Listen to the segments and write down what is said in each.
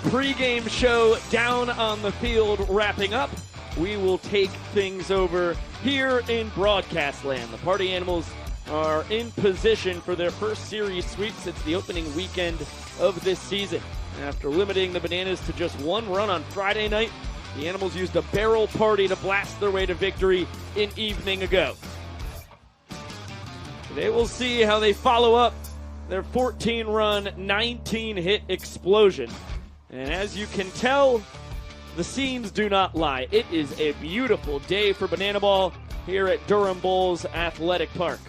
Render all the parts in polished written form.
pregame show down on the field wrapping up. We will take things over here in broadcast land. The Party Animals are in position for their first series sweep since the opening weekend of this season. After limiting the Bananas to just one run on Friday night, the Animals used a barrel party to blast their way to victory an evening ago. They will see how they follow up their 14-run, 19-hit explosion. And as you can tell, the scenes do not lie. It is a beautiful day for Banana Ball here at Durham Bulls Athletic Park.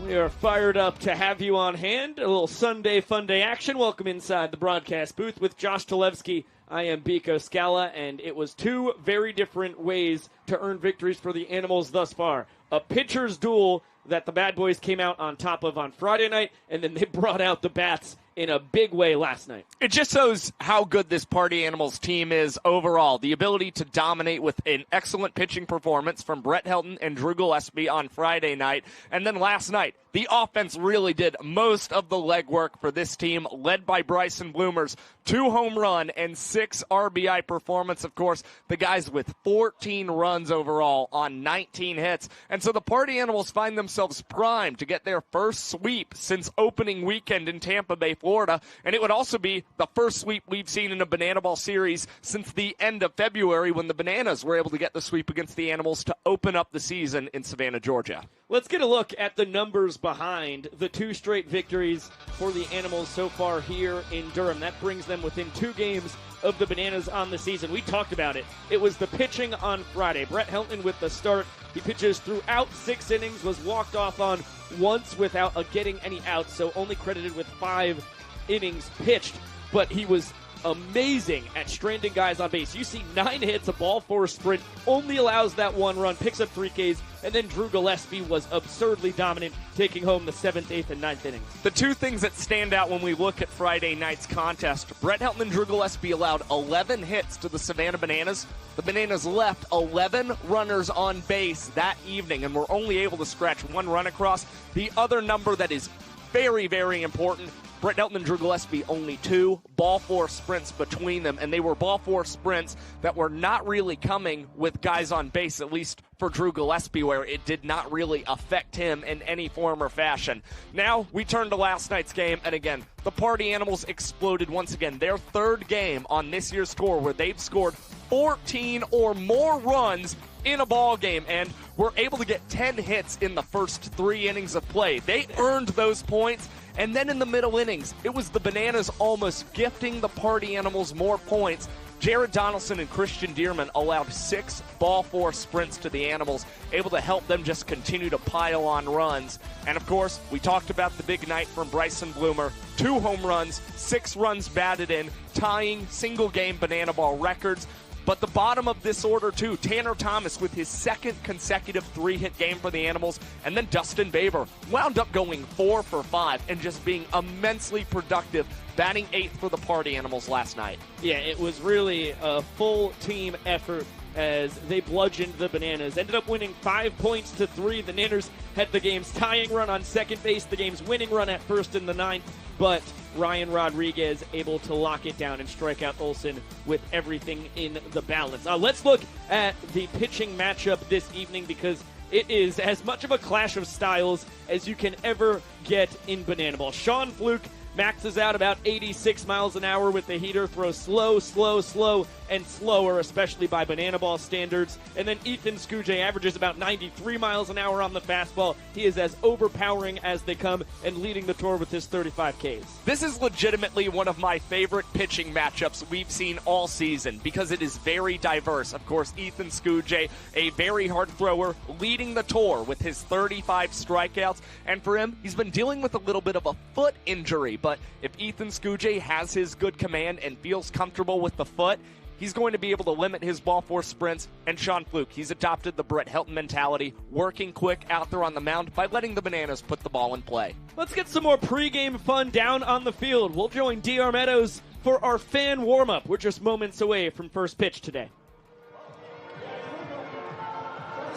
We are fired up to have you on hand. A little Sunday Fun Day action. Welcome inside the broadcast booth with Josh Talevsky. I am Biko Scala, and it was two very different ways to earn victories for the Animals thus far. A pitcher's duel that the Bad Boys came out on top of on Friday night, and then they brought out the bats in a big way last night. It just shows how good this Party Animals team is overall. The ability to dominate with an excellent pitching performance from Brett Helton and Drew Gillespie on Friday night. And then last night, the offense really did most of the legwork for this team, led by Bryson Bloomer's 2 home run and 6 RBI performance. Of course, the guys with 14 runs overall on 19 hits. And so the Party Animals find themselves primed to get their first sweep since opening weekend in Tampa Bay, Florida. And it would also be the first sweep we've seen in a Banana Ball series since the end of February when the Bananas were able to get the sweep against the Animals to open up the season in Savannah, Georgia. Let's get a look at the numbers behind the 2 straight victories for the Animals so far here in Durham. That brings them within 2 games of the Bananas on the season. We talked about it. It was the pitching on Friday. Brett Helton with the start. He pitches throughout 6 innings, was walked off on once without getting any outs, so only credited with 5 innings pitched. But he was amazing at stranding guys on base. You see 9 hits, a ball 4 sprint, only allows that 1 run, picks up 3 Ks, and then Drew Gillespie was absurdly dominant, taking home the 7th, 8th, and 9th innings. The 2 things that stand out when we look at Friday night's contest, Brett Helton and Drew Gillespie allowed 11 hits to the Savannah Bananas. The Bananas left 11 runners on base that evening and were only able to scratch 1 run across. The other number that is very, very important, Brett Helton and Drew Gillespie, only 2 ball 4 sprints between them, and they were ball 4 sprints that were not really coming with guys on base, at least for Drew Gillespie, where it did not really affect him in any form or fashion. Now, we turn to last night's game, and again, the Party Animals exploded once again. Their 3rd game on this year's tour where they've scored 14 or more runs in a ball game, and were able to get 10 hits in the first 3 innings of play. They earned those points. And then in the middle innings, it was the Bananas almost gifting the Party Animals more points. Jared Donaldson and Christian Dearman allowed 6 ball 4 sprints to the Animals, able to help them just continue to pile on runs. And of course, we talked about the big night from Bryson Bloomer. 2 home runs, 6 runs batted in, tying single-game Banana Ball records. But the bottom of this order, too, Tanner Thomas with his 2nd consecutive 3-hit game for the Animals, and then Dustin Baber wound up going 4 for 5 and just being immensely productive, batting 8th for the Party Animals last night. Yeah, it was really a full team effort as they bludgeoned the Bananas. Ended up winning 5 points to 3. The Nanners had the game's tying run on second base, the game's winning run at first in the 9th, but Ryan Rodriguez able to lock it down and strike out Olsen with everything in the balance. Let's look at the pitching matchup this evening because it is as much of a clash of styles as you can ever get in Banana Ball. Sean Fluke maxes out about 86 miles an hour with the heater, throws slow, and slower, especially by Banana Ball standards. And then Ethan Skujay averages about 93 miles an hour on the fastball. He is as overpowering as they come and leading the tour with his 35 Ks. This is legitimately one of my favorite pitching matchups we've seen all season because it is very diverse. Of course, Ethan Skujay, a very hard thrower, leading the tour with his 35 strikeouts. And for him, he's been dealing with a little bit of a foot injury. But if Ethan Skujay has his good command and feels comfortable with the foot, he's going to be able to limit his ball 4 sprints. And Sean Fluke, he's adopted the Brett Helton mentality, working quick out there on the mound by letting the Bananas put the ball in play. Let's get some more pregame fun down on the field. We'll join DR Meadows for our fan warm-up. We're just moments away from first pitch today.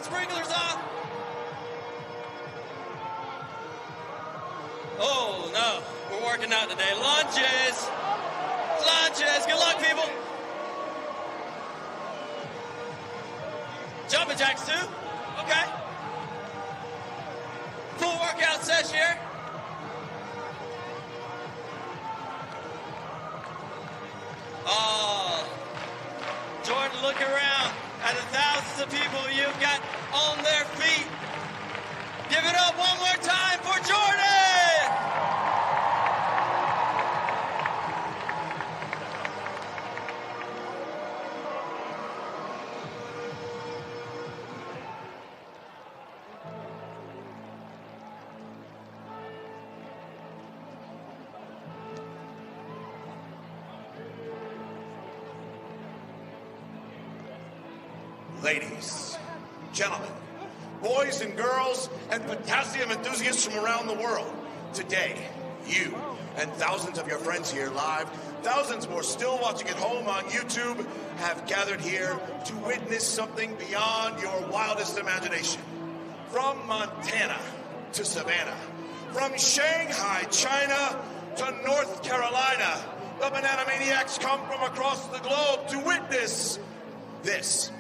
Sprinklers on. Oh, no. We're working out today. Lunges. Lunges. Good luck, people. Jumping jacks, too. Okay. Full workout session here. Oh, Jordan, look around at the thousands of people you've got on their feet. Give it up one more time for Jordan! Ladies, gentlemen, boys and girls, and potassium enthusiasts from around the world. Today, you and thousands of your friends here live, thousands more still watching at home on YouTube, have gathered here to witness something beyond your wildest imagination. From Montana to Savannah, from Shanghai, China to North Carolina, the Banana Maniacs come from across the globe to witness this.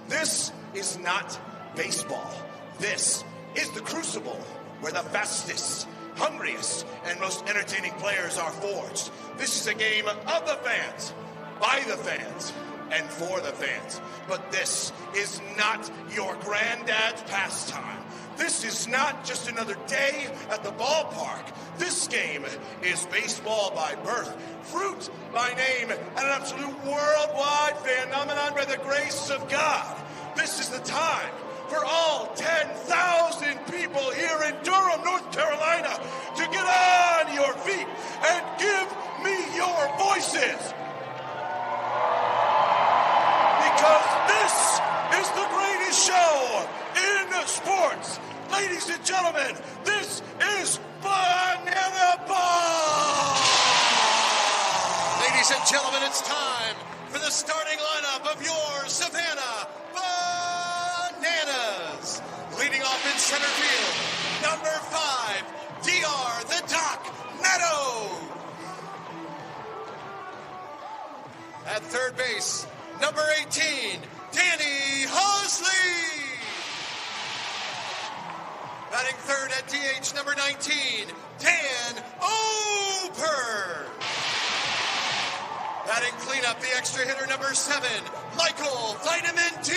This is not baseball. This is the crucible where the fastest, hungriest, and most entertaining players are forged. This is a game of the fans, by the fans, and for the fans. But this is not your granddad's pastime. This is not just another day at the ballpark. This game is baseball by birth, fruit by name, and an absolute worldwide phenomenon by the grace of God. This is the time for all 10,000 people here in Durham, North Carolina, to get on your feet and give me your voices. Because this is the greatest show in sports. Ladies and gentlemen, this is Banana Ball! Ladies and gentlemen, it's time for the starting lineup of your Savannah Bananas. Leading off in center field, number 5, DR the Doc Meadow. At third base, number 18, Danny Hosley. Batting third at DH, number 19, Dan Oper. Batting cleanup, the extra hitter, number 7, Michael Vitamin D.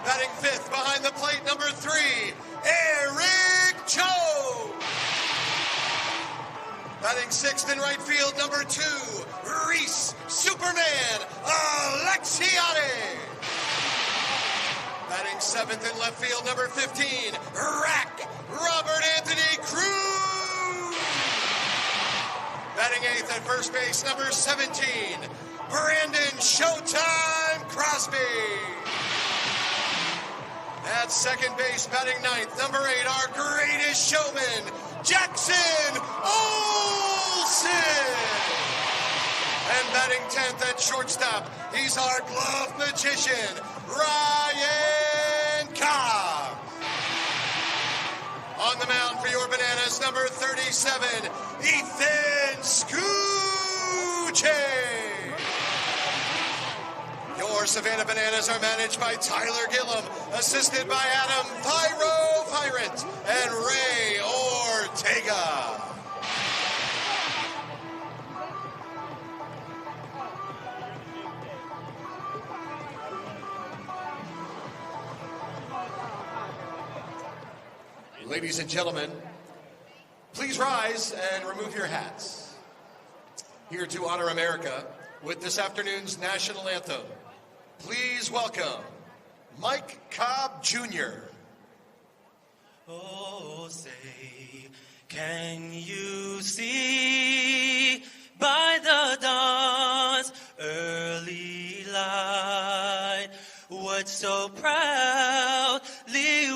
Batting fifth behind the plate, number 3, Eric Cho. Batting sixth in right field, number 2, Reese Superman Alexiade. Batting seventh in left field, number 15, Rack Robert Anthony Cruz. Batting eighth at first base, number 17, Brandon Showtime Crosby. At second base, batting ninth, number 8, our greatest showman, Jackson Olsen. And batting 10th at shortstop, he's our glove magician, Ryan Cobb. On the mound for your Bananas, number 37, Ethan Scooche. Your Savannah Bananas are managed by Tyler Gillum, assisted by Adam Firant and Ray Ortega. Ladies and gentlemen, please rise and remove your hats. Here to honor America with this afternoon's national anthem, please welcome Mike Cobb Jr. Oh, say, can you see by the dawn's early light what so proudly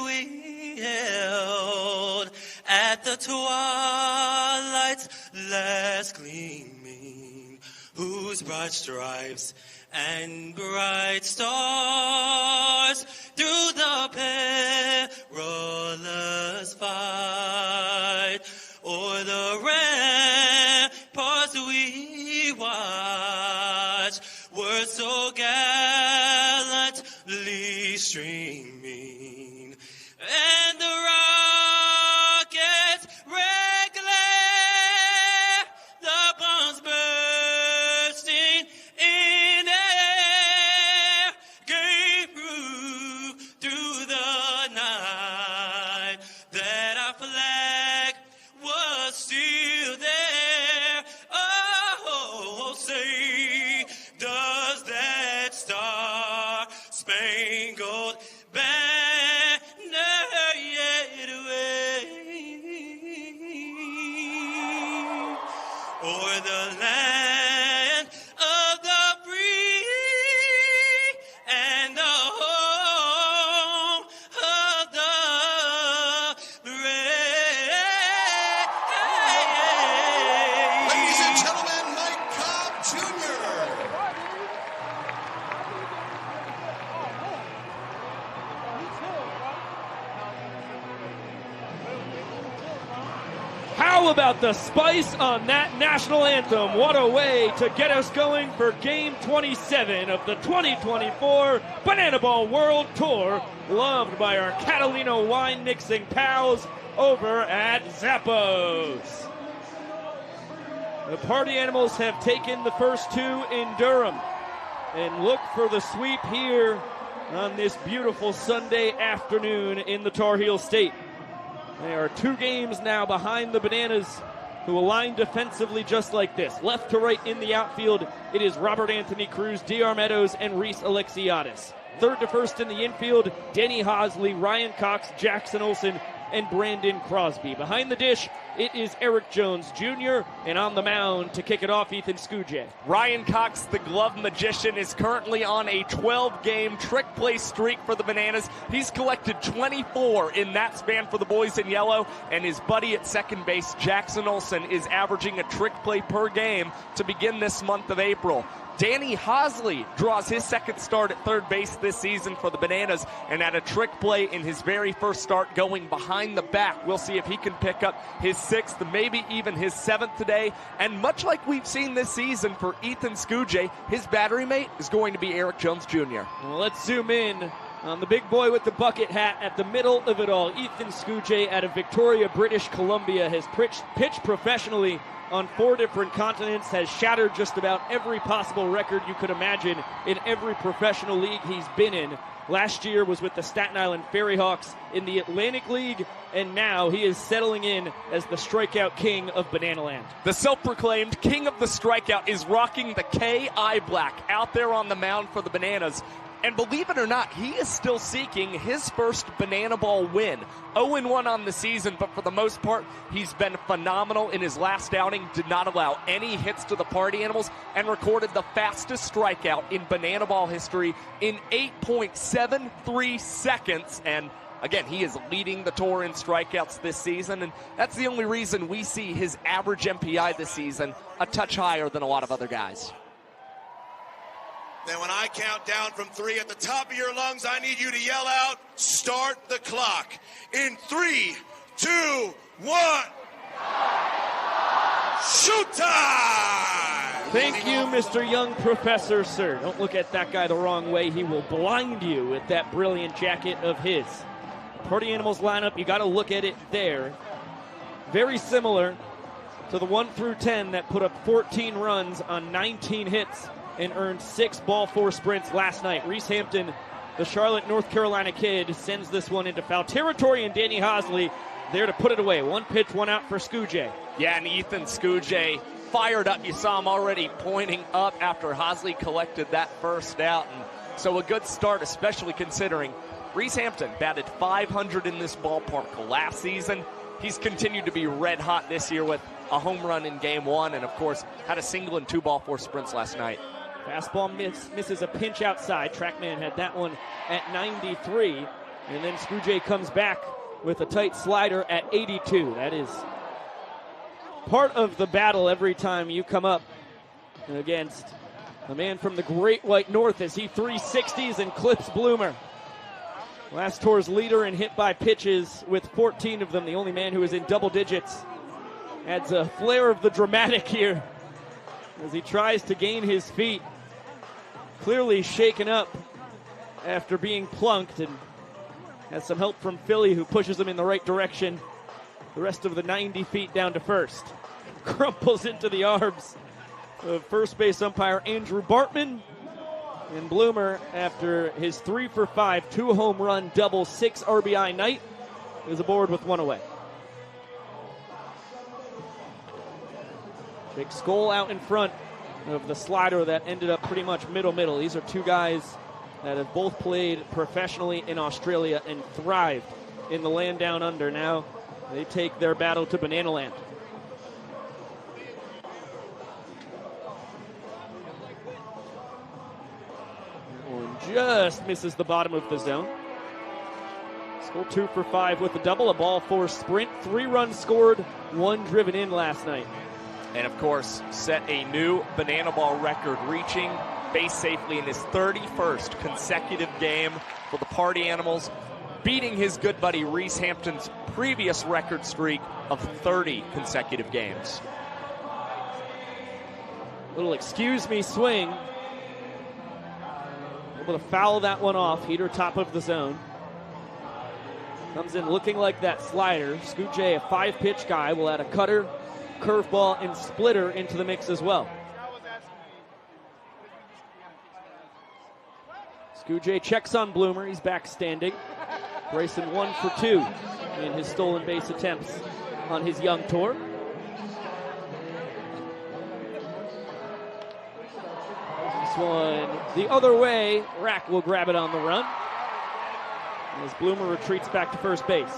we held at the twilight's last gleaming, whose broad stripes and bright stars through the perilous fight such words so gallantly streaming, and the rockets red glare, the bombs bursting in air, gave proof through the night that our flag was still there. Oh, say, does that star-spangled banner yet wave o'er the land of the free and the home of the brave? Ladies and gentlemen, Mike Cobb Jr. How about the spice on that national anthem? What a way to get us going for Game 27 of the 2024 Banana Ball World Tour, loved by our Catalina wine mixing pals over at Zappos. The Party Animals have taken the first two in Durham, and look for the sweep here on this beautiful Sunday afternoon in the Tar Heel State. They are 2 games now behind the Bananas, who align defensively just like this. Left to right in the outfield, it is Robert Anthony Cruz, D.R. Meadows, and Reese Alexiadis. Third to first in the infield, Denny Hosley, Ryan Cox, Jackson Olsen, and Brandon Crosby. Behind the dish, it is Eric Jones Jr., and on the mound to kick it off, Ethan Skujay. Ryan Cox, the glove magician, is currently on a 12-game trick play streak for the Bananas. He's collected 24 in that span for the boys in yellow, and his buddy at second base, Jackson Olsen, is averaging a trick play per game to begin this month of April. Danny Hosley draws his second start at third base this season for the Bananas and had a trick play in his very first start going behind the back. We'll see if he can pick up his 6th, maybe even his 7th today. And much like we've seen this season for Ethan Skujay, his battery mate is going to be Eric Jones Jr. Well, let's zoom in on the big boy with the bucket hat at the middle of it all. Ethan Skujay out of Victoria, British Columbia, has pitched professionally on 4 different continents, has shattered just about every possible record you could imagine in every professional league he's been in. Last year was with the Staten Island Ferry Hawks in the Atlantic League, and now he is settling in as the strikeout king of Bananaland. The self-proclaimed king of the strikeout is rocking the K-Eye Black out there on the mound for the Bananas. And believe it or not, he is still seeking his first Banana Ball win. 0-1 on the season, but for the most part, he's been phenomenal in his last outing, did not allow any hits to the Party Animals, and recorded the fastest strikeout in Banana Ball history in 8.73 seconds. And again, he is leading the tour in strikeouts this season, and that's the only reason we see his average MPI this season a touch higher than a lot of other guys. Then when I count down from 3 at the top of your lungs, I need you to yell out, start the clock. In 3, 2, 1. Shoot time! Thank you, Mr. Young Professor, sir. Don't look at that guy the wrong way. He will blind you with that brilliant jacket of his. Party Animals lineup, you got to look at it there. Very similar to the 1 through 10 that put up 14 runs on 19 hits and earned 6 ball 4 sprints last night. Reese Hampton, the Charlotte, North Carolina kid, sends this one into foul territory, and Danny Hosley there to put it away. 1 pitch, 1 out for Skujay. Yeah, and Ethan Skujay fired up. You saw him already pointing up after Hosley collected that first out. And so a good start, especially considering Reese Hampton batted .500 in this ballpark last season. He's continued to be red hot this year with a home run in game 1, and of course had a single and 2 ball 4 sprints last night. Fastball misses a pinch outside. Trackman had that one at 93. And then Skujay comes back with a tight slider at 82. That is part of the battle every time you come up against a man from the Great White North as he 360s and clips Bloomer. Last tour's leader in hit by pitches with 14 of them, the only man who is in double digits. Adds a flair of the dramatic here as he tries to gain his feet. clearly shaken up after being plunked, and has some help from Philly, who pushes him in the right direction. The rest of the 90 feet down to first. Crumples into the arms of first base umpire Andrew Bartman. And Bloomer, after his 3 for 5, 2 home run, double, 6 RBI night, is aboard with 1 away. Big Skull out in front of the slider that ended up pretty much middle. These are two guys that have both played professionally in Australia and thrived in the land down under. Now they take their battle to Banana Land. One just misses the bottom of the zone. Skull 2 for 5 with a double, a ball 4 sprint, 3 runs scored, 1 driven in last night. And of course, set a new banana ball record, reaching base safely in his 31st consecutive game for the Party Animals, beating his good buddy Reese Hampton's previous record streak of 30 consecutive games. Little excuse me swing. Able to foul that one off. Heater top of the zone. Comes in looking like that slider. Scoot J, a 5-pitch guy, will add a cutter, curveball, and splitter into the mix as well. Scoot J checks on Bloomer. He's back standing. Bryson 1 for 2 in his stolen base attempts on his young tour. This one the other way. Rack will grab it on the run as Bloomer retreats back to first base.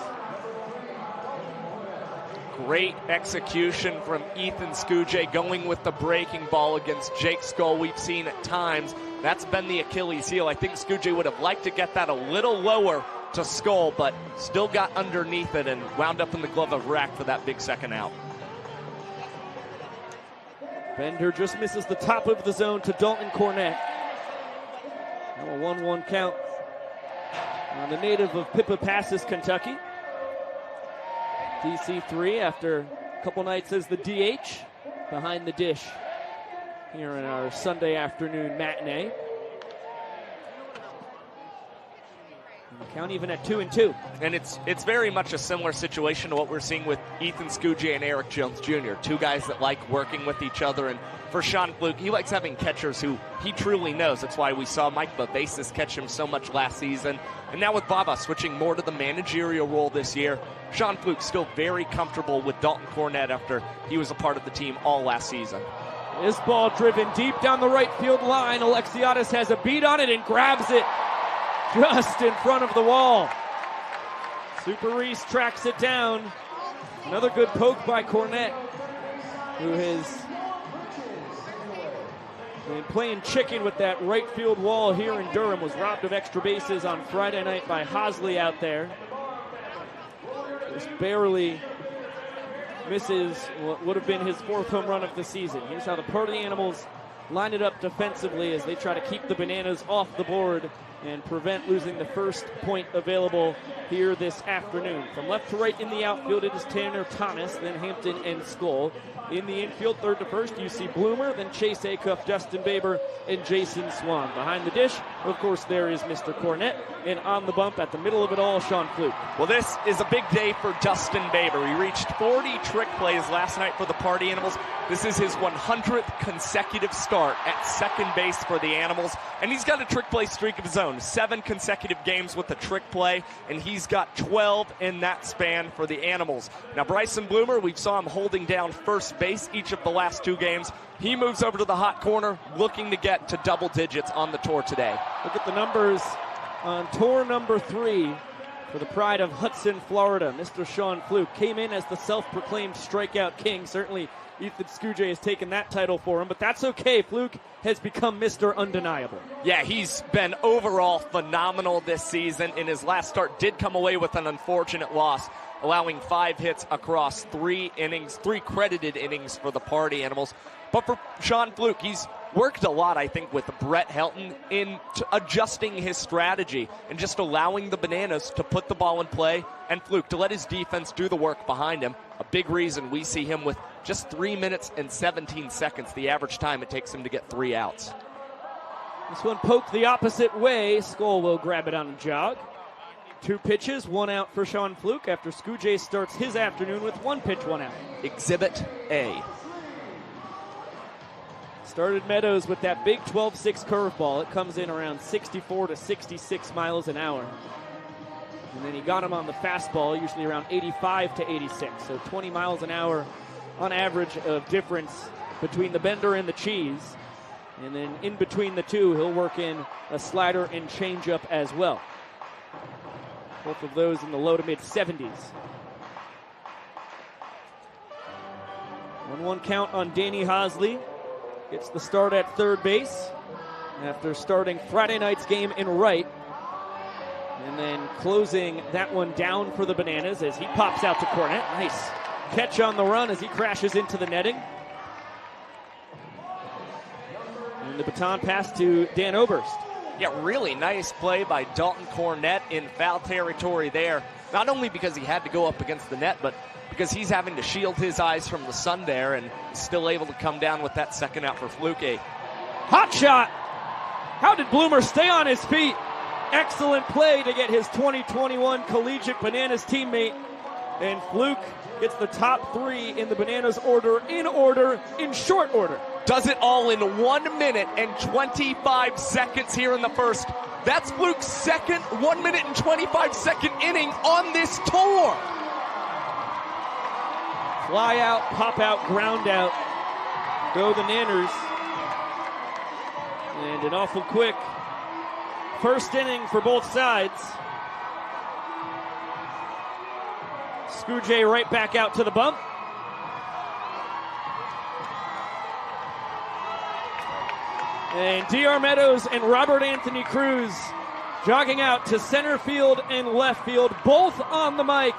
Great execution from Ethan Skujay, going with the breaking ball against Jake Skull. We've seen at times that's been the Achilles heel. I think Skujay would have liked to get that a little lower to Skull, but still got underneath it and wound up in the glove of Rack for that big second out. Bender just misses the top of the zone to Dalton Cornett. Now a 1-1 count on the native of Pippa Passes, Kentucky. DC3 after a couple nights as the DH behind the dish here in our Sunday afternoon matinee. And the count even at 2-2. And it's very much a similar situation to what we're seeing with Ethan Skujay and Eric Jones Jr., two guys that like working with each other. And for Sean Fluke, he likes having catchers who he truly knows. That's why we saw Mike Babasis catch him so much last season. And now with Baba switching more to the managerial role this year, Sean Fluke still very comfortable with Dalton Cornett after he was a part of the team all last season. This ball driven deep down the right field line. Alexiadis has a beat on it and grabs it just in front of the wall. Super Reese tracks it down. Another good poke by Cornett, who has been playing chicken with that right field wall here in Durham. Was robbed of extra bases on Friday night by Hosley out there. Just barely misses what would have been his 4th home run of the season. Here's how the Party Animals line it up defensively as they try to keep the Bananas off the board and prevent losing the first point available here this afternoon. From left to right in the outfield, it is Tanner Thomas, then Hampton and Skull. In the infield, third to first, you see Bloomer, then Chase Acuff, Dustin Baber, and Jason Swan. Behind the dish, of course, there is Mr. Cornett, and on the bump at the middle of it all, Sean Fluke. Well, this is a big day for Dustin Baber. He reached 40 trick plays last night for the Party Animals. This is his 100th consecutive start at second base for the Animals, and he's got a trick play streak of his own. 7 consecutive games with a trick play, and he's got 12 in that span for the Animals. Now, Bryson Bloomer, we saw him holding down first base each of the last 2 games. He moves over to the hot corner, looking to get to double digits on the tour today. Look at the numbers on tour number 3 for the pride of Hudson, Florida. Mr. Sean Fluke came in as the self-proclaimed strikeout king. Certainly Ethan Skujay has taken that title for him, but that's okay. Fluke has become Mr. Undeniable. Yeah, he's been overall phenomenal this season. In his last start, did come away with an unfortunate loss, allowing 5 hits across 3 innings, 3 credited innings for the Party Animals. But for Sean Fluke, he's worked a lot, I think, with Brett Helton in adjusting his strategy and just allowing the Bananas to put the ball in play, and Fluke to let his defense do the work behind him. A big reason we see him with just 3 minutes and 17 seconds, the average time it takes him to get 3 outs. This one poked the opposite way. Skull will grab it on a jog. 2 pitches, 1 out for Sean Fluke after Skujay starts his afternoon with 1 pitch, 1 out. Exhibit A. Started Meadows with that big 12-6 curveball. It comes in around 64 to 66 miles an hour. And then he got him on the fastball, usually around 85 to 86. So 20 miles an hour on average of difference between the bender and the cheese. And then in between the two, he'll work in a slider and changeup as well. Both of those in the low to mid 70s. 1-1 count on Danny Hosley. Gets the start at third base after starting Friday night's game in right. And then closing that one down for the Bananas as he pops out to Cornett. Nice catch on the run as he crashes into the netting. And the baton pass to Dan Oberst. Yeah, really nice play by Dalton Cornett in foul territory there. Not only because he had to go up against the net, but because he's having to shield his eyes from the sun there and still able to come down with that second out for Fluke. Hot shot! How did Bloomer stay on his feet? Excellent play to get his 2021 Collegiate Bananas teammate. And Fluke gets the top 3 in the Bananas order, in short order. Does it all in 1 minute and 25 seconds here in the first. That's Fluke's second 1 minute and 25 second inning on this tour. Fly out, pop out, ground out. Go the Nanners. And an awful quick first inning for both sides. Skujay right back out to the bump. And D.R. Meadows and Robert Anthony Cruz jogging out to center field and left field, both on the mic.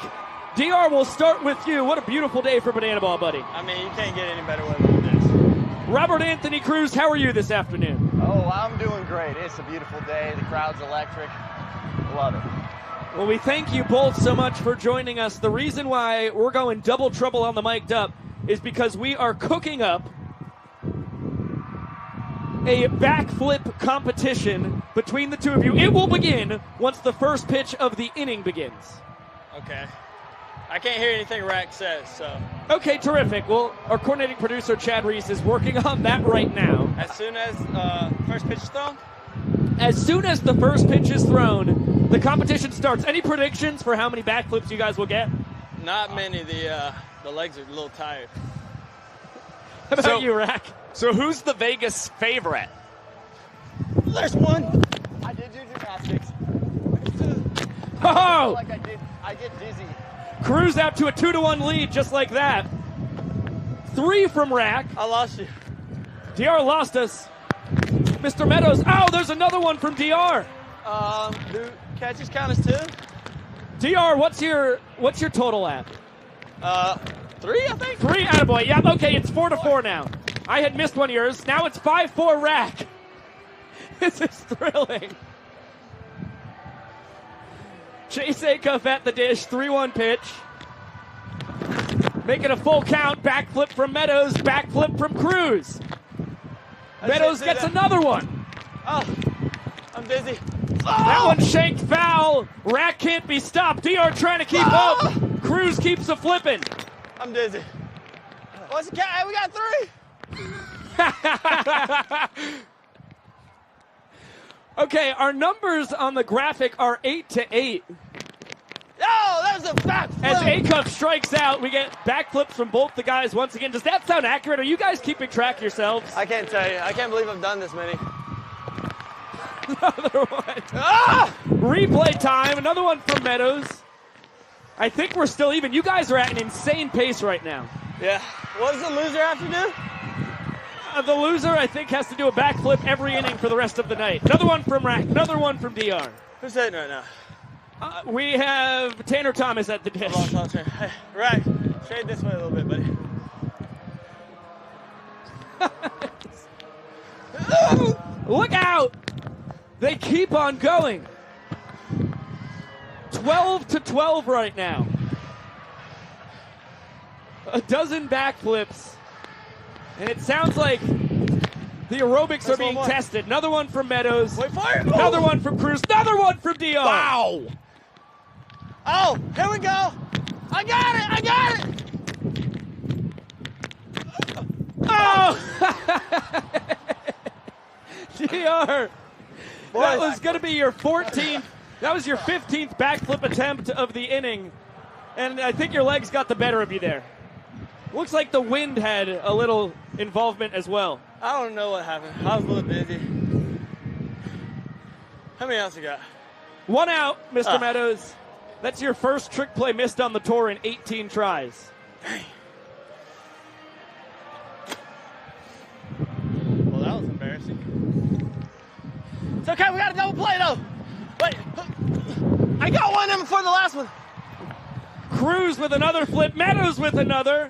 D.R., we'll start with you. What a beautiful day for Banana Ball, buddy. I mean, you can't get any better weather than this. Robert Anthony Cruz, how are you this afternoon? Oh, I'm doing great. It's a beautiful day. The crowd's electric. Love it. Well, we thank you both so much for joining us. The reason why we're going double trouble on the mic'd up is because we are cooking up a backflip competition between the two of you. It will begin once the first pitch of the inning begins. Okay. I can't hear anything Rack says, so. Okay, terrific. Well, our coordinating producer, Chad Reese, is working on that right now. As soon as first pitch is thrown? As soon as the first pitch is thrown, the competition starts. Any predictions for how many backflips you guys will get? Not many. The legs are a little tired. How about you, Rack? So who's the Vegas favorite? There's one. I did do gymnastics. Oh! I get dizzy. Cruz out to a 2-1 lead just like that. 3 from Rack. I lost you. DR lost us. Mr. Meadows. Oh, there's another one from DR. Do catches count as 2? DR, what's your total at? 3, I think. 3, attaboy. Yeah, okay, it's 4-4 now. I had missed one of yours. Now it's 5-4 Rack. This is thrilling. Chase Acuff at the dish, 3-1 pitch. Making a full count, backflip from Meadows, backflip from Cruz. Meadows gets another one. Oh, I'm dizzy. That one shanked foul. Rack can't be stopped. DR trying to keep up. Cruz keeps a flipping. I'm dizzy. What's the count? We got 3. Okay, our numbers on the graphic are 8-8. Oh, that was a backflip. As Acuff strikes out, we get backflips from both the guys once again. Does that sound accurate? Are you guys keeping track yourselves? I can't tell you. I can't believe I've done this many. Another one. Ah! Replay time. Another one from Meadows. I think we're still even. You guys are at an insane pace right now. Yeah. What does the loser have to do? The loser, I think, has to do a backflip every inning for the rest of the night. Another one from Rack. Another one from DR. Who's hitting right now? We have Tanner Thomas at the dish. Hey, Rack, shade this way a little bit, buddy. Look out! They keep on going. 12-12 right now. A dozen backflips. And it sounds like The aerobics are being tested. Another one from Meadows. Wait for it. Another one from Cruz. Another one from DR. Wow! Oh, here we go. I got it. I got it. Oh! DR. That was going to be your 14th. That was your 15th backflip attempt of the inning. And I think your legs got the better of you there. Looks like the wind had a little involvement as well. I don't know what happened. I was a little busy. How many outs you got? 1 out, Mr. Meadows. That's your first trick play missed on the tour in 18 tries. Dang. Well, that was embarrassing. It's okay, we got a double play though. Wait, I got one of them before the last one. Cruz with another flip, Meadows with another.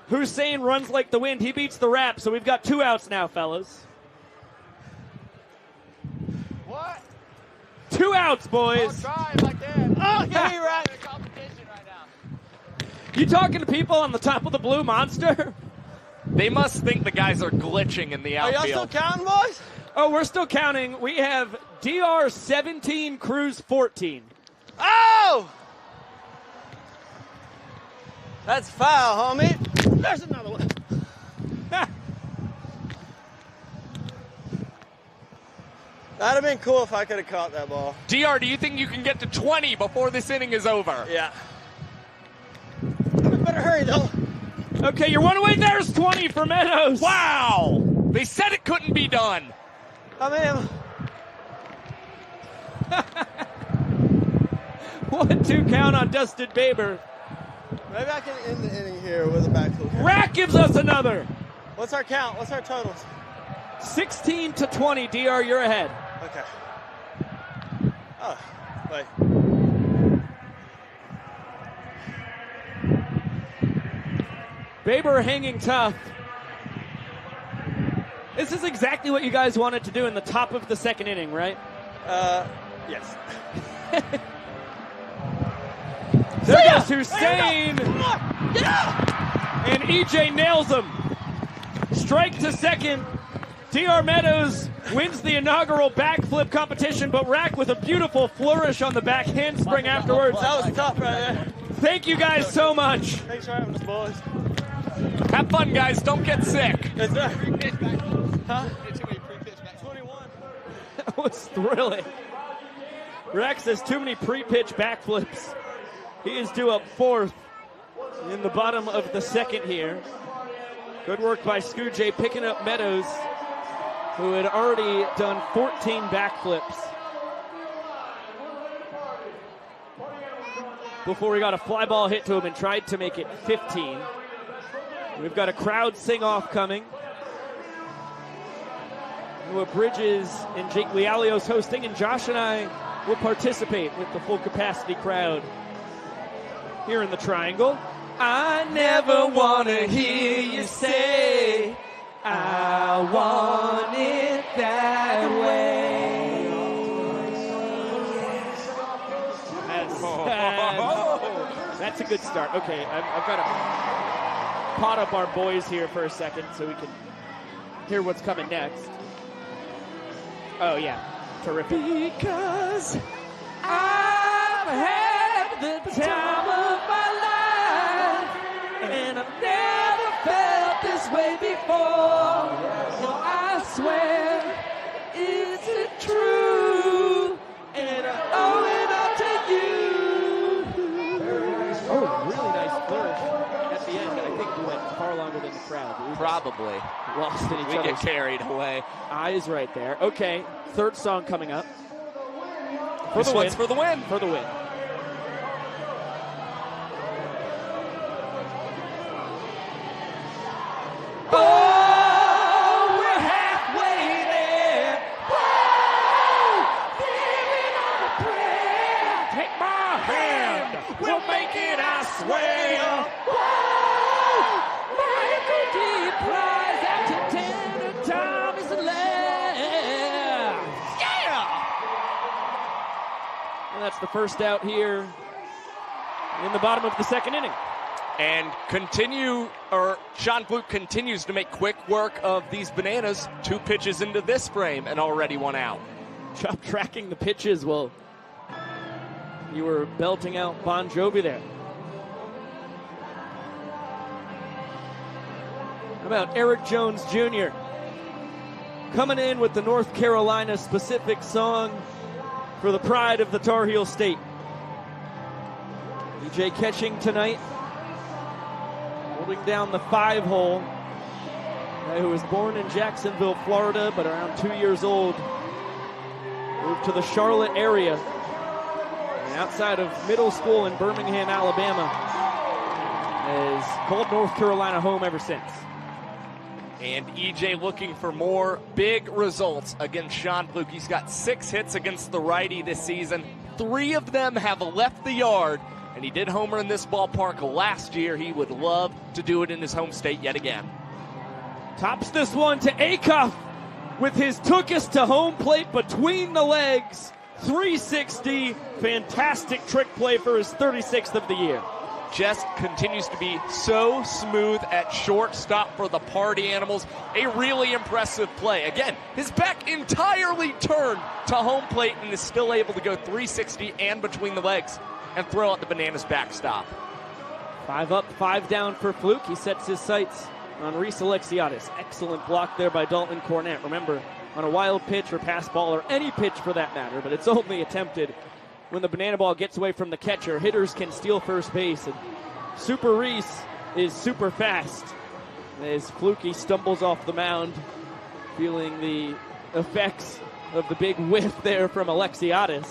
Hussein runs like the wind. He beats the rap, so we've got 2 outs now, fellas. What? 2 outs, boys. Try like that. Oh, get me right. Competition right now. You talking to people on the top of the blue monster? They must think the guys are glitching in the Are outfield. y'all still counting, boys? Oh, we're still counting. We have DR 17, Cruz 14. Oh! That's foul, homie. There's another one. That'd have been cool if I could have caught that ball. DR, do you think you can get to 20 before this inning is over? Yeah. Better hurry, though. Okay, you're 1 away. There's 20 for Meadows. Wow! They said it couldn't be done. I mean, 1-2 count on Dustin Baber. maybe I can end the inning here with a backflip. Rack gives us another. What's our count? What's our totals? 16 to 20. DR, you're ahead. Okay. Oh, wait. Baber hanging tough. This is exactly what you guys wanted to do in the top of the second inning, right? Yes. There goes Hussein. Get out! And EJ nails him. Strike to second. DR Meadows wins the inaugural backflip competition, but Rack with a beautiful flourish on the back handspring afterwards. That was tough right there. Thank you guys so much. Thanks for having us, boys. Have fun, guys. Don't get sick. It's huh? 21. That was thrilling. Rack says too many pre-pitch backflips. He is due up 4th in the bottom of the second here. Good work by Scoojay picking up Meadows, who had already done 14 backflips before we got a fly ball hit to him and tried to make it 15. We've got a crowd sing-off coming. Noah Bridges and Jake Lialio's hosting, and Josh and I will participate with the full capacity crowd here in the Triangle. I never want to hear you say I want it that way. That's a good start. Okay, I've got to pot up our boys here for a second so we can hear what's coming next. Oh, yeah. Terrific. Because I've had the time of my life, and I've never felt this way before. No, I swear, it's the truth, and I owe it all to you. Oh, really nice flourish at the end. I think we went far longer than the crowd. Probably. Lost in each We get other's carried away. eyes right there. Okay, third song coming up. This one's for the win. For the win. Oh, we're halfway there. Whoa! Living on a prayer. Take my hand. We'll make it, I swear. Whoa! Michael deep prize after 10 and time is left. Yeah! And that's the first out here in the bottom of the second inning. And Sean Fluke continues to make quick work of these Bananas. 2 pitches into this frame and already 1 out. Tracking the pitches. Well, you were belting out Bon Jovi there. How about Eric Jones Jr. coming in with the North Carolina specific song for the pride of the Tar Heel State. EJ catching tonight, holding down the 5-hole. Guy who was born in Jacksonville, Florida, but around 2 years old. Moved to the Charlotte area. And outside of middle school in Birmingham, Alabama. Has called North Carolina home ever since. And EJ looking for more big results against Sean Fluke. He's got 6 hits against the righty this season. 3 of them have left the yard. And he did homer in this ballpark last year. He would love to do it in his home state yet again. Tops this one to Acuff with his took us to home plate between the legs. 360. Fantastic trick play for his 36th of the year. Just continues to be so smooth at shortstop for the Party Animals. A really impressive play. Again, his back entirely turned to home plate and is still able to go 360 and between the legs and throw out the Bananas backstop. 5 up, 5 down for Fluke. He sets his sights on Reese Alexiadis. Excellent block there by Dalton Cornett. Remember, on a wild pitch or pass ball or any pitch for that matter, but it's only attempted when the banana ball gets away from the catcher. Hitters can steal first base, and Super Reese is super fast as Flukie stumbles off the mound, feeling the effects of the big whiff there from Alexiadis.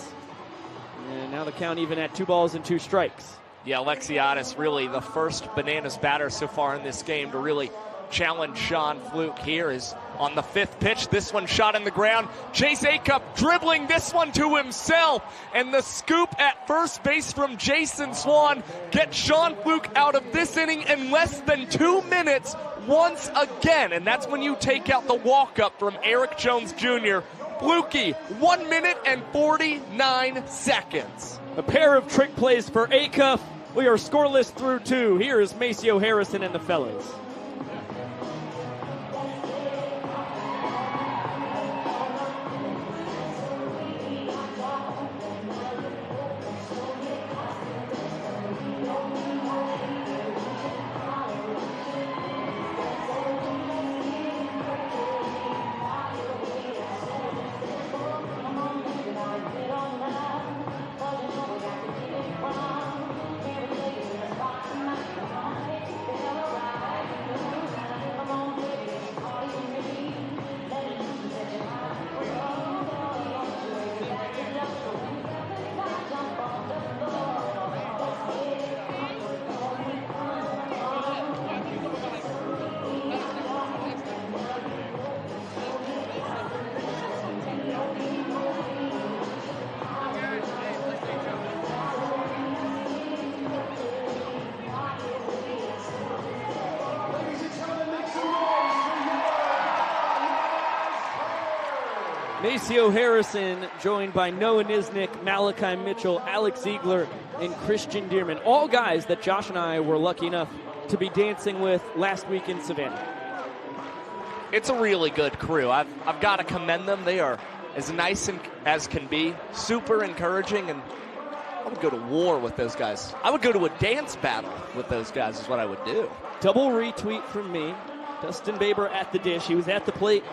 And now the count even at 2 balls and 2 strikes. Yeah, Alexiadis really the first Bananas batter so far in this game to really challenge Sean Fluke. Here is on the 5th pitch. This one shot in the ground. Chase Acuff dribbling this one to himself. And the scoop at first base from Jason Swan gets Sean Fluke out of this inning in less than 2 minutes once again. And that's when you take out the walk-up from Eric Jones Jr. Flukie, 1 minute and 49 seconds. A pair of trick plays for Acuff. We are scoreless through 2. Here is Maceo Harrison and the fellas. Maceo Harrison, joined by Noah Nisnik, Malachi Mitchell, Alex Ziegler, and Christian Dearman. All guys that Josh and I were lucky enough to be dancing with last week in Savannah. It's a really good crew. I've got to commend them. They are as nice as can be, super encouraging, and I would go to war with those guys. I would go to a dance battle with those guys is what I would do. Double retweet from me. Dustin Baber at the dish. He was at the plate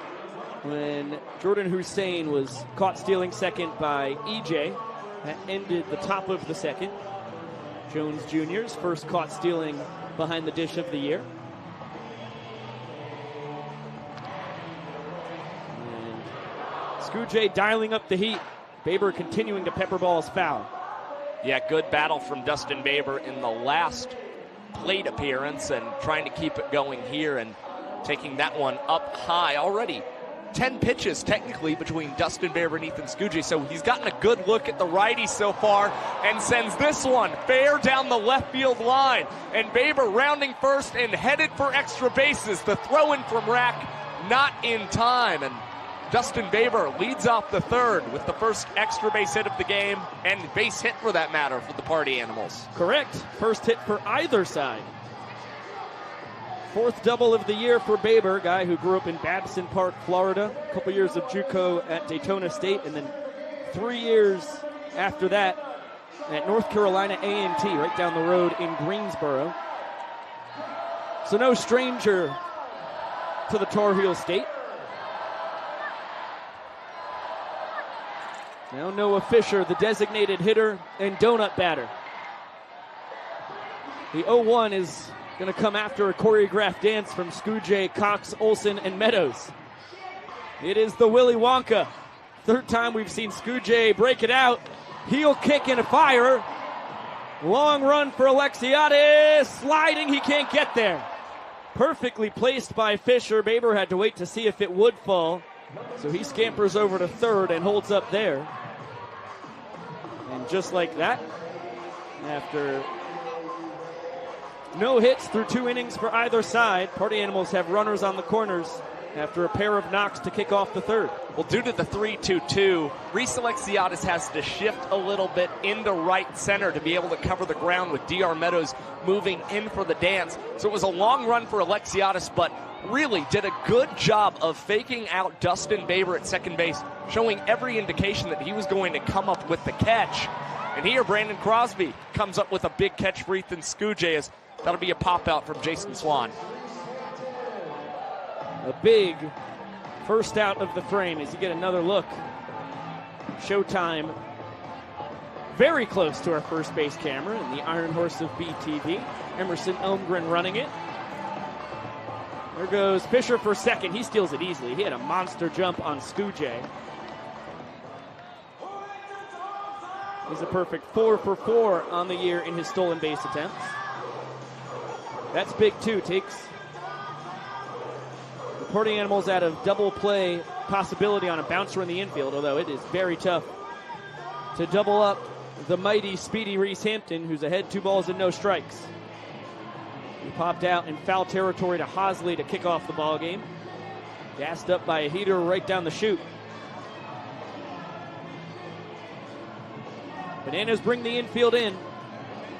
when Jordan Hussein was caught stealing second by EJ. That ended the top of the second. Jones Jr.'s first caught stealing behind the dish of the year. And Scoojay dialing up the heat. Baber continuing to pepper balls foul. Yeah, good battle from Dustin Baber in the last plate appearance and trying to keep it going here and taking that one up high already. 10 pitches technically between Dustin Baber and Ethan Scoojay, so he's gotten a good look at the righty so far and sends this one fair down the left field line. And Baber rounding first and headed for extra bases. The throw in from Rack not in time, and Dustin Baber leads off the third with the first extra base hit of the game, and base hit for that matter for the Party Animals. Correct. First hit for either side Fourth double of the year for Baber, guy who grew up in Babson Park, Florida. A couple years of JUCO at Daytona State, and then 3 years after that at North Carolina A&T, right down the road in Greensboro. So no stranger to the Tar Heel State. Now Noah Fisher, the designated hitter and donut batter. The 0-1 is going to come after a choreographed dance from Skujay, Cox, Olsen, and Meadows. It is the Willy Wonka. Third time we've seen Skujay break it out. Heel kick and a fire. Long run for Alexiades. Sliding, he can't get there. Perfectly placed by Fisher. Baber had to wait to see if it would fall. So he scampers over to third and holds up there. And just like that, after no hits through 2 innings for either side, Party Animals have runners on the corners after a pair of knocks to kick off the third. Well, due to the 3-2-2, Reese Alexiades has to shift a little bit into right center to be able to cover the ground with D.R. Meadows moving in for the dance. So it was a long run for Alexiades, but really did a good job of faking out Dustin Baber at second base, showing every indication that he was going to come up with the catch. And here, Brandon Crosby comes up with a big catch for Ethan Skujay, as that'll be a pop-out from Jason Swan. A big first out of the frame as you get another look. Showtime very close to our first base camera and the Iron Horse of BTV. Emerson Elmgren running it. There goes Fisher for second. He steals it easily. He had a monster jump on Skujay. He's a perfect 4 for 4 on the year in his stolen base attempts. That's big too. Takes the Party Animals out of double play possibility on a bouncer in the infield, although it is very tough to double up the mighty, speedy Reese Hampton, who's ahead 2 balls and no strikes. He popped out in foul territory to Hosley to kick off the ball game. Gassed up by a heater right down the chute. Bananas bring the infield in.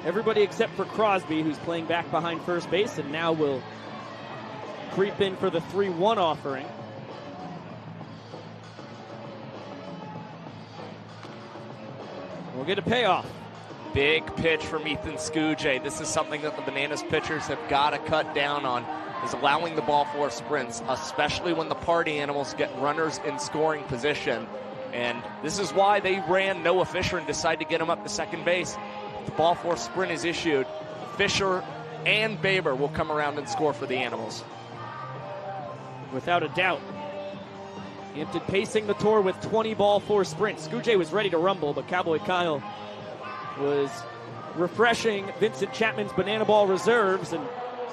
Everybody except for Crosby, who's playing back behind first base and now will creep in for the 3-1 offering. We'll get a payoff. Big pitch from Ethan Skujay. This is something that the Bananas pitchers have got to cut down on, is allowing the ball four sprints, especially when the Party Animals get runners in scoring position. And this is why they ran Noah Fisher and decided to get him up to second base. The ball four sprint is issued. Fisher and Baber will come around and score for the Animals. Without a doubt. Hampton pacing the tour with 20 ball four sprints. Skujay was ready to rumble, but Cowboy Kyle was refreshing Vincent Chapman's banana ball reserves, and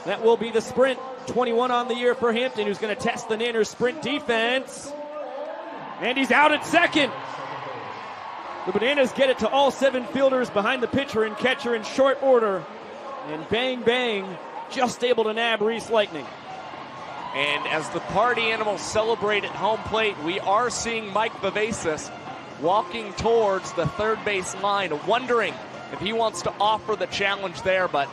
that will be the sprint. 21 on the year for Hampton, who's going to test the Nanners sprint defense. And he's out at second. The Bananas get it to all 7 fielders behind the pitcher and catcher in short order. And bang, bang, just able to nab Reese Lightning. And as the Party Animals celebrate at home plate, we are seeing Mike Vivacis walking towards the third base line, wondering if he wants to offer the challenge there, but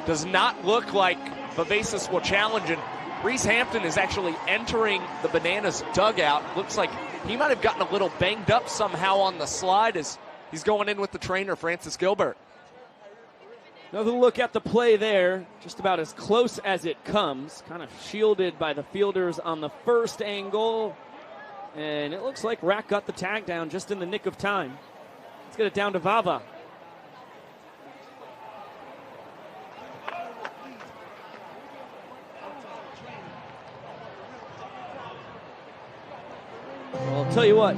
does not look like Vivacis will challenge. And Reese Hampton is actually entering the Bananas dugout. Looks like he might have gotten a little banged up somehow on the slide as he's going in with the trainer, Francis Gilbert. Another look at the play there, just about as close as it comes. Kind of shielded by the fielders on the first angle. And it looks like Rack got the tag down just in the nick of time. Let's get it down to Vava. Well, I'll tell you what,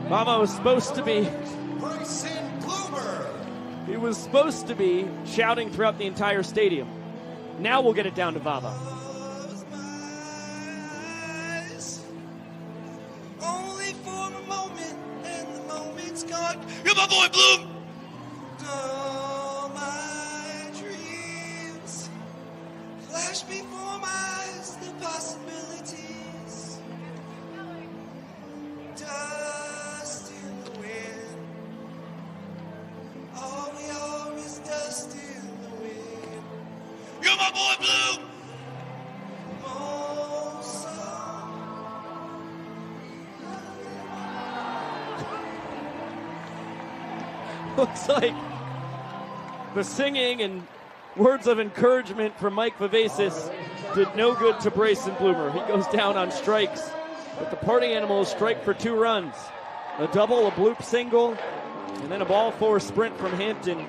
Vava was supposed to be... He was supposed to be shouting throughout the entire stadium. Now we'll get it down to Vava. Only for a moment, and the moment's gone. You're my boy, Bloom! All my dreams flash before my eyes, the possibilities. Dust in the wind. All we are is dust in the wind. You're my boy, Blue! Looks like the singing and words of encouragement from Mike Vivacis did no good to Bryson Bloomer. He goes down on strikes, but the party animals strike for 2 runs. A double, a bloop single, and then a ball 4 sprint from Hampton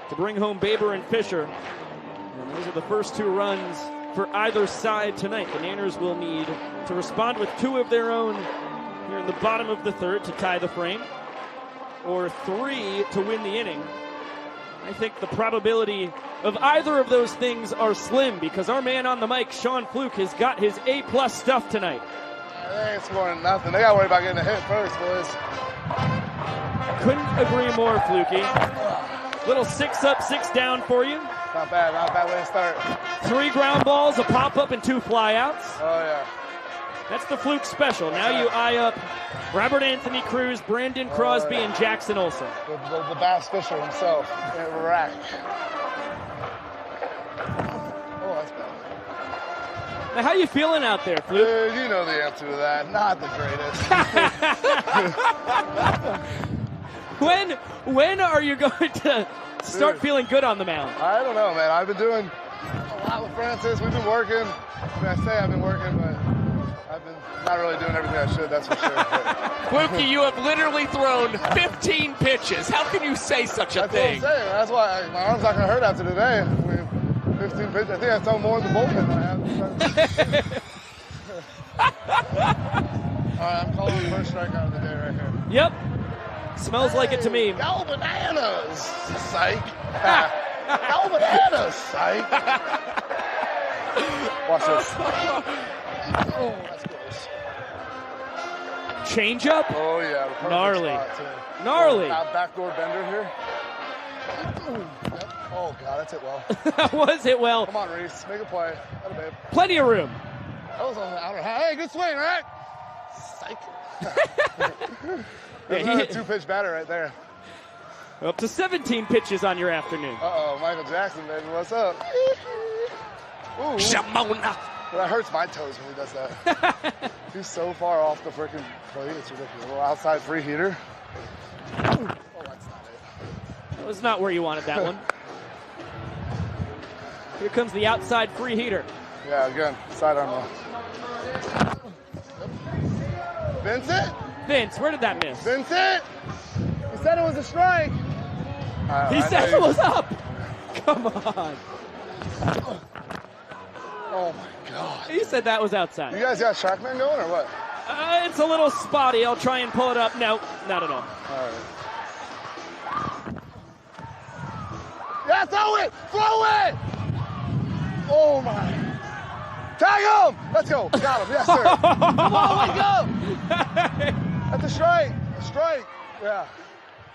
to bring home Baber and Fisher. And those are the first 2 runs for either side tonight. The Nanners will need to respond with 2 of their own here in the bottom of the 3rd to tie the frame, or 3 to win the inning. I think the probability of either of those things are slim because our man on the mic, Sean Fluke, has got his A+ stuff tonight. They ain't scoring nothing. They got to worry about getting a hit first, boys. Couldn't agree more, Flukey. Little 6 up, 6 down for you. Not bad way to start. 3 ground balls, a pop-up, and 2 flyouts. Oh, yeah. That's the Fluke special. Now you eye up Robert Anthony Cruz, Brandon Crosby, and Jackson Olsen. The Bass Fisher himself. Rack. Oh, that's bad. Now, how you feeling out there, Fluke? Dude, you know the answer to that. Not the When greatest. are you going to start feeling good on the mound? I don't know, man. I've been doing a lot with Francis. We've been working. I mean, I say I've been working, but I've been not really doing everything I should, that's for sure. Fluky, you have literally thrown 15 pitches. How can you say such a thing? That's what I'm saying. That's why my arm's not going to hurt after today. I mean, 15 pitches. I think I thrown more in the bullpen than I have. All right, I'm calling the first strikeout of the day right here. Yep. Smells like it to me. Go bananas, psych. Go bananas, psych. Watch this. Oh, that's close. Change up? Oh, yeah. Gnarly. Spot, Gnarly. Backdoor bender here. Yep. Oh, God, that's it well. That was it well. Come on, Reese. Make a play. That'll babe. Plenty of room. That was on the outer half. Hey, good swing, right? Psych. There's another 2-pitch batter right there. Up to 17 pitches on your afternoon. Uh-oh, Michael Jackson, baby. What's up? Ooh. Shamona. Well, that hurts my toes when he does that. He's so far off the freaking plate. It's ridiculous. A little outside free heater. Oh, that's not it. That was not where you wanted that one. Here comes the outside free heater. Yeah, again, sidearm roll. Vincent? Vince, where did that miss? Vincent? He said it was a strike. He said it was up. Come on. Oh, my God. He said that was outside. You guys got Sharkman going or what? It's a little spotty. I'll try and pull it up. No, not at all. All right. Yeah, throw it! Throw it! Oh, my. Tag him! Let's go. Got him. Yes, sir. Come on, wake up! That's a strike. A strike. Yeah.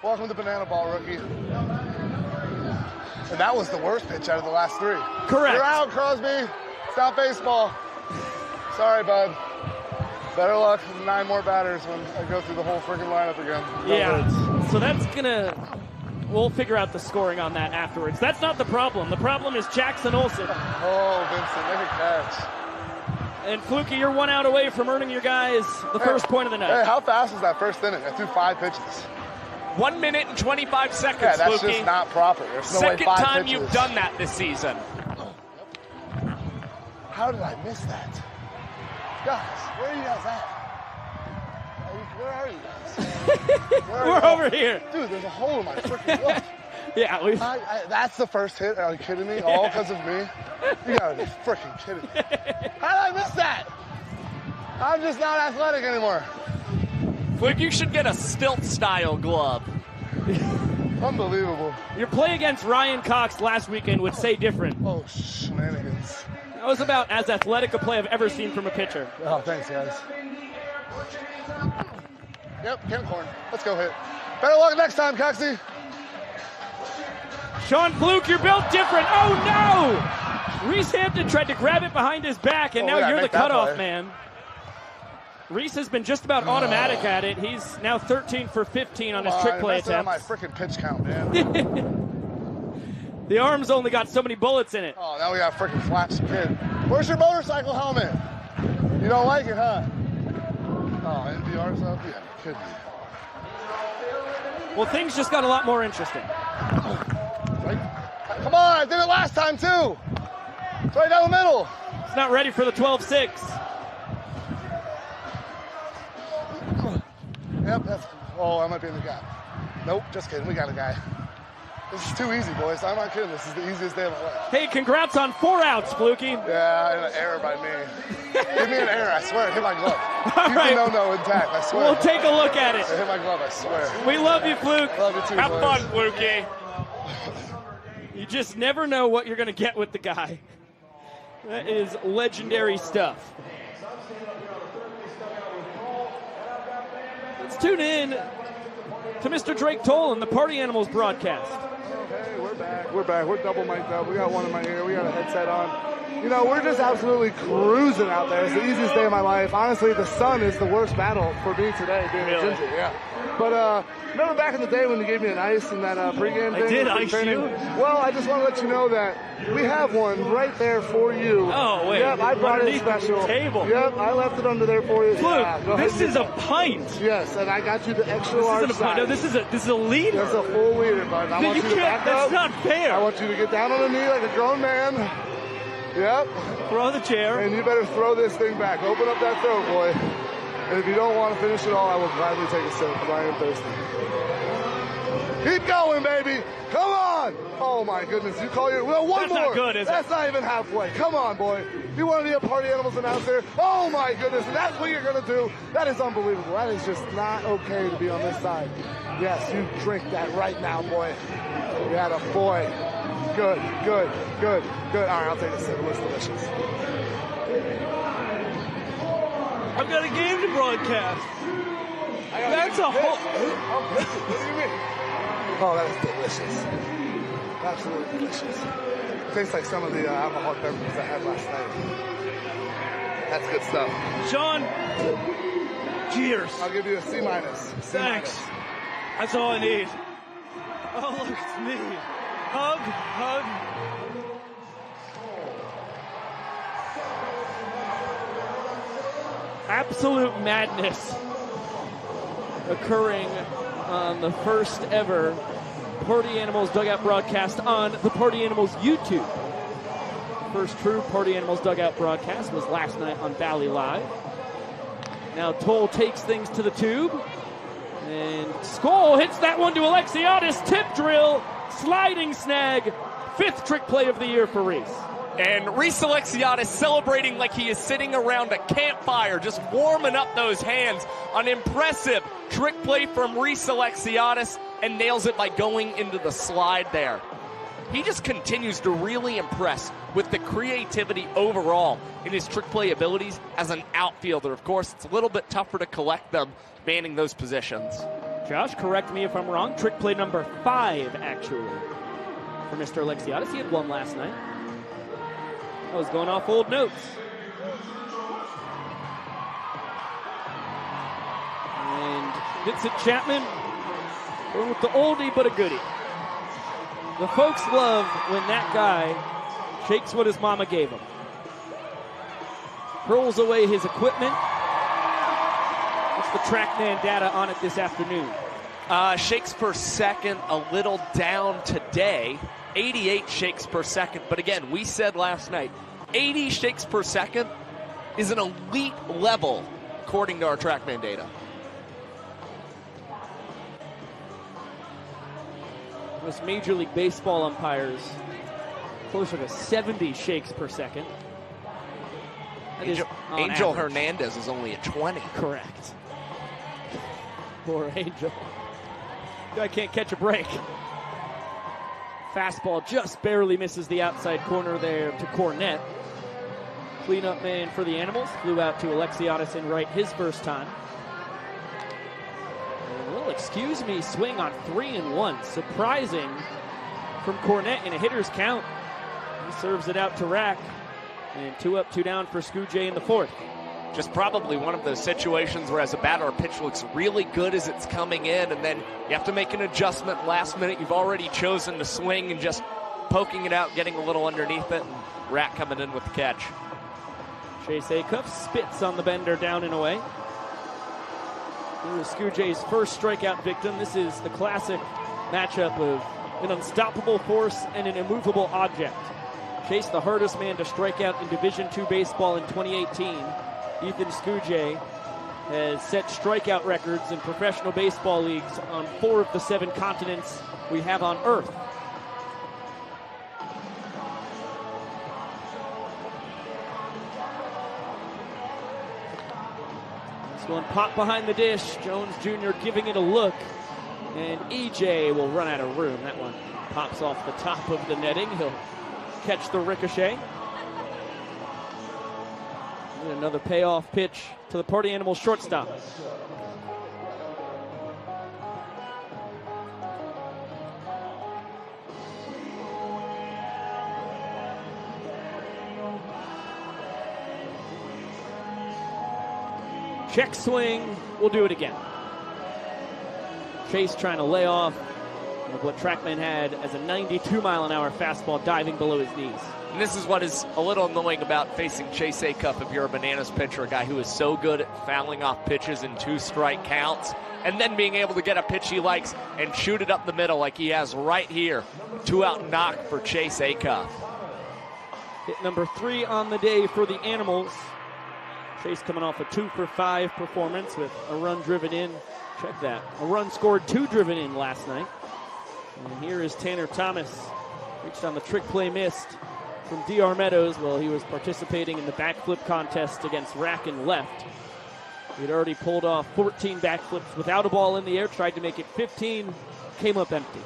Welcome to Banana Ball, rookie. And that was the worst pitch out of the last 3. Correct. You're out, Crosby. It's not baseball. Sorry, bud. Better luck with 9 more batters when I go through the whole freaking lineup again. Yeah. So that's gonna. We'll figure out the scoring on that afterwards. That's not the problem. The problem is Jackson Olsen. Oh, Vincent, make a catch. And Fluky, you're 1 out away from earning your guys the first point of the night. Hey, how fast was that first inning? I threw 5 pitches. 1 minute and 25 seconds, Yeah, that's Fluky. just not proper. There's no way Second 5 time pitches. you've done that this season. How did I miss that? Guys, where are you guys at? Where are you guys? We're over here. Dude, there's a hole in my freaking glove. Yeah, that's the first hit. Are you kidding me? All because of me? You gotta be freaking kidding me. How did I miss that? I'm just not athletic anymore. Fluke, you should get a stilt-style glove. Unbelievable. Your play against Ryan Cox last weekend would say different. Oh, shenanigans. That was about as athletic a play I've ever seen from a pitcher. Oh, thanks, guys. Yep, Kent Corn. Let's go hit. Better luck next time, Coxie. Sean Fluke, you're built different. Oh, no! Reese Hampton tried to grab it behind his back, and now you're the cutoff man. Reese has been just about automatic at it. He's now 13 for 15 on his trick play attempt. On my freaking pitch count, man. The arm's only got so many bullets in it. Oh, now we got freaking flaps kid. Where's your motorcycle helmet? You don't like it, huh? Oh, NPR's up? Yeah, kidding me. Well, things just got a lot more interesting. Come on, I did it last time too. It's right down the middle. It's not ready for the 12-6. Yep, that's, oh, I might be in the gap. Nope, just kidding, we got a guy. This is too easy, boys. I'm not kidding, this is the easiest day of my life. Hey, congrats on 4 outs, Fluky. Yeah, an error by me. Give me an error, I swear, hit my glove. All Keep right. the no intact, I swear. We'll take a look at it. It hit my glove, I swear. We love you, Fluke. Love you too, Have boys. fun, Fluky. You just never know what you're going to get with the guy. That is legendary stuff. Let's tune in to Mr. Drake Toll and the Party Animals broadcast. Hey, we're back. We're back. We're double mic'd up. We got one in my ear. We got a headset on. You know, we're just absolutely cruising out there. It's the easiest day of my life. Honestly, the sun is the worst battle for me today, being a ginger. Yeah. But remember back in the day when you gave me an ice in that pregame thing? I did ice you? Well, I just want to let you know that we have one right there for you. Oh, wait. Yep, I brought it Underneath the special. table. Yep, I left it under there for you. Look, Yeah, go ahead this and is get a that. pint. Yes, and I got you the extra This large isn't a pint. No, size. this is a liter. That's a full liter, bud. I want You you to can't. back That's up. not fair. I want you to get down on a knee like a grown man. Yep. Throw the chair. And you better throw this thing back. Open up that throat, boy. And if you don't want to finish it all, I will gladly take a sip because I am thirsty. Keep going, baby. Come on. Oh, my goodness. You call your... Well, one That's more. not good, is it? That's not even halfway. Come on, boy. You want to be a Party Animals announcer? Oh, my goodness. And that's what you're going to do. That is unbelievable. That is just not okay to be on this side. Yes, you drink that right now, boy. You had a boy. Good, good, good, good. All right, I'll take a sip. It was delicious. I've got a game to broadcast. That's a whole... What do you mean? Oh, that is delicious. Absolutely delicious. It tastes like some of the alcoholic beverages I had last night. That's good stuff. Sean, cheers. I'll give you a C minus. Thanks. That's all I need. Oh, look, it's me. Hug, hug. Absolute madness occurring on the first ever Party Animals dugout broadcast on the Party Animals YouTube. First true Party Animals dugout broadcast was last night on Valley Live. Now Toll takes things to the tube. And Skoll hits that one to Alexiadis. Tip drill, sliding snag. 5th trick play of the year for Reese. And Reese Alexiadis celebrating like he is sitting around a campfire, just warming up those hands. An impressive trick play from Reese Alexiadis, and nails it by going into the slide there. He just continues to really impress with the creativity overall in his trick play abilities as an outfielder. Of course, it's a little bit tougher to collect them, manning those positions. Josh, correct me if I'm wrong. Trick play number 5, actually, for Mr. Alexiadis. He had one last night. I was going off old notes. And Vincent Chapman going with the oldie but a goodie. The folks love when that guy shakes what his mama gave him. Hurls away his equipment. What's the TrackMan data on it this afternoon? Shakes per second a little down today. 88 shakes per second. But again, we said last night, 80 shakes per second is an elite level according to our TrackMan data. Most Major League Baseball umpires closer to 70 shakes per second. That is on Angel average. Hernandez is only at 20. Correct. Poor Angel. Guy can't catch a break. Fastball just barely misses the outside corner there to Cornette. Cleanup man for the Animals. Flew out to Alexiadis in right his first time. And a little excuse me swing on 3-1. Surprising from Cornette in a hitter's count. He serves it out to Rack. And 2 up, 2 down for Scoojay in the 4th. Just probably one of those situations where as a batter, a pitch looks really good as it's coming in, and then you have to make an adjustment last minute. You've already chosen to swing and just poking it out, getting a little underneath it, and Rack coming in with the catch. Chase Acuff spits on the bender down and away. He was Scujay's first strikeout victim. This is the classic matchup of an unstoppable force and an immovable object. Chase, the hardest man to strike out in Division II baseball in 2018. Ethan Scujay has set strikeout records in professional baseball leagues on 4 of the 7 continents we have on Earth. This one popped behind the dish. Jones Jr. giving it a look. And EJ will run out of room. That one pops off the top of the netting. He'll catch the ricochet. And another payoff pitch to the Party Animal shortstop. Check swing. We'll do it again. Chase trying to lay off what Trackman had as a 92-mile-an-hour fastball diving below his knees. And this is what is a little annoying about facing Chase Acuff if you're a Bananas pitcher, a guy who is so good at fouling off pitches in 2-strike counts, and then being able to get a pitch he likes and shoot it up the middle like he has right here. 2-out knock for Chase Acuff. Hit number 3 on the day for the Animals. Chase coming off a 2-for-5 performance with a run driven in. Check that. A run scored, 2 driven in last night. And here is Tanner Thomas. Reached on the trick play missed from DR Meadows while he was participating in the backflip contest against Rack and left. He had already pulled off 14 backflips without a ball in the air, tried to make it 15, came up empty.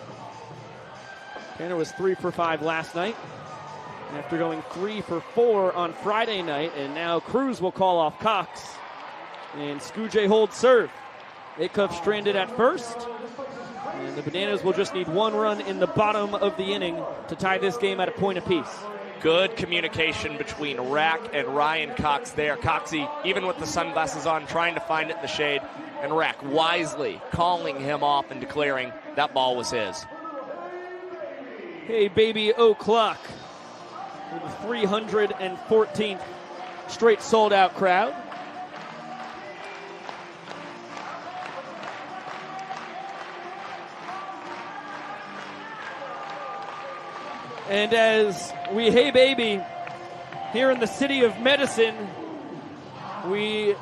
Tanner was 3-for-5 last night after going 3-for-4 on Friday night, and now Cruz will call off Cox. And Scujay holds serve. Acuff stranded at first, and the Bananas will just need 1 run in the bottom of the inning to tie this game at a point apiece. Good communication between Rack and Ryan Cox there. Coxie, even with the sunglasses on, trying to find it in the shade, and Rack wisely calling him off and declaring that ball was his. Hey, baby, o'clock. For the 314th straight sold-out crowd. And as we hey baby here in the city of medicine, we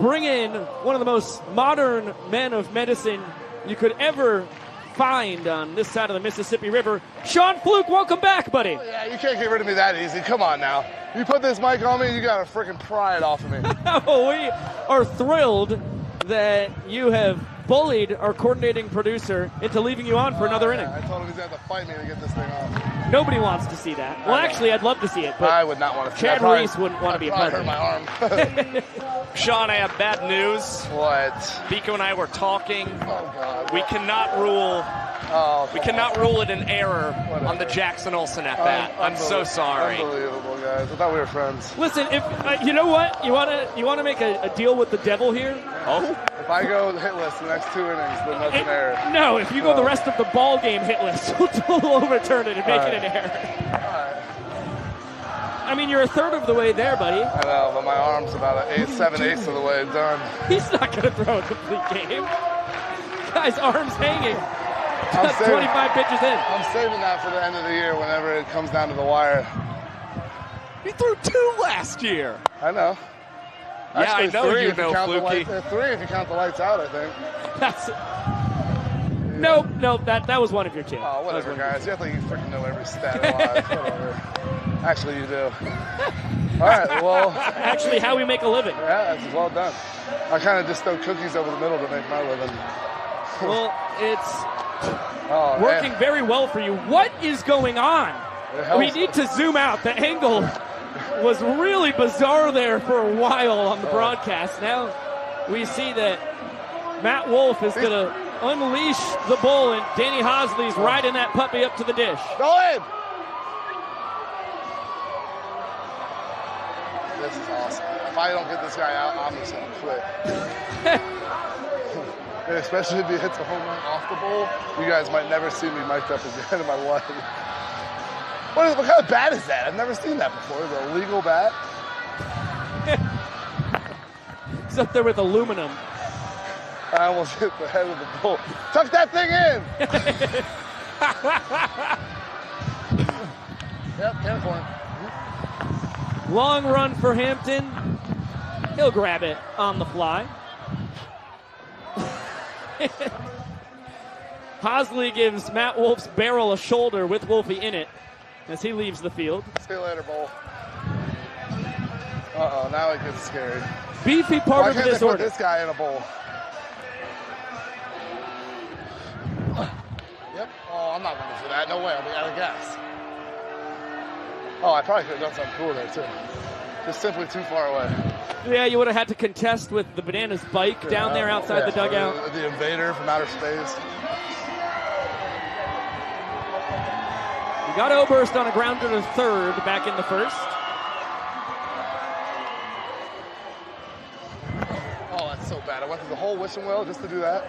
bring in one of the most modern men of medicine you could ever find on this side of the Mississippi River. Sean Fluke, welcome back, buddy. Oh, yeah, you can't get rid of me that easy. Come on now. You put this mic on me, you gotta freaking pry it off of me. We are thrilled that you have bullied our coordinating producer into leaving you on for another inning. I told him he's going to have to fight me to get this thing off. Nobody wants to see that. Well, actually, I'd love to see it. But I would not want to see it. Chad Reese wouldn't want to be a part of it. my arm. Sean, I have bad news. What? Biko and I were talking. Oh, God. We cannot rule. We cannot rule it an error on the Jackson Olsen at bat. I'm so sorry. Unbelievable, guys. I thought we were friends. Listen, if you know what, you want to make a deal with the devil here. Oh. If I go hitless the next 2 innings, then that's an error. No, if you go the rest of the ball game hitless, we'll overturn it and make it an error. I mean, you're a third of the way there, buddy. I know, but my arm's about 7/8 of the way done. He's not going to throw a complete game. Guy's arm's hanging. 25 pitches in. I'm saving that for the end of the year whenever it comes down to the wire. He threw 2 last year. I know. Yeah, actually, I know you know, Fluky. 3 if you count the lights out, I think. That's Nope, that was one of your 2. Oh, whatever, guys. You have to freaking know every stat alive. Whatever. Actually, you do. All right, well. Actually, how we make a living. Yeah, that's well done. I kind of just throw cookies over the middle to make my living. Well, it's working very well for you. What is going on? We need to zoom out. The angle was really bizarre there for a while on the broadcast. Now we see that Matt Wolf is going to unleash the bull, and Danny Hosley's riding that puppy up to the dish. Go in! This is awesome. If I don't get this guy out, I'm just going to quit. Especially if he hits a home run off the bowl, you guys might never see me mic'd up again in my life. What kind of bat is that? I've never seen that before. Is it a legal bat? It's up there with aluminum. I almost hit the head of the bull. Tuck that thing in! Yep, can corner. Long run for Hampton. He'll grab it on the fly. Hosley gives Matt Wolf's barrel a shoulder with Wolfie in it as he leaves the field. See you later, Bull. Uh-oh, now it gets scary. Beefy part of the disorder. Put this guy in a bowl. Yep. Oh, I'm not running for that. No way. I'll be out of gas. Oh, I probably could have done something cool there, too. Just simply too far away. Yeah, you would have had to contest with the Bananas bike down there outside the dugout. The invader from outer space. We got Oberst on a grounder to third back in the first. Oh, that's so bad. I went through the whole wishing well just to do that.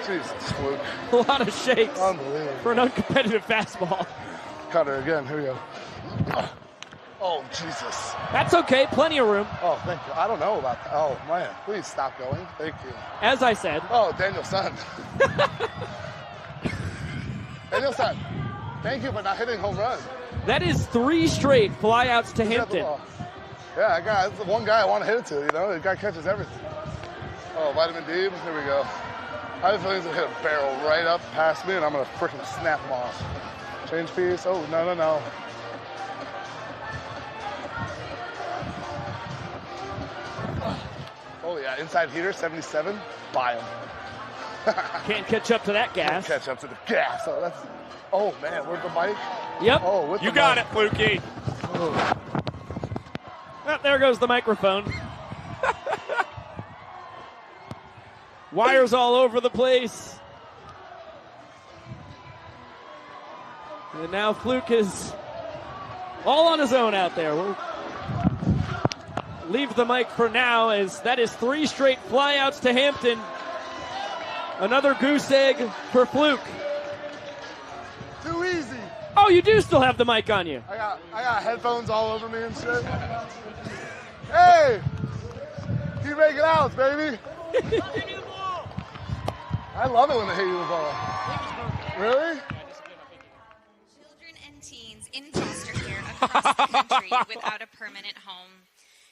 Jesus, fluke. A lot of shakes. Unbelievable. For an uncompetitive fastball. Cutter again. Here we go. Oh, Jesus. That's okay. Plenty of room. Oh, thank you. I don't know about that. Oh, man. Please stop going. Thank you. As I said. Oh, Daniel Son. Daniel Son. Thank you for not hitting home run. That is 3 straight flyouts to Hampton. Yeah, that's the one guy I want to hit it to, you know? The guy catches everything. Oh, vitamin D. Here we go. I have a feeling he's going to hit a barrel right up past me, and I'm going to freaking snap him off. Change piece. Oh, no. Oh, yeah. Inside heater, 77. Buy him. Can't catch up to that gas. Can't catch up to the gas. Oh, that's... Oh, man, where's the mic? Yep. Oh, with you the got mic. it, Fluky. Oh. Well, there goes the microphone. Wires all over the place. And now Fluke is all on his own out there. We'll leave the mic for now, as that is 3 straight flyouts to Hampton. Another goose egg for Fluke. Too easy. Oh, you do still have the mic on you. I got headphones all over me and shit. Hey! Keep making outs, baby. I love it when they hit you with the ball. Really? Children and teens in foster care across the country without a permanent home.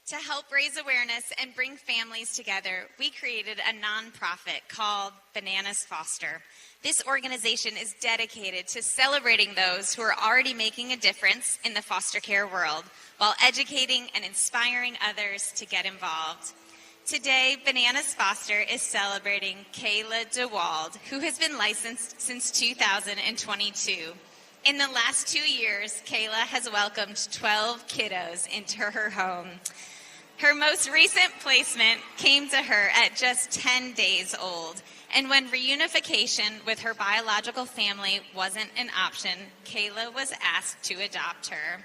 To help raise awareness and bring families together, we created a nonprofit called Bananas Foster. This organization is dedicated to celebrating those who are already making a difference in the foster care world while educating and inspiring others to get involved. Today, Bananas Foster is celebrating Kayla DeWald, who has been licensed since 2022. In the last 2 years, Kayla has welcomed 12 kiddos into her home. Her most recent placement came to her at just 10 days old, and when reunification with her biological family wasn't an option, Kayla was asked to adopt her.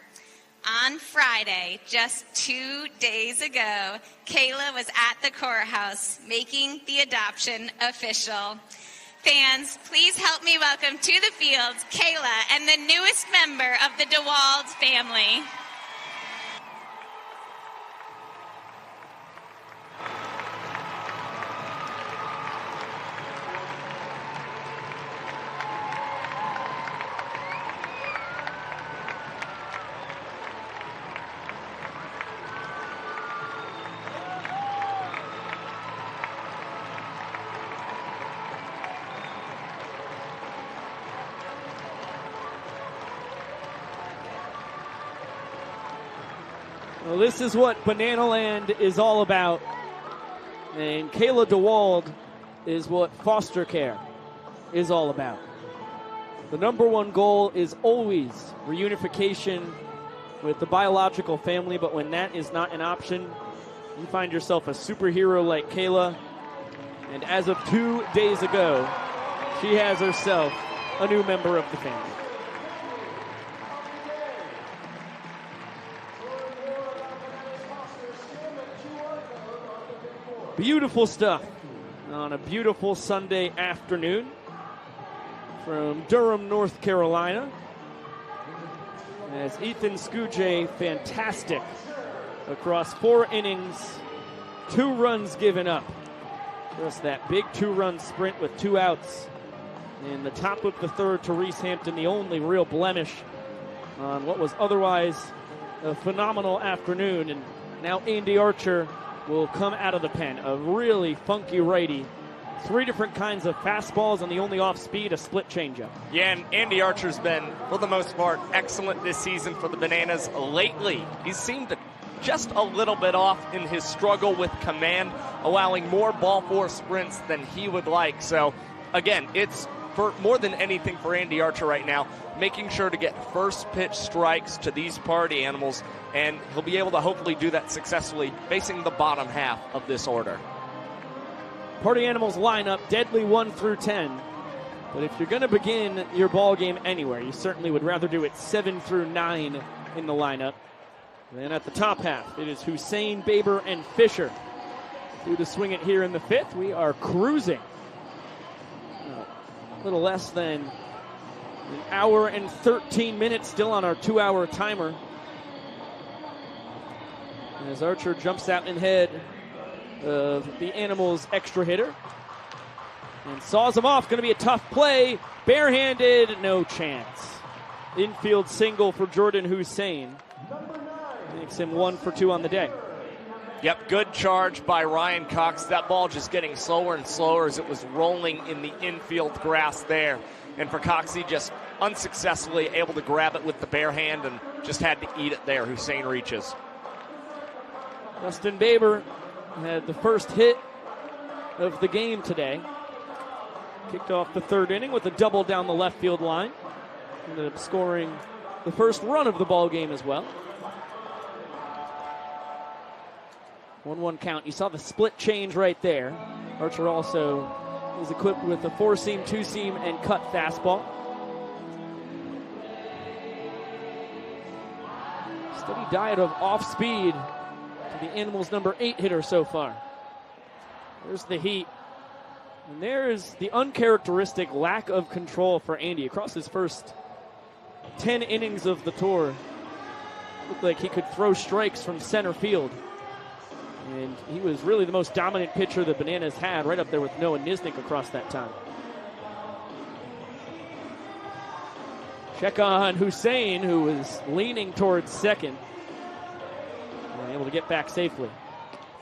On Friday, just 2 days ago, Kayla was at the courthouse making the adoption official. Fans, please help me welcome to the field Kayla and the newest member of the DeWald family. Well, this is what Banana Land is all about. And Kayla DeWald is what foster care is all about. The number one goal is always reunification with the biological family, but when that is not an option, you find yourself a superhero like Kayla. And as of 2 days ago, she has herself a new member of the family. Beautiful stuff on a beautiful Sunday afternoon from Durham, North Carolina. As Ethan Scujay, fantastic across 4 innings, 2 runs given up. Just that big 2-run sprint with 2 outs in the top of the third to Reese Hampton, the only real blemish on what was otherwise a phenomenal afternoon. And now Andy Archer will come out of the pen, a really funky righty. 3 different kinds of fastballs, and the only off speed, a split changeup. Yeah, and Andy Archer's been, for the most part, excellent this season for the Bananas. Lately, he's seemed to just a little bit off in his struggle with command, allowing more ball four sprints than he would like. So, again, it's for more than anything for Andy Archer right now, making sure to get first pitch strikes to these party animals, and he'll be able to hopefully do that successfully facing the bottom half of this order. Party Animals lineup, deadly 1 through 10. But if you're going to begin your ball game anywhere, you certainly would rather do it 7 through 9 in the lineup. Then at the top half, it is Hussein, Baber, and Fisher. Due to swing it here in the 5th, we are cruising. A little less than an hour and 13 minutes still on our 2-hour timer. And as Archer jumps out in head of the Animals' extra hitter and saws him off. Going to be a tough play. Barehanded, no chance. Infield single for Jordan Hussein. Makes him 1 for 2 on the day. Yep, good charge by Ryan Cox. That ball just getting slower and slower as it was rolling in the infield grass there. And for Cox, he just unsuccessfully able to grab it with the bare hand and just had to eat it there. Hussein reaches. Justin Baber had the first hit of the game today. Kicked off the 3rd inning with a double down the left field line. Ended up scoring the first run of the ball game as well. 1-1 count. You saw the split change right there. Archer also is equipped with a 4-seam, 2-seam, and cut fastball. Steady diet of off speed to the Animals' number 8 hitter so far. There's the heat. And there's the uncharacteristic lack of control for Andy across his first 10 innings of the tour. Looked like he could throw strikes from center field. And he was really the most dominant pitcher the Bananas had, right up there with Noah Nisnik across that time. Check on Hussein, who was leaning towards second. And able to get back safely.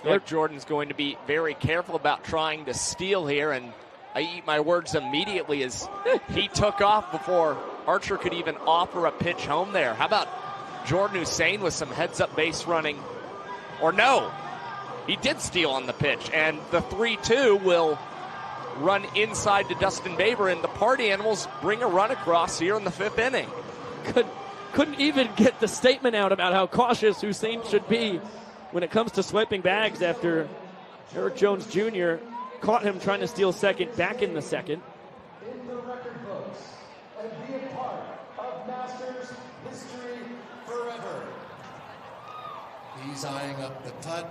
Look, Jordan's going to be very careful about trying to steal here, and I eat my words immediately as he took off before Archer could even offer a pitch home there. How about Jordan Hussein with some heads-up base running? Or no, he did steal on the pitch, and the 3-2 will run inside to Dustin Baber, and the Party Animals bring a run across here in the 5th inning. Couldn't even get the statement out about how cautious Hussein should be when it comes to swiping bags after Eric Jones Jr. caught him trying to steal second back in the 2nd. In the record books and be a part of Masters history forever. He's eyeing up the putt.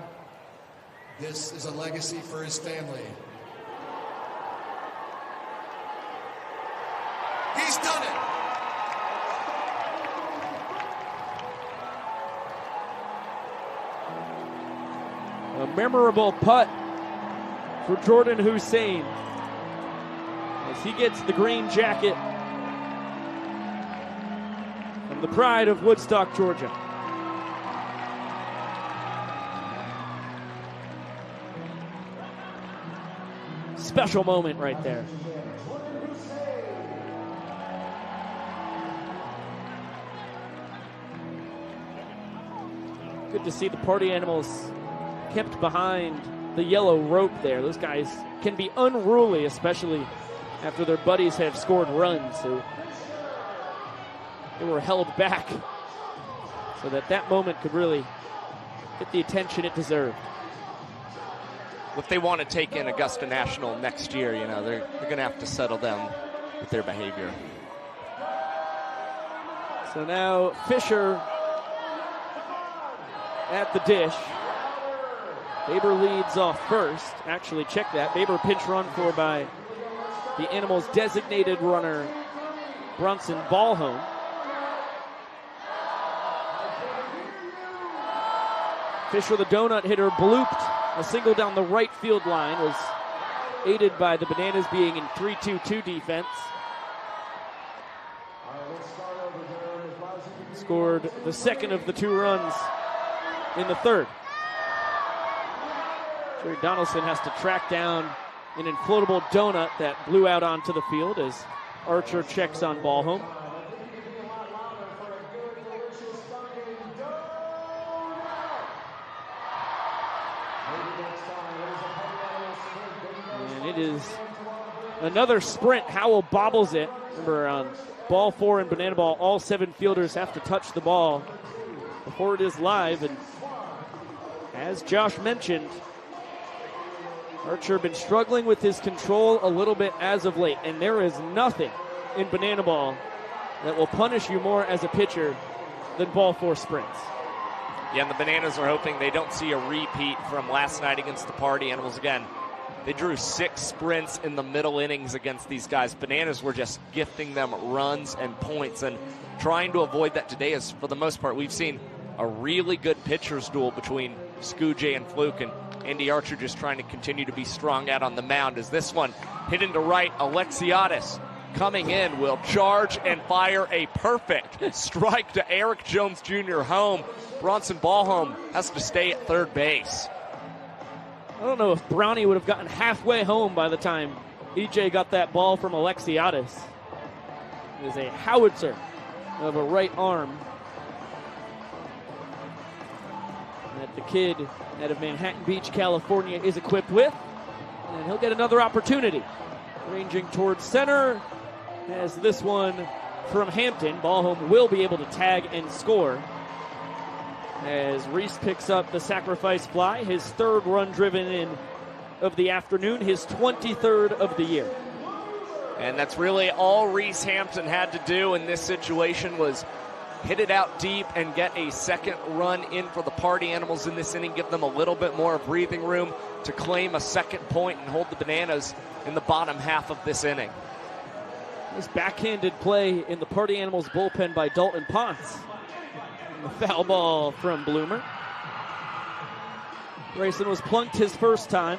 This is a legacy for his family. He's done it! A memorable putt for Jordan Hussein as he gets the green jacket from the pride of Woodstock, Georgia. Special moment right there. Good to see the Party Animals kept behind the yellow rope there. Those guys can be unruly, especially after their buddies have scored runs. So they were held back so that moment could really get the attention it deserved. If they want to take in Augusta National next year, you know, they're going to have to settle down with their behavior. So now Fisher at the dish. Baber leads off first. Actually, check that. Baber pinch run for by the Animals' designated runner, Brunson, ball home. Fisher, the donut hitter, blooped a single down the right field line. Was aided by the Bananas being in 3-2-2 defense. Scored the second of the 2 runs in the third. Jerry Donaldson has to track down an inflatable donut that blew out onto the field as Archer checks on ball home. And it is another sprint. Howell bobbles it. Remember, on ball 4 and banana ball, all 7 fielders have to touch the ball before it is live. And as Josh mentioned, Archer been struggling with his control a little bit as of late, and there is nothing in banana ball that will punish you more as a pitcher than ball 4 sprints. Yeah, and the Bananas are hoping they don't see a repeat from last night against the Party Animals again. They drew 6 sprints in the middle innings against these guys. Bananas were just gifting them runs and points, and trying to avoid that today is, for the most part, we've seen a really good pitcher's duel between Scoojay and Fluke, and Andy Archer just trying to continue to be strong out on the mound. As this one hit into right, Alexiadis coming in will charge and fire a perfect strike to Eric Jones Jr. home. Bronson Ballholm has to stay at third base. I don't know if Brownie would have gotten halfway home by the time EJ got that ball from Alexiadis. It is a howitzer of a right arm that the kid out of Manhattan Beach, California is equipped with. And he'll get another opportunity. Ranging towards center as this one from Hampton. Ballholm will be able to tag and score as Reese picks up the sacrifice fly, his 3rd run driven in of the afternoon, his 23rd of the year. And that's really all Reese Hampton had to do in this situation was hit it out deep and get a 2nd run in for the Party Animals in this inning, give them a little bit more breathing room to claim a 2nd point and hold the Bananas in the bottom half of this inning. This backhanded play in the Party Animals bullpen by Dalton Ponce. The foul ball from Bloomer. Grayson was plunked his first time.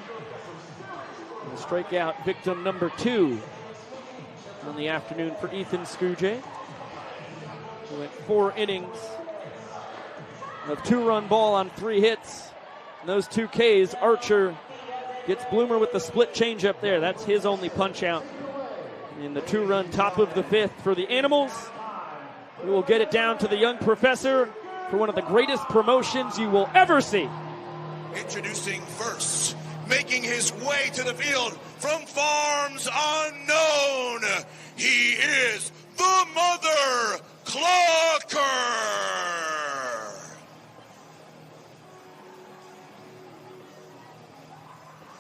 And strikeout victim number 2 on the afternoon for Ethan Scoojay. He went 4 innings of 2-run ball on 3 hits. And those 2 Ks, Archer gets Bloomer with the split change up there. That's his only punch out in the 2-run top of the 5th for the Animals. We will get it down to the young professor for one of the greatest promotions you will ever see. Introducing first, making his way to the field from farms unknown, he is the Mother Clocker.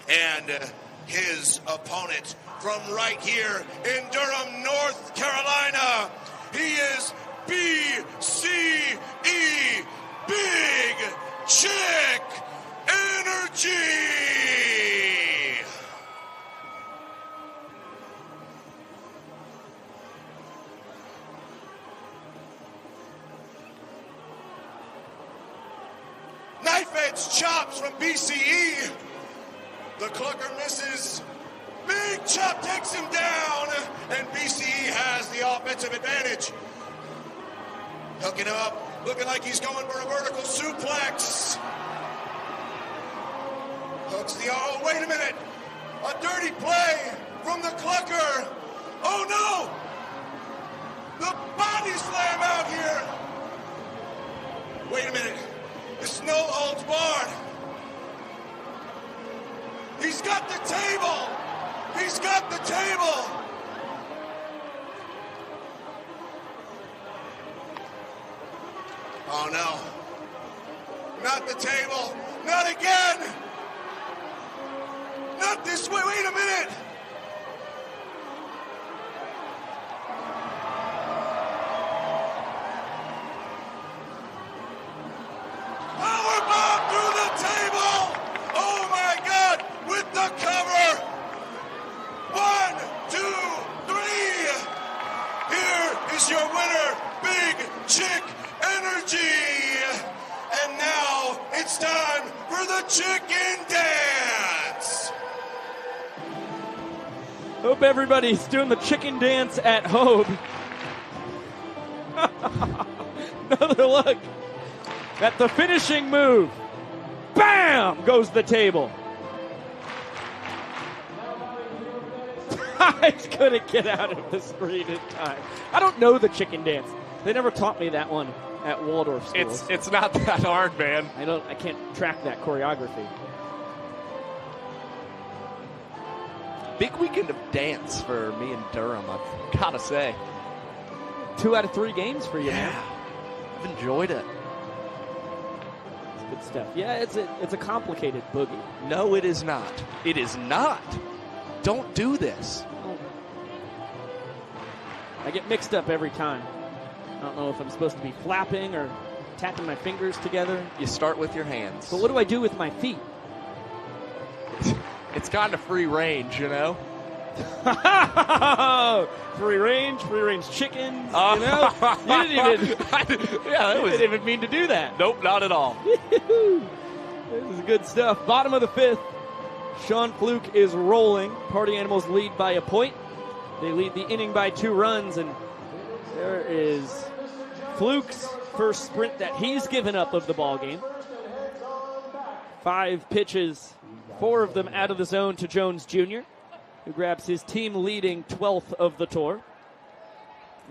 And his opponent from right here in Durham, North Carolina, he is BCE, Big Chick Energy. Knife edge chops from BCE. The Clucker misses. Big Chop takes him down, and BCE has the offensive advantage. Hooking him up, looking like he's going for a vertical suplex. Hooks the, oh, wait a minute. A dirty play from the Clucker. Oh no! The body slam out here. Wait a minute. It's no holds barred. He's got the table. He's got the table. Oh no. Not the table. Not again. Not this way. Wait a minute. Powerbomb through the table. Oh my God. With the cover. 1, 2, 3. Here is your winner, Big Chick Energy. And now it's time for the chicken dance. Hope everybody's doing the chicken dance at home. Another look at the finishing move. Bam! Goes the table. I couldn't get out of the screen in time. I don't know the chicken dance. They never taught me that one at Waldorf schools. It's not that hard, man. I can't track that choreography. Big weekend of dance for me and Durham, I've got to say. 2 out of 3 games for you, man. I've enjoyed it. It's good stuff. Yeah, it's a complicated boogie. No, it is not. It is not. Don't do this. I get mixed up every time. I don't know if I'm supposed to be flapping or tapping my fingers together. You start with your hands. But what do I do with my feet? It's kind of free range, you know? free range chickens, you know? You didn't even mean to do that. Nope, not at all. This is good stuff. Bottom of the 5th. Sean Fluke is rolling. Party Animals lead by a point. They lead the inning by 2 runs, and there is Fluke's first sprint that he's given up of the ball game. 5 pitches, 4 of them out of the zone to Jones Jr., who grabs his team-leading 12th of the tour.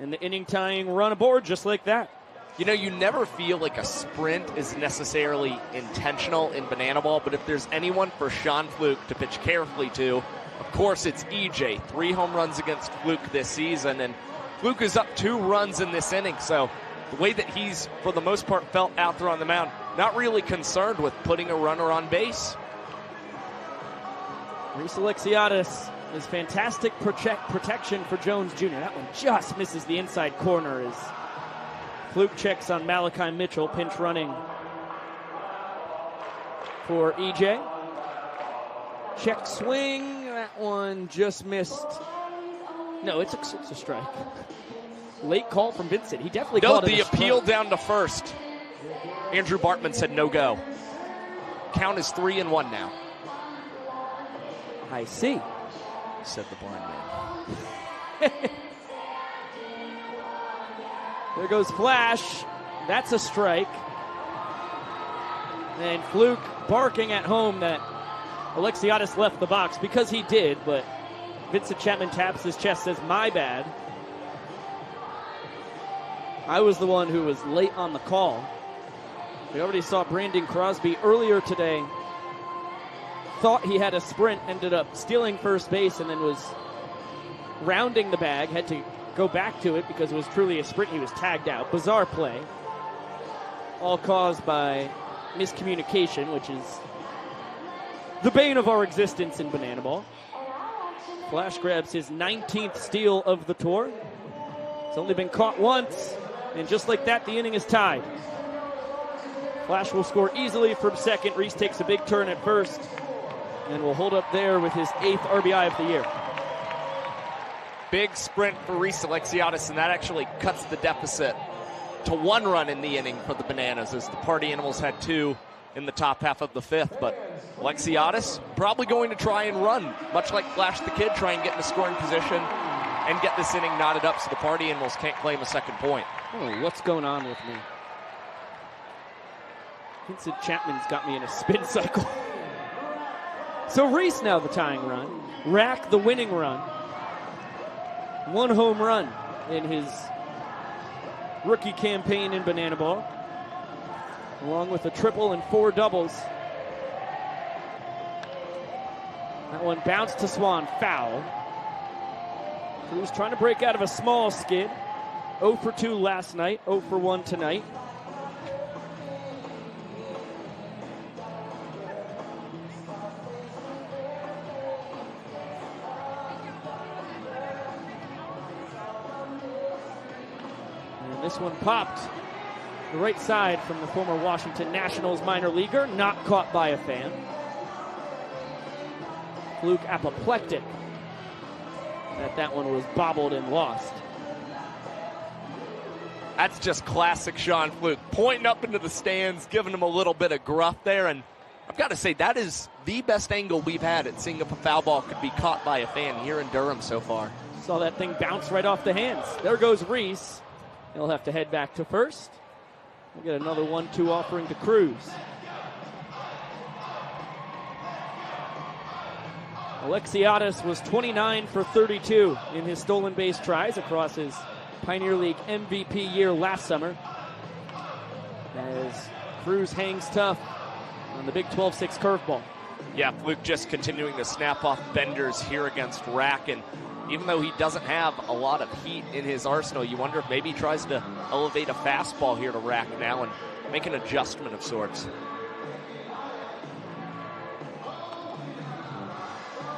And the inning-tying run aboard just like that. You know, you never feel like a sprint is necessarily intentional in banana ball, but if there's anyone for Sean Fluke to pitch carefully to, of course it's EJ. 3 home runs against Fluke this season, and Fluke is up 2 runs in this inning, so the way that he's, for the most part, felt out there on the mound, not really concerned with putting a runner on base. Reese Alexiadis is fantastic protection for Jones Jr. That one just misses the inside corner as Fluke checks on Malachi Mitchell, pinch running for EJ. Check swing. That one just missed. No, it's a strike. Late call from Vincent. He definitely called it the appeal down to first. Andrew Bartman said no go. Count is 3-1 now. I see, said the blind man. There goes Flash. That's a strike. And Fluke barking at home that Alexiadis left the box, because he did, but Vincent Chapman taps his chest, says, my bad. I was the one who was late on the call. We already saw Brandon Crosby earlier today. Thought he had a sprint, ended up stealing first base, and then was rounding the bag, had to go back to it because it was truly a sprint. He was tagged out. Bizarre play. All caused by miscommunication, which is the bane of our existence in banana ball. Flash grabs his 19th steal of the tour. It's only been caught once, and just like that, the inning is tied. Flash will score easily from second. Reese takes a big turn at first and will hold up there with his 8th RBI of the year. Big sprint for Reese Alexiadis, and that actually cuts the deficit to 1 run in the inning for the Bananas, as the Party Animals had 2 in the top half of the 5th. But Alexiadis probably going to try and run, much like Flash the Kid, try and get in a scoring position and get this inning knotted up so the Party Animals can't claim a second point. Oh, what's going on with me? Vincent Chapman's got me in a spin cycle. So Reese now the tying run. Rack the winning run. 1 home run in his rookie campaign in banana ball, along with a triple and 4 doubles. That one bounced to Swan, foul. He was trying to break out of a small skid. 0 for 2 last night, 0 for 1 tonight. This one popped the right side from the former Washington Nationals minor leaguer, not caught by a fan. Fluke apoplectic that one was bobbled and lost. That's just classic Sean Fluke, pointing up into the stands, giving him a little bit of gruff there, and I've got to say, that is the best angle we've had at seeing if a foul ball could be caught by a fan here in Durham so far. Saw that thing bounce right off the hands. There goes Reese. He'll have to head back to first. We'll get another 1-2 offering to Cruz. Alexiadis was 29 for 32 in his stolen base tries across his Pioneer League MVP year last summer. As Cruz hangs tough on the Big 12-6 curveball. Yeah, Luke just continuing to snap off benders here against Rack, and even though he doesn't have a lot of heat in his arsenal, you wonder if maybe he tries to elevate a fastball here to Rack now and make an adjustment of sorts.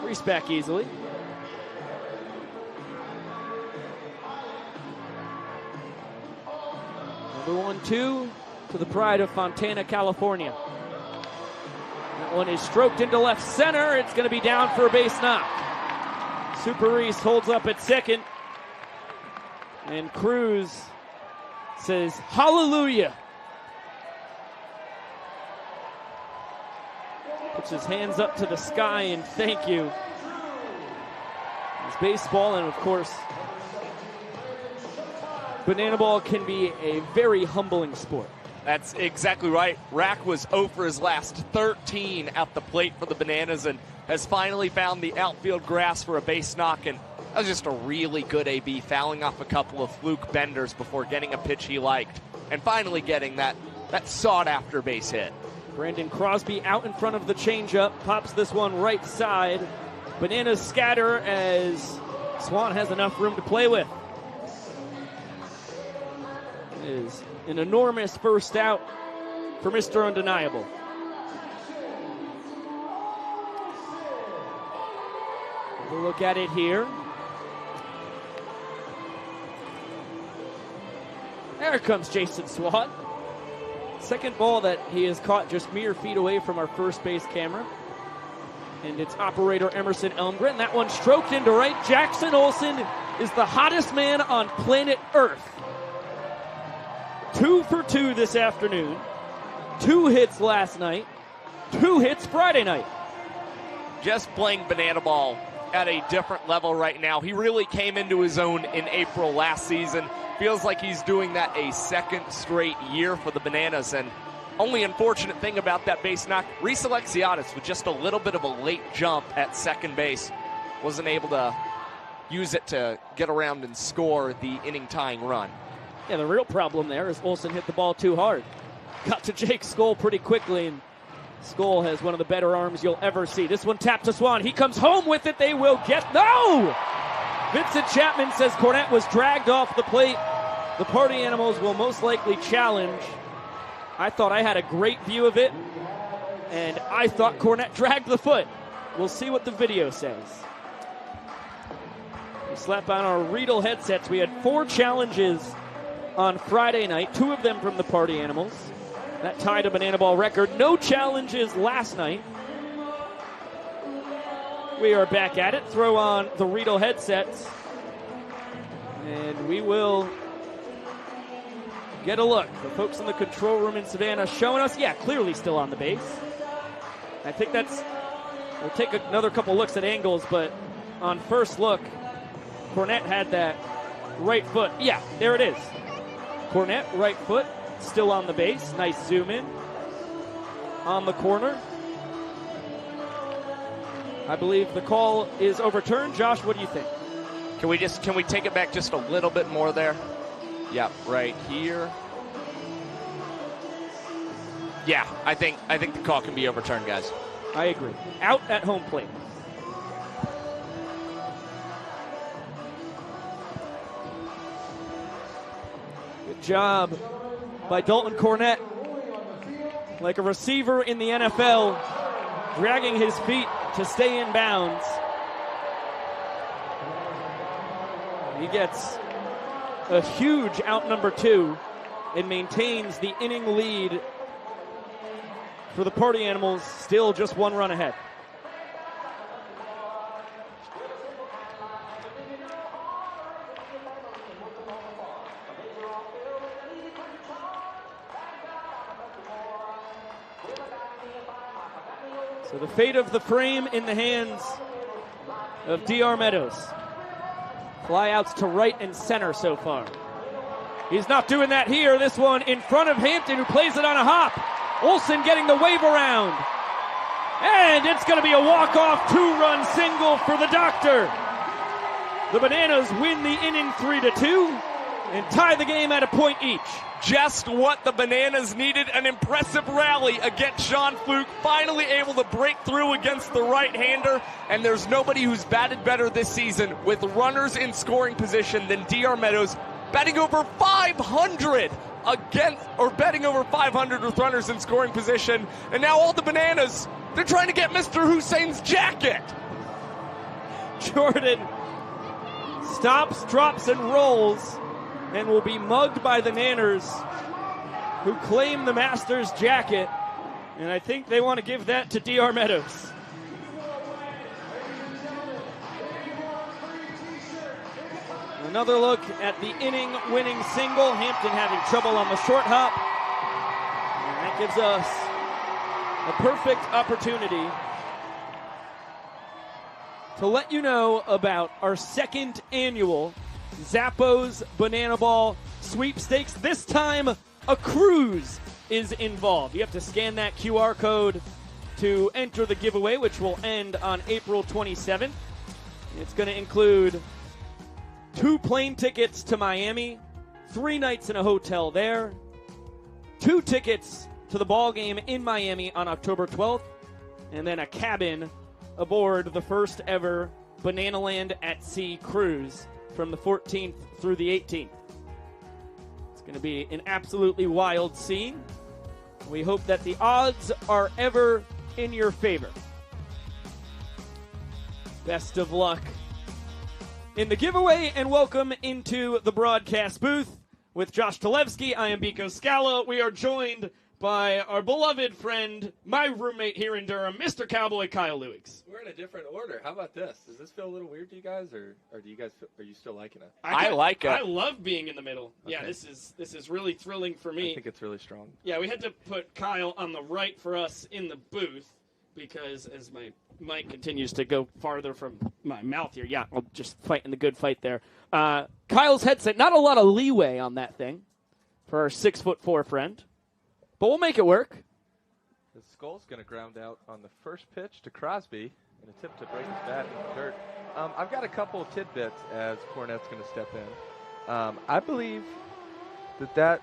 Reese back easily. Number 1-2 to the pride of Fontana, California. That one is stroked into left center. It's going to be down for a base knock. Super Reese holds up at second. And Cruz says, hallelujah. Puts his hands up to the sky and thank you. It's baseball, and of course, banana ball can be a very humbling sport. That's exactly right. Rack was 0 for his last 13 at the plate for the Bananas and has finally found the outfield grass for a base knock. And that was just a really good AB, fouling off a couple of fluke benders before getting a pitch he liked and finally getting that sought-after base hit. Brandon Crosby out in front of the changeup, pops this one right side. Bananas scatter as Swan has enough room to play with. It is an enormous first out for Mr. Undeniable. We'll look at it here. There comes Jason Swan. Second ball that he has caught just mere feet away from our first base camera. And it's operator Emerson Elmgren. That one stroked into right. Jackson Olsen is the hottest man on planet Earth. 2 for 2 this afternoon. 2 hits last night. 2 hits Friday night. Just playing banana ball at a different level right now. He really came into his own in April last season. Feels like he's doing that a second straight year for the Bananas. And only unfortunate thing about that base knock, Reese Alexiadis with just a little bit of a late jump at second base wasn't able to use it to get around and score the inning-tying run. Yeah, the real problem there is Olsen hit the ball too hard. Got to Jake Skoll pretty quickly, and Skoll has one of the better arms you'll ever see. This one tapped to Swan. He comes home with it. They will get... No! Vincent Chapman says Cornette was dragged off the plate. The Party Animals will most likely challenge. I thought I had a great view of it, and I thought Cornette dragged the foot. We'll see what the video says. We slap on our Riedel headsets. We had 4 challenges on Friday night, 2 of them from the Party Animals. That tied a banana ball record. No challenges last night. We are back at it. Throw on the Riedel headsets. And we will get a look. The folks in the control room in Savannah showing us, yeah, clearly still on the base. I think we'll take another couple looks at angles, but on first look, Cornette had that right foot. Yeah, there it is. Cornette, right foot, still on the base. Nice zoom in on the corner. I believe the call is overturned. Josh, what do you think? Can we take it back just a little bit more there? Yep, right here. Yeah, I think the call can be overturned, guys. I agree. Out at home plate. Good job by Dalton Cornette. Like a receiver in the NFL, dragging his feet to stay in bounds. He gets a huge out number 2 and maintains the inning lead for the Party Animals, still just 1 run ahead. So the fate of the frame in the hands of DR Meadows. Flyouts to right and center so far. He's not doing that here. This one in front of Hampton, who plays it on a hop. Olsen getting the wave around. And it's going to be a walk-off two-run single for the Doctor. The Bananas win the inning 3-2 and tie the game at a point each. Just what the Bananas needed, an impressive rally against Sean Fluke, finally able to break through against the right-hander, and there's nobody who's batted better this season with runners in scoring position than DR Meadows, batting over 500 betting over 500 with runners in scoring position, and now all the Bananas, they're trying to get Mr. Hussein's jacket. Jordan stops, drops, and rolls, and will be mugged by the Nanners, who claim the Masters jacket, and I think they want to give that to DR Meadows. Another look at the inning-winning single. Hampton having trouble on the short hop, and that gives us a perfect opportunity to let you know about our second annual Zappos Banana Ball Sweepstakes. This time, a cruise is involved. You have to scan that QR code to enter the giveaway, which will end on April 27th. It's going to include 2 plane tickets to Miami, 3 nights in a hotel there, 2 tickets to the ball game in Miami on October 12th, and then a cabin aboard the first ever Bananaland at Sea cruise from the 14th through the 18th. It's going to be an absolutely wild scene. We hope that the odds are ever in your favor. Best of luck in the giveaway, and welcome into the broadcast booth with Josh Talevsky. I am Biko Scala. We are joined by our beloved friend, my roommate here in Durham, Mr. Cowboy Kyle Lewigs. We're in a different order. How about this? Does this feel a little weird to you guys, or do you guys are you still liking it? I like it. I love being in the middle. Okay. Yeah, this is really thrilling for me. I think it's really strong. Yeah, we had to put Kyle on the right for us in the booth because as my mic continues to go farther from my mouth here, yeah, I'll just fight in the good fight there. Kyle's headset, not a lot of leeway on that thing for our 6'4" friend. But we'll make it work. The Skull's going to ground out on the first pitch to Crosby, an attempt to break his bat in the dirt. I've got a couple of tidbits as Cornette's going to step in. I believe that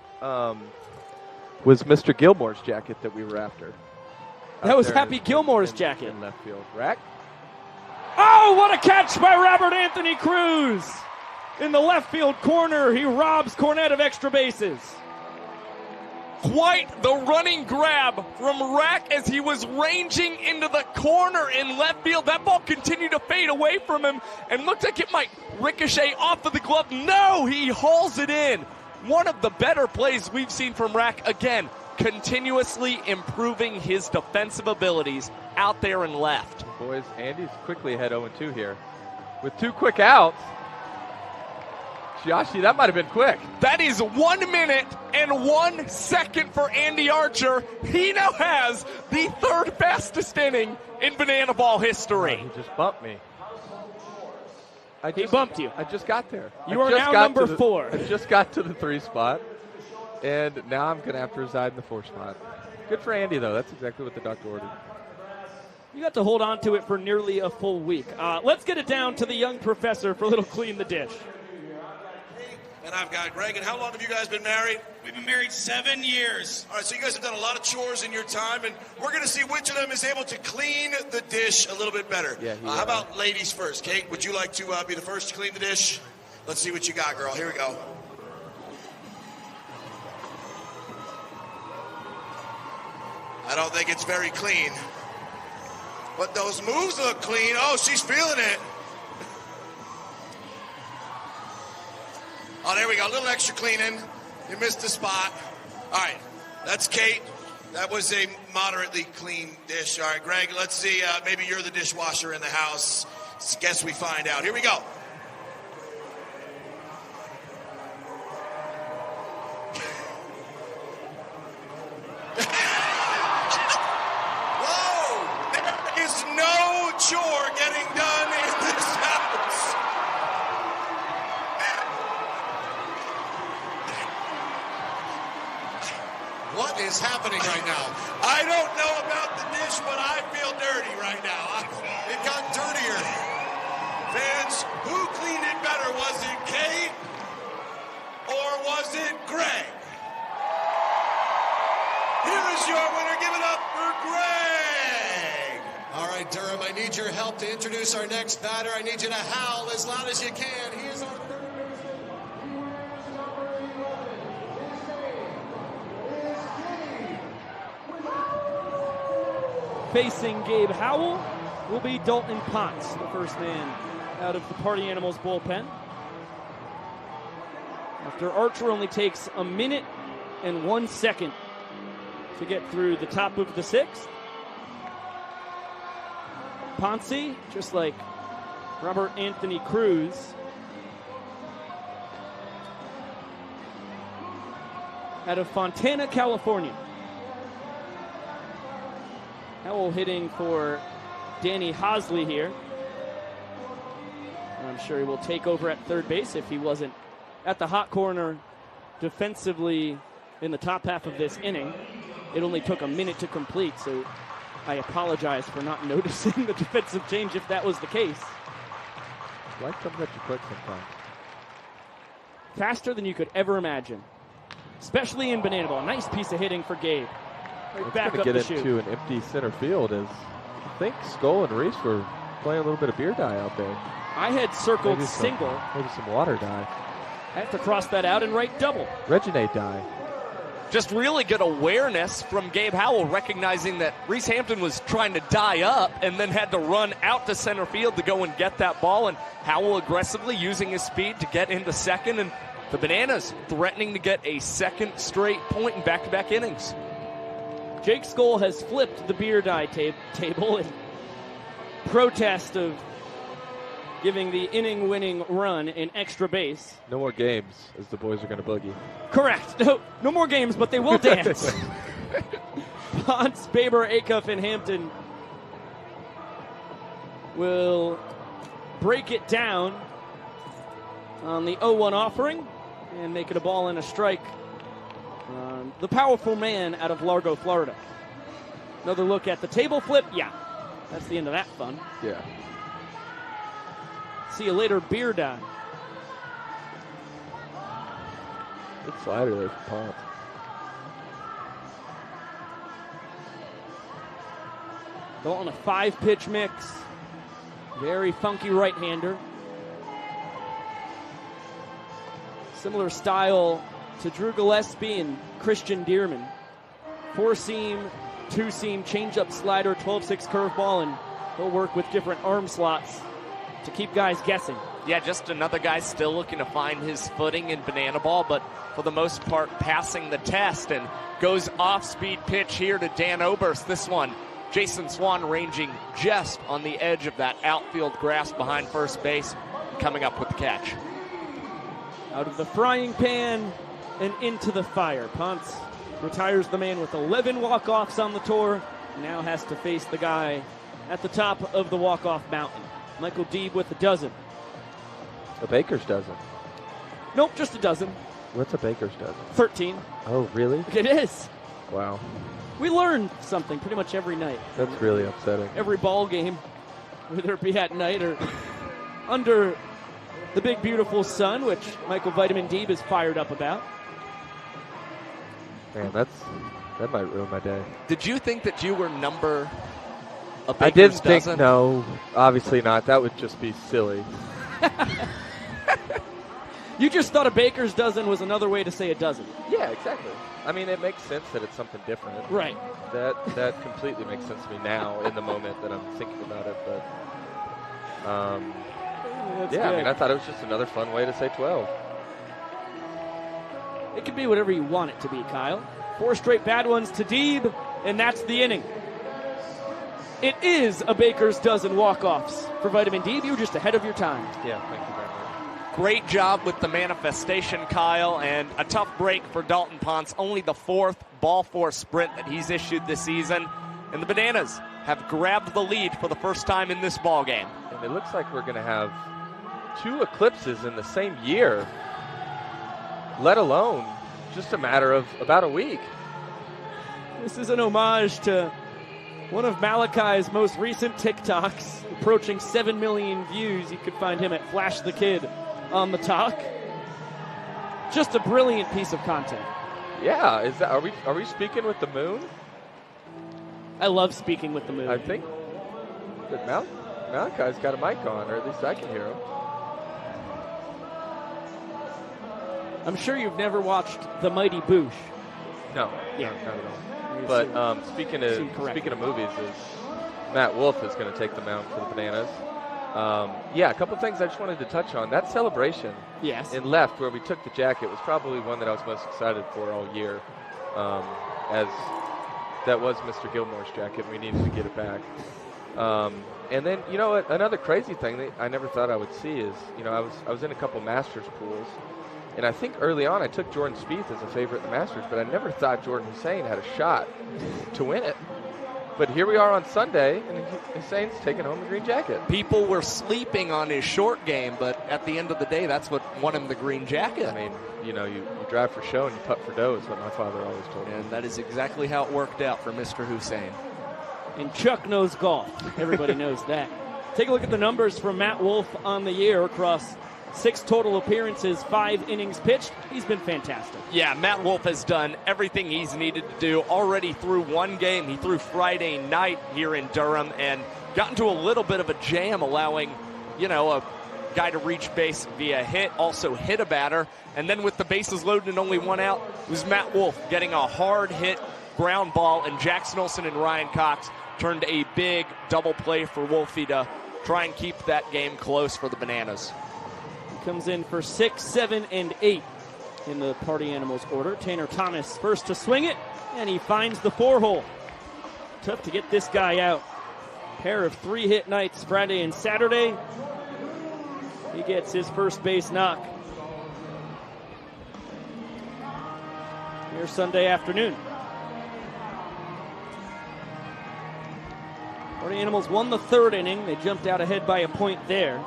was Mr. Gilmore's jacket that we were after. That was Happy Gilmore's jacket. In left field. Rack. Oh, what a catch by Robert Anthony Cruz. In the left field corner, he robs Cornette of extra bases. Quite the running grab from Rack as he was ranging into the corner in left field. That ball continued to fade away from him and looked like it might ricochet off of the glove. No, he hauls it in. One of the better plays we've seen from Rack. Again, continuously improving his defensive abilities out there in left. Boys, Andy's quickly ahead 0-2 here. With 2 quick outs. Joshie, that might have been quick. That is 1 minute and 1 second for Andy Archer. He now has the 3rd fastest inning in Banana Ball history. He just bumped me. He bumped you. I just got there. You are now number 4. I just got to the 3 spot, and now I'm going to have to reside in the 4 spot. Good for Andy, though. That's exactly what the doctor ordered. You got to hold on to it for nearly a full week. Let's get it down to the young professor for a little clean the dish. And I've got Greg. And how long have you guys been married? We've been married 7 years. All right, so you guys have done a lot of chores in your time, and we're going to see which of them is able to clean the dish a little bit better. Yeah, how about ladies first? Kate, would you like to be the first to clean the dish? Let's see what you got, girl. Here we go. I don't think it's very clean. But those moves look clean. Oh, she's feeling it. Oh, there we go. A little extra cleaning. You missed a spot. All right. That's Kate. That was a moderately clean dish. All right, Greg, let's see. Maybe you're the dishwasher in the house. Guess we find out. Here we go. Whoa! What is happening right now? I don't know about the dish, but I feel dirty right now. It got dirtier. Fans, who cleaned it better? Was it Kate or was it Greg? Here is your winner. Give it up for Greg. All right, Durham, I need your help to introduce our next batter. I need you to howl as loud as you can. He is our third baseman. Facing Gabe Howell will be Dalton Potts, the first man out of the Party Animals bullpen. After Archer only takes a minute and 1 second to get through the top of the sixth. Ponce, just like Robert Anthony Cruz, out of Fontana, California. Howell hitting for Danny Hosley here. And I'm sure he will take over at third base if he wasn't at the hot corner defensively in the top half of this inning. It only took a minute to complete, so I apologize for not noticing the defensive change if that was the case. Life comes at you quick sometimes. Faster than you could ever imagine, especially in Banana Ball. Nice piece of hitting for Gabe. Right back up get the chute. into an empty center field as I think Skull and Reese were playing a little bit of beer dye out there. I had circled Maybe single. Maybe some water dye. I have to cross that out and write double. Reginade dye. Just really good awareness from Gabe Howell, recognizing that Reese Hampton was trying to die up and then had to run out to center field to go and get that ball. And Howell aggressively using his speed to get into second. And the Bananas threatening to get a second straight point in back-to-back innings. Jake Skoll has flipped the beer dye table in protest of giving the inning-winning run an extra base. No more games, as the boys are going to boogie. Correct. No more games, but they will dance. Ponce, Baber, Acuff, and Hampton will break it down on the 0-1 offering and make it a ball and a strike. The powerful man out of Largo, Florida. Another look at the table flip. Yeah, that's the end of that fun. Yeah. See you later, beer dye. Good slider there for Ponce. Dalton, a 5-pitch mix. Very funky right-hander. Similar style to Drew Gillespie and Christian Dearman. 4-seam, 2-seam, changeup slider, 12-6 curveball, and he'll work with different arm slots to keep guys guessing. Yeah, just another guy still looking to find his footing in Banana Ball, but for the most part passing the test, and goes off-speed pitch here to Dan Oberst. This one, Jason Swan ranging just on the edge of that outfield grass behind first base, coming up with the catch. Out of the frying pan and into the fire. Ponce retires the man with 11 walk-offs on the tour. Now has to face the guy at the top of the walk-off mountain. Michael Deeb with a dozen. A baker's dozen. Nope, just a dozen. What's a baker's dozen? 13. Oh, really? It is. Wow. We learn something pretty much every night. That's really upsetting. Every ball game, whether it be at night or under the big, beautiful sun, which Michael Vitamin Deeb is fired up about. Man, that might ruin my day. Did you think that you were number a baker's I didn't dozen? think, no, obviously not. That would just be silly. You just thought a baker's dozen was another way to say a dozen. Yeah, exactly. I mean, it makes sense that it's something different. Right. That completely makes sense to me now in the moment that I'm thinking about it. But That's yeah, good. I mean, I thought it was just another fun way to say 12. It can be whatever you want it to be, Kyle. 4 straight bad ones to Deeb, and that's the inning. It is a baker's dozen walk-offs for Vitamin Deeb. You were just ahead of your time. Yeah, thank you very much. Great job with the manifestation, Kyle, and a tough break for Dalton Ponce. Only the 4th ball force sprint that he's issued this season. And the Bananas have grabbed the lead for the first time in this ball game. And it looks like we're going to have 2 eclipses in the same year, let alone just a matter of about a week. This is an homage to one of Malachi's most recent TikToks, approaching 7 million views. You could find him at Flash the Kid on the talk. Just a brilliant piece of content. Yeah, are we speaking with the moon? I love speaking with the moon. I think that Malachi's got a mic on, or at least I can hear him. I'm sure you've never watched The Mighty Boosh. No, yeah, not at all. But speaking of movies, Matt Wolf is going to take the mound for the Bananas. A couple of things I just wanted to touch on. That celebration in left where we took the jacket was probably one that I was most excited for all year, as that was Mr. Gilmore's jacket. We needed to get it back. And then, you know, another crazy thing that I never thought I would see is, you know, I was in a couple Masters pools, and I think early on I took Jordan Spieth as a favorite in the Masters, but I never thought Jordan Hussein had a shot to win it. But here we are on Sunday, and Hussein's taking home the green jacket. People were sleeping on his short game, but at the end of the day, that's what won him the green jacket. I mean, you know, you drive for show and you putt for dough is what my father always told me. And that is exactly how it worked out for Mr. Hussein. And Chuck knows golf. Everybody knows that. Take a look at the numbers from Matt Wolf on the year across 6 total appearances, 5 innings pitched. He's been fantastic. Yeah, Matt Wolf has done everything he's needed to do. Already threw one game. He threw Friday night here in Durham and got into a little bit of a jam, allowing, you know, a guy to reach base via hit, also hit a batter. And then with the bases loaded and only one out, it was Matt Wolf getting a hard hit ground ball, and Jackson Olsen and Ryan Cox turned a big double play for Wolfie to try and keep that game close for the Bananas. Comes in for 6, 7, and 8 in the Party Animals order. Tanner Thomas first to swing it, and he finds the 4-hole. Tough to get this guy out. Pair of 3-hit nights Friday and Saturday. He gets his first base knock here Sunday afternoon. Party Animals won the 3rd inning. They jumped out ahead by a point there.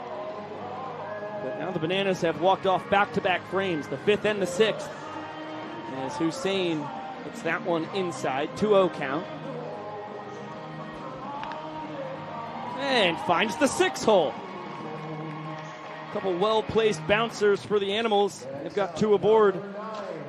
But now the Bananas have walked off back-to-back frames, the 5th and the 6th. As Hussein hits that one inside, 2-0 count. And finds the 6-hole. A couple well-placed bouncers for the Animals. They've got 2 aboard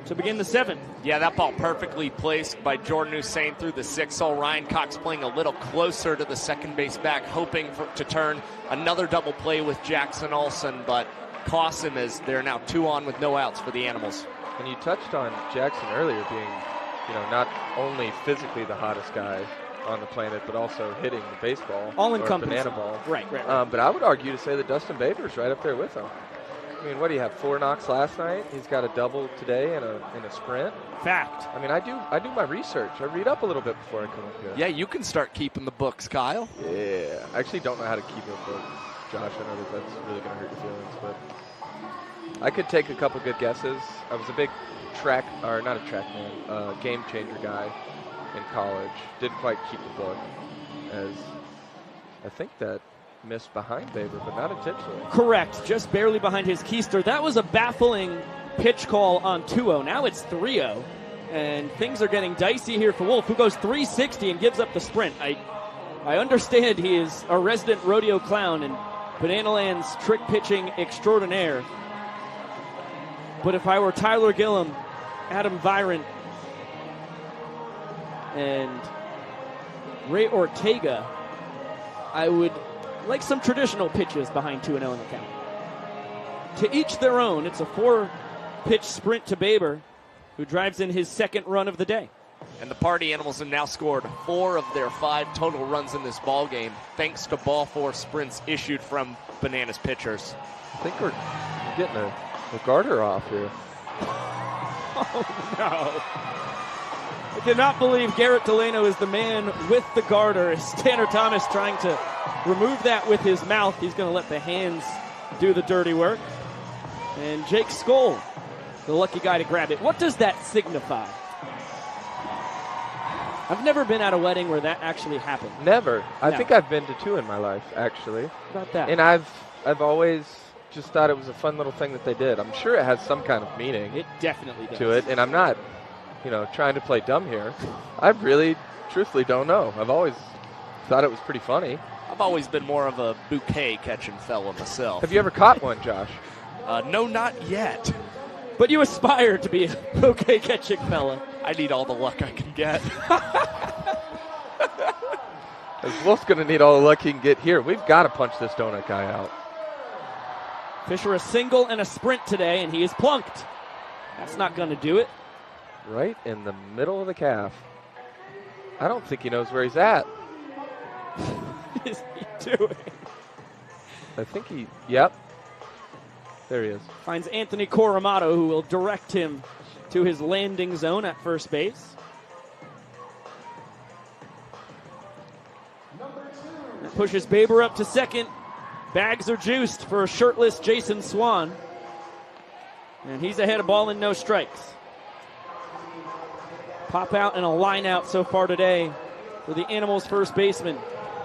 to begin the 7th. Yeah, that ball perfectly placed by Jordan Hussein through the 6-hole. Ryan Cox playing a little closer to the second base back, hoping to turn another double play with Jackson Olsen, but cost him as they're now 2 on with no outs for the Animals. And you touched on Jackson earlier being, you know, not only physically the hottest guy on the planet, but also hitting the baseball. All encompassing. Banana ball. Right. But I would argue to say that Dustin Baber's right up there with him. I mean, what do you have? 4 knocks last night. He's got a double today and a sprint. Fact. I mean, I do my research. I read up a little bit before I come up here. Yeah, you can start keeping the books, Kyle. Yeah, I actually don't know how to keep a book, Josh. I know that's really going to hurt your feelings, but I could take a couple good guesses. I was a big game changer guy in college. Didn't quite keep the book, as I think that missed behind Baber, but not intentionally. Correct, just barely behind his keister. That was a baffling pitch call on 2-0. Now it's 3-0, and things are getting dicey here for Wolf, who goes 360 and gives up the sprint. I understand he is a resident rodeo clown and Banana Land's trick pitching extraordinaire. But if I were Tyler Gillum, Adam Virant, and Ray Ortega, I would like some traditional pitches behind 2-0 in the count. To each their own. It's a 4-pitch sprint to Baber, who drives in his 2nd run of the day. And the Party Animals have now scored 4 of their 5 total runs in this ball game, thanks to ball 4 sprints issued from Bananas pitchers. I think we're getting a garter off here. Oh, no. I cannot believe Garrett Delano is the man with the garter. Is Tanner Thomas trying to remove that with his mouth? He's going to let the hands do the dirty work. And Jake Skoll, the lucky guy to grab it. What does that signify? I've never been at a wedding where that actually happened. Never. I think I've been to 2 in my life, actually. How about that? And I've always just thought it was a fun little thing that they did. I'm sure it has some kind of meaning. It definitely does. To it, and I'm not, trying to play dumb here. I really, truthfully don't know. I've always thought it was pretty funny. I've always been more of a bouquet catching fella myself. Have you ever caught one, Josh? No, not yet. But you aspire to be a bouquet catching fella. I need all the luck I can get. Wolf's going to need all the luck he can get here. We've got to punch this donut guy out. Fisher a single and a sprint today, and he is plunked. That's not going to do it. Right in the middle of the calf. I don't think he knows where he's at. What is he doing? I think yep. There he is. Finds Anthony Coramato, who will direct him to his landing zone at first base. That pushes Baber up to second. Bags are juiced for a shirtless Jason Swan. And he's ahead of ball and no strikes. Pop out and a line out so far today for the Animals first baseman.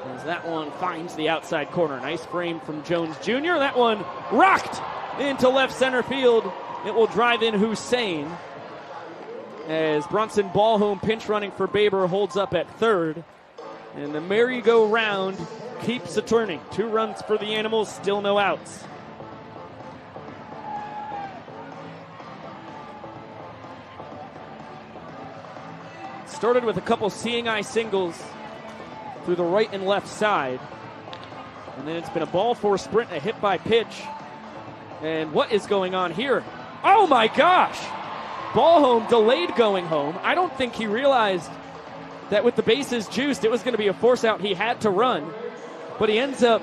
As that one finds the outside corner. Nice frame from Jones Jr. That one rocked into left center field. It will drive in Hussein. As Bronson Ballhome, pinch running for Baber, holds up at third. And the merry-go-round keeps a turning. 2 runs for the Animals, still no outs. Started with a couple seeing eye singles through the right and left side. And then it's been a ball four sprint, a hit by pitch. And what is going on here? Oh my gosh! Ballhome delayed going home. I don't think he realized that with the bases juiced, it was going to be a force out. He had to run. But he ends up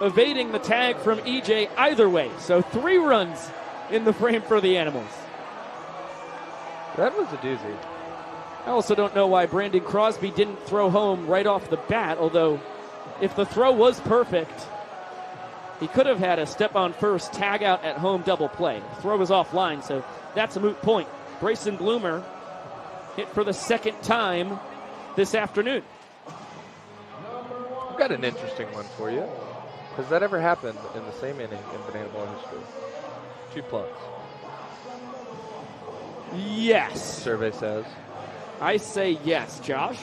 evading the tag from EJ either way. So 3 runs in the frame for the Animals. That was a doozy. I also don't know why Brandon Crosby didn't throw home right off the bat, although if the throw was perfect, he could have had a step on first, tag out at home double play. The throw was offline, so that's a moot point. Bryson Bloomer hit for the second time this afternoon. I've got an interesting one for you. Has that ever happened in the same inning in Banana Ball history? 2 plunks. Yes. Survey says. I say yes, Josh.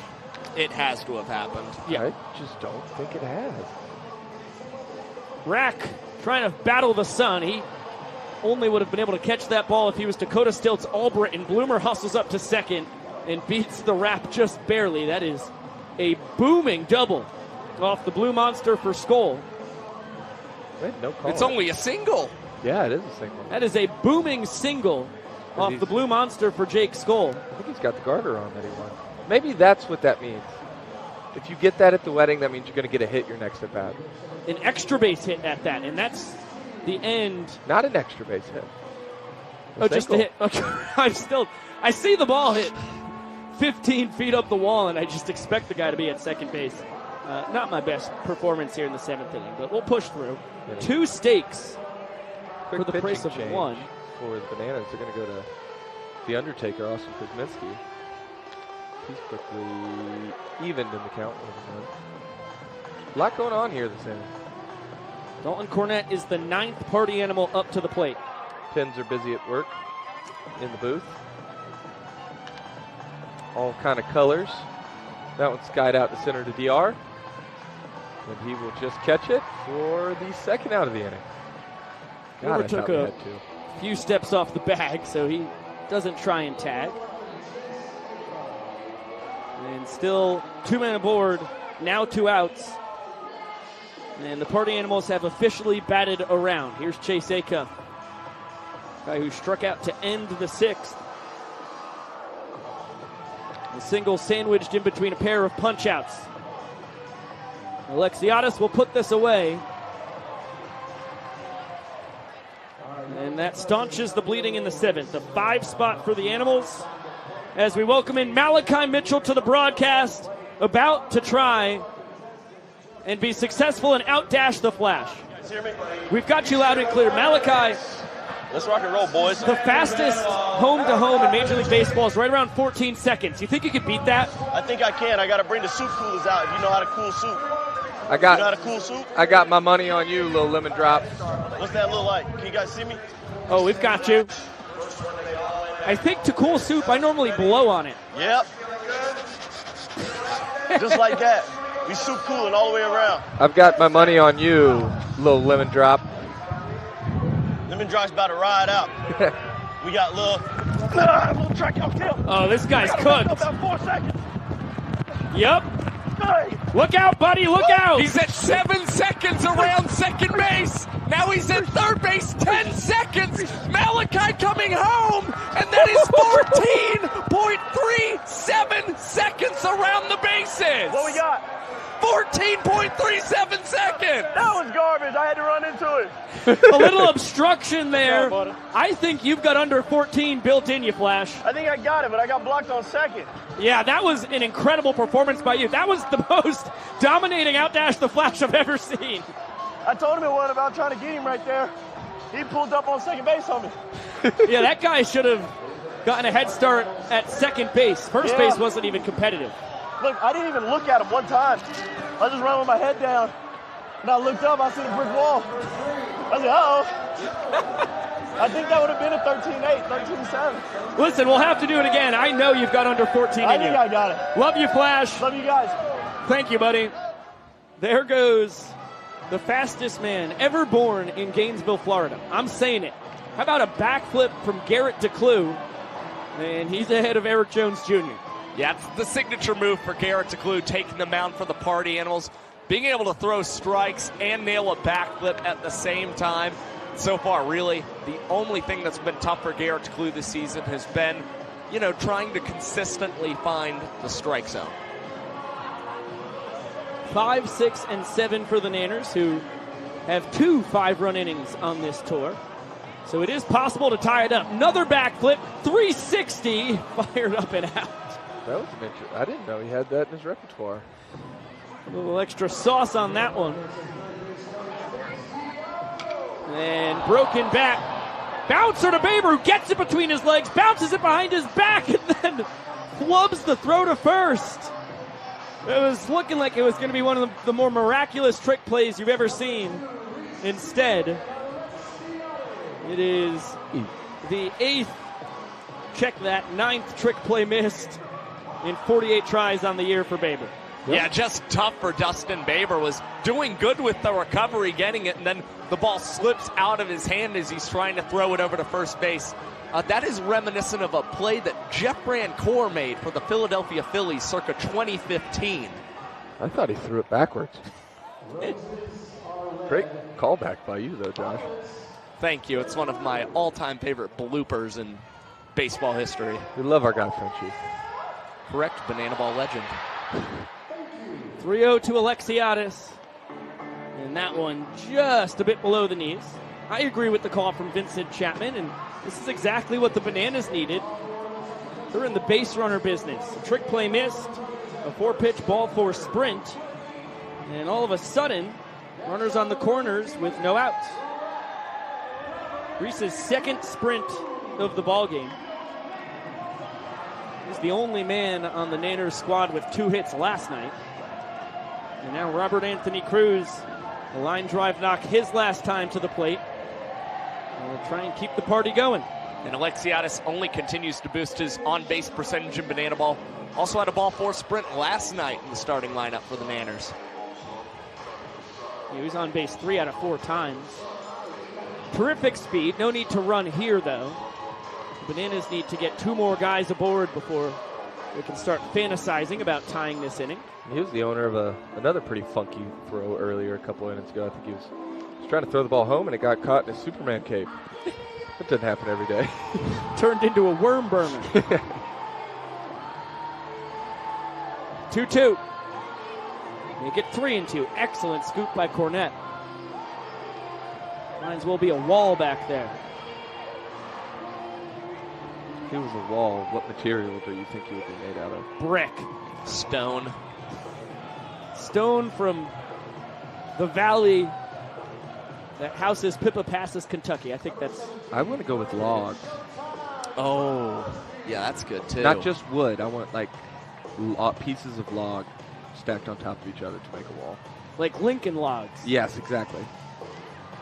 It has to have happened. Yeah. I just don't think it has. Rack trying to battle the sun. He only would have been able to catch that ball if he was Dakota Stilts Albrecht, and Bloomer hustles up to second and beats the Rap just barely. That is a booming double off the Blue Monster for Skoll. No call. It's only a single. Yeah, it is a single. That is a booming single off the Blue Monster for Jake Skoll. I think he's got the garter on that he won. Maybe that's what that means. If you get that at the wedding, that means you're going to get a hit your next at bat. An extra base hit at that, and that's the end. Not an extra base hit. Just a hit. Okay. I see the ball hit 15 feet up the wall, and I just expect the guy to be at second base. Not my best performance here in the 7th inning, but we'll push through. 2 stakes Quick for the price of change 1. For the Bananas, they're going to go to the Undertaker, Austin Kuzminski. He's quickly evened in the count. A lot going on here this inning. Dalton Cornett is the 9th party animal up to the plate. Pins are busy at work in the booth. All kind of colors. That one's skied out to center to DR. And he will just catch it for the 2nd out of the inning. God, I thought we had 2. Few steps off the bag, so he doesn't try and tag. And still 2 men aboard, now 2 outs. And the party animals have officially batted around. Here's Chase Acuff, guy who struck out to end the 6th. A single sandwiched in between a pair of punch-outs. Alexiadis will put this away. And that staunches the bleeding in the 7th. The 5 spot for the Animals as we welcome in Malachi Mitchell to the broadcast, about to try and be successful and outdash the Flash. We've got you loud and clear. Malachi, let's rock and roll, boys. The fastest home-to-home in Major League Baseball is right around 14 seconds. You think you could beat that? I think I can. I got to bring the soup coolers out if you know how to cool soup. You know how to cool soup? I got my money on you, little lemon drop. What's that look like? Can you guys see me? Oh, we've got you. I think to cool soup, I normally blow on it. Yep. Just like that. We soup cooling all the way around. I've got my money on you, little lemon drop. Lemon Drop's about to ride out. We got little track out tail. Oh, this guy's cooked. About 4 seconds. Yep. Look out, buddy, look out. He's at 7 seconds around second base. Now he's at third base, 10 seconds. Malachi coming home, and that is 14.37 seconds around the bases. What we got? 14.37 seconds. That was garbage. I had to run into it. A little obstruction there. I think you've got under 14 built in you, Flash. I think I got it, but I got blocked on second. Yeah, that was an incredible performance by you. That was the most dominating outdash the Flash I've ever seen. I told him it wasn't about trying to get him right there. He pulled up on second base on me. Yeah, that guy should have gotten a head start at second base. First base wasn't even competitive. Look, I didn't even look at him one time. I just ran with my head down. And I looked up, I see the brick wall. I said, uh-oh. I think that would have been a 13-8, 13-7. Listen, we'll have to do it again. I know you've got under 14 in I you. think I got it. Love you, Flash. Love you guys. Thank you, buddy. There goes the fastest man ever born in Gainesville, Florida. I'm saying it. How about a backflip from Garrett DeClue? And he's ahead of Eric Jones Jr. Yeah, it's the signature move for Garrett DeClue, taking the mound for the Party Animals, being able to throw strikes and nail a backflip at the same time. So far, really, the only thing that's been tough for Garrett DeClue this season has been, trying to consistently find the strike zone. 5, 6, and 7 for the Nanners, who have 2 5-run innings on this tour. So it is possible to tie it up. Another backflip, 360, fired up and out. That was an interesting. I didn't know he had that in his repertoire. A little extra sauce on that one. And broken back. Bouncer to Baber, who gets it between his legs, bounces it behind his back, and then flubs the throw to first. It was looking like it was going to be one of the more miraculous trick plays you've ever seen. Instead, it is the 8th, check that, 9th trick play missed in 48 tries on the year for Baber. Yeah, just tough for Dustin Baber. Was doing good with the recovery, getting it, and then the ball slips out of his hand as he's trying to throw it over to first base. That is reminiscent of a play that Jeff Brancourt made for the Philadelphia Phillies circa 2015. I thought he threw it backwards. Great callback by you, though, Josh. Thank you. It's one of my all-time favorite bloopers in baseball history. We love our guy, Frenchie. Correct, banana ball legend. 3-0 to Alexiadis. And that one just a bit below the knees. I agree with the call from Vincent Chapman, and this is exactly what the Bananas needed. They're in the base runner business. A trick play missed, a 4-pitch ball 4 sprint, and all of a sudden, runners on the corners with no outs. Reese's second sprint of the ball game. He's the only man on the Nanners squad with 2 hits last night. And now Robert Anthony Cruz, a line drive knock his last time to the plate. And we'll try and keep the party going. And Alexiadis only continues to boost his on-base percentage in banana ball. Also had a ball 4 sprint last night in the starting lineup for the Nanners. He was on base 3 out of 4 times. Terrific speed. No need to run here, though. The Bananas need to get 2 more guys aboard before they can start fantasizing about tying this inning. He was the owner of another pretty funky throw earlier a couple innings ago. I think he was trying to throw the ball home, and it got caught in his Superman cape. That doesn't happen every day. Turned into a worm burner. 2-2. Make it 3-2. Excellent scoop by Cornette. Might as well be a wall back there. If he was a wall, what material do you think he would be made out of? Brick. Stone. Stone from the valley that houses Pippa Passes, Kentucky. I think that's... I want to go with logs. Oh, yeah, that's good too. Not just wood. I want like pieces of log stacked on top of each other to make a wall. Like Lincoln logs. Yes, exactly.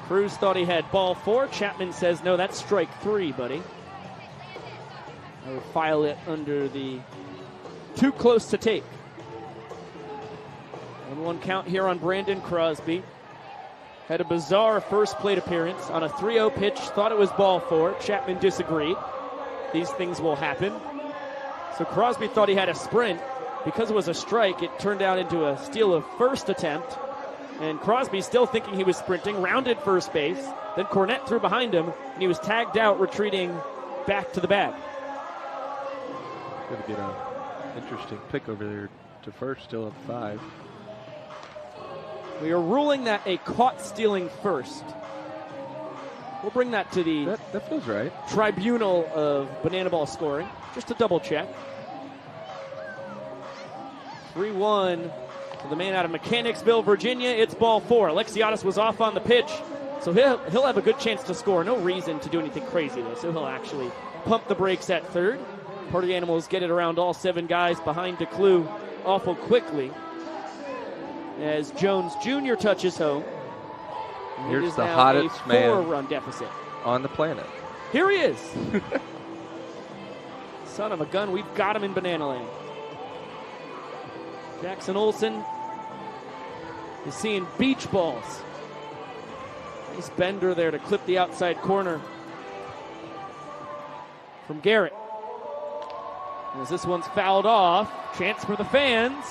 Cruz thought he had ball 4. Chapman says, no, that's strike 3, buddy. I would file it under the too close to take. 1-1 count here on Brandon Crosby. Had a bizarre first plate appearance on a 3-0 pitch. Thought it was ball 4. Chapman disagreed. These things will happen. So Crosby thought he had a sprint. Because it was a strike, it turned out into a steal of first attempt. And Crosby, still thinking he was sprinting, rounded first base. Then Cornette threw behind him, and he was tagged out, retreating back to the bag. Going to get an interesting pick over there to first, still up 5. We are ruling that a caught stealing first. We'll bring that to the that feels right. tribunal of banana ball scoring, just to double check. 3-1 to the man out of Mechanicsville, Virginia. It's ball 4. Alexiadis was off on the pitch, so he'll have a good chance to score. No reason to do anything crazy, though, so he'll actually pump the brakes at third. Party Animals get it around all 7 guys behind DeClue awful quickly. As Jones Jr. touches home. Here's the hottest man 4-run deficit on the planet. Here he is. Son of a gun, we've got him in Banana Land. Jackson Olsen is seeing beach balls. Nice bender there to clip the outside corner from Garrett. As this one's fouled off, chance for the fans.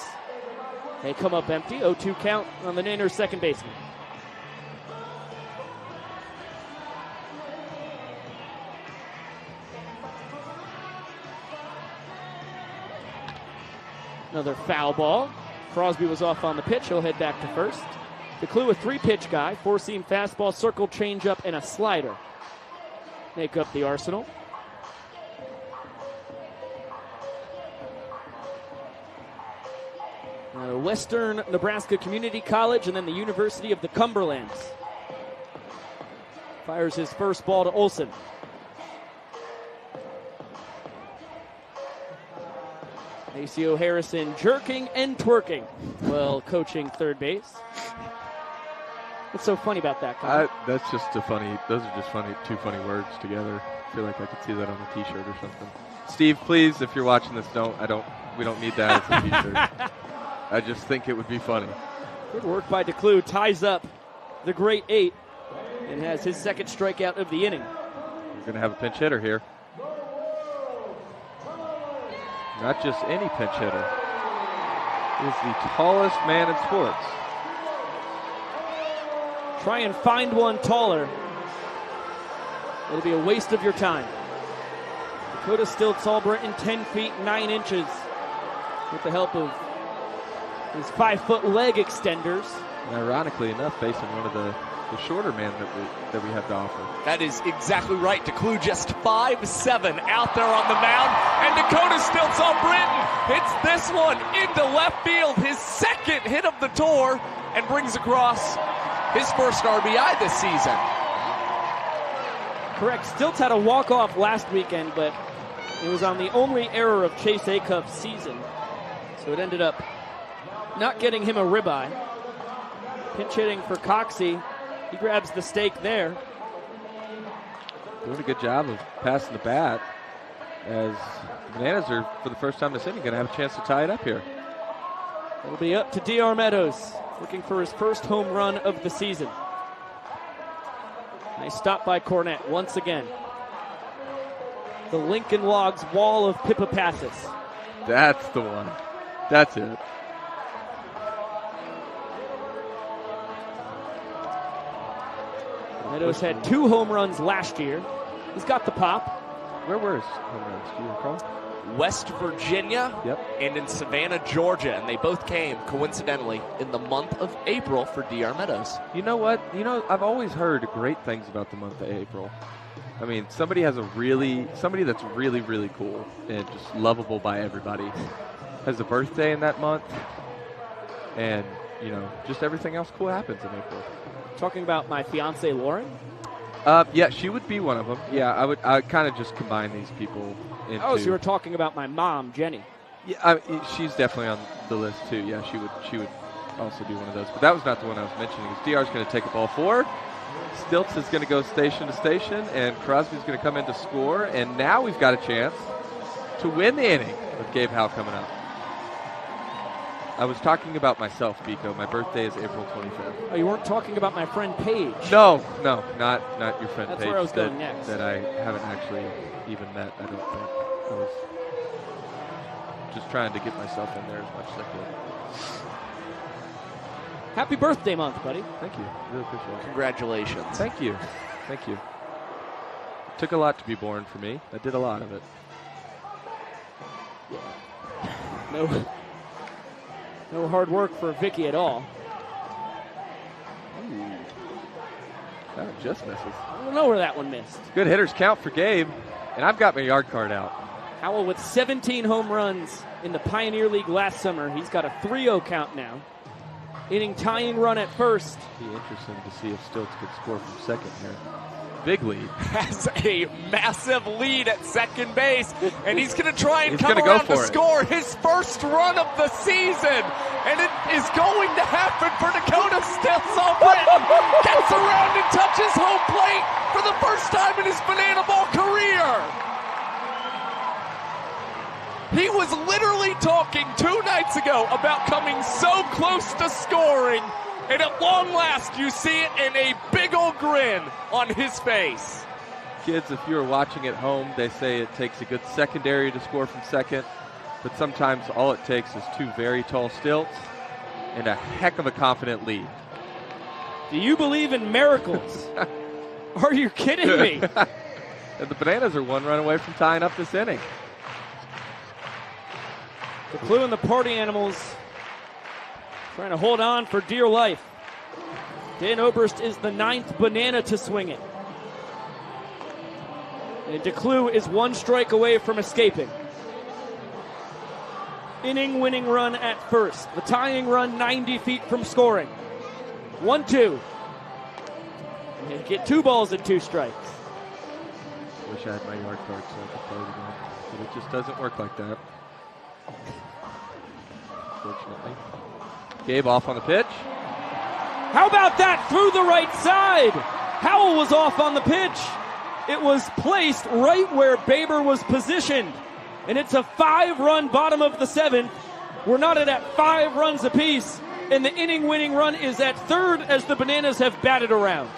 They come up empty. 0-2 count on the Niners second baseman. Another foul ball. Crosby was off on the pitch. He'll head back to first. DeClue, a 3-pitch guy. 4-seam fastball, circle, changeup, and a slider make up the arsenal. Western Nebraska Community College and then the University of the Cumberlands. Fires his first ball to Olsen. ACO Harrison jerking and twerking while coaching third base. What's so funny about that, Kyle? That's just those are just two funny words together. I feel like I could see that on a t-shirt or something. Steve, please, if you're watching this, we don't need that as a t-shirt. I just think it would be funny. Good work by DeClue. Ties up the great 8 and has his second strikeout of the inning. We're going to have a pinch hitter here. Not just any pinch hitter. He is the tallest man in sports. Try and find one taller. It'll be a waste of your time. Dakota Stiltz Albritton 10 feet 9 inches with the help of his 5-foot leg extenders. And ironically enough, facing one of the shorter men that we have to offer. That is exactly right. DeClue just 5'7" out there on the mound. And Dakota Stiltz Albritton hits this one into left field. His second hit of the tour and brings across his first RBI this season. Correct. Stiltz had a walk-off last weekend, but it was on the only error of Chase Acuff's season. So it ended up not getting him a ribeye. Pinch hitting for Coxey. He grabs the stake there. Doing a good job of passing the bat as the Bananas are, for the first time this inning, going to have a chance to tie it up here. It'll be up to D.R. Meadows, looking for his first home run of the season. Nice stop by Cornette once again. The Lincoln Logs wall of Pippa passes. That's the one. That's it. Meadows had 2 home runs last year. He's got the pop. Where were his home runs? Do you recall? West Virginia and in Savannah, Georgia. And they both came, coincidentally, in the month of April for D.R. Meadows. You know what? I've always heard great things about the month of April. I mean, somebody that's really, really cool and just lovable by everybody has a birthday in that month. And, just everything else cool happens in April. Talking about my fiance Lauren? Yeah, she would be one of them. Yeah, I kind of just combine these people into... Oh, so you were talking about my mom, Jenny. Yeah, she's definitely on the list too. Yeah, she would also be one of those. But that was not the one I was mentioning. DR's going to take a ball 4. Stiltz is going to go station to station, and Crosby's going to come in to score. And now we've got a chance to win the inning with Gabe Howe coming up. I was talking about myself, Biko. My birthday is April 25th. Oh, you weren't talking about my friend Paige? No, not your friend That's Paige. where I was going next. That I haven't actually even met, I don't think. I was just trying to get myself in there as much as I could. Happy birthday month, buddy. Thank you. Really appreciate it. Congratulations. Thank you. Thank you. It took a lot to be born for me. I did a lot of it. No hard work for Vicky at all. Ooh. That one just misses. I don't know where that one missed. Good hitters count for Gabe, and I've got my yard card out. Howell with 17 home runs in the Pioneer League last summer. He's got a 3-0 count now. Inning tying run at first. Be interesting to see if Stilts could score from second here. Big lead. Has a massive lead at second base, and he's going to try and come go around for to it. score his first run of the season, and it is going to happen for Dakota Stilts. Britton gets around and touches home plate for the first time in his banana ball career. He was literally talking 2 nights ago about coming so close to scoring, and at long last, you see it in a big old grin on his face. Kids, if you are watching at home, they say it takes a good secondary to score from second, but sometimes all it takes is 2 very tall Stilts and a heck of a confident lead. Do you believe in miracles? Are you kidding me? And the Bananas are 1 run away from tying up this inning. The Clue and the Party Animals trying to hold on for dear life. Dan Oberst is the 9th banana to swing it. And DeClue is 1 strike away from escaping. Inning-winning run at first. The tying run 90 feet from scoring. 1-2. And they get 2 balls and 2 strikes. Wish I had my yard card so I could play it again. But it just doesn't work like that. Unfortunately. Gabe off on the pitch. How about that through the right side? Howell was off on the pitch. It was placed right where Baber was positioned. And it's a 5-run bottom of the 7th. We're not at 5 runs apiece. And the inning-winning run is at 3rd as the Bananas have batted around.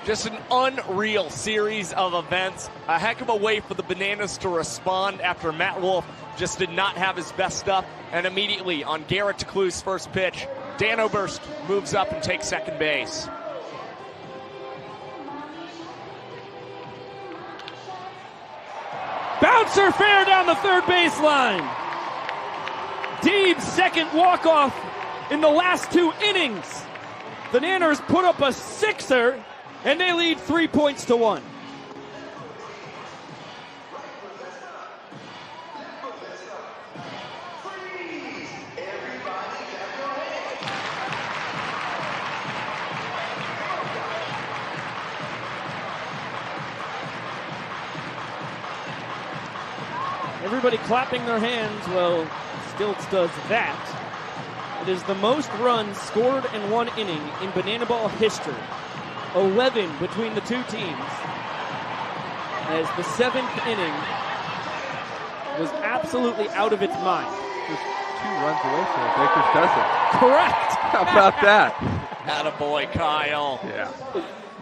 Just an unreal series of events. A heck of a way for the Bananas to respond after Matt Wolf just did not have his best stuff. And immediately on Garrett DeClue's first pitch, Dan Oberst moves up and takes second base. Bouncer fair down the third baseline. Deeb's second walk-off in the last 2 innings. The Nanners put up a 6er, and they lead 3 points to 1. Everybody clapping their hands. Well, Stilts does that. It is the most runs scored in 1 inning in Banana Ball history. 11 between the 2 teams. As the 7th inning was absolutely out of its mind. Just 2 runs away from it. Baker's dozen. Correct. How about that? Attaboy, Kyle. Yeah.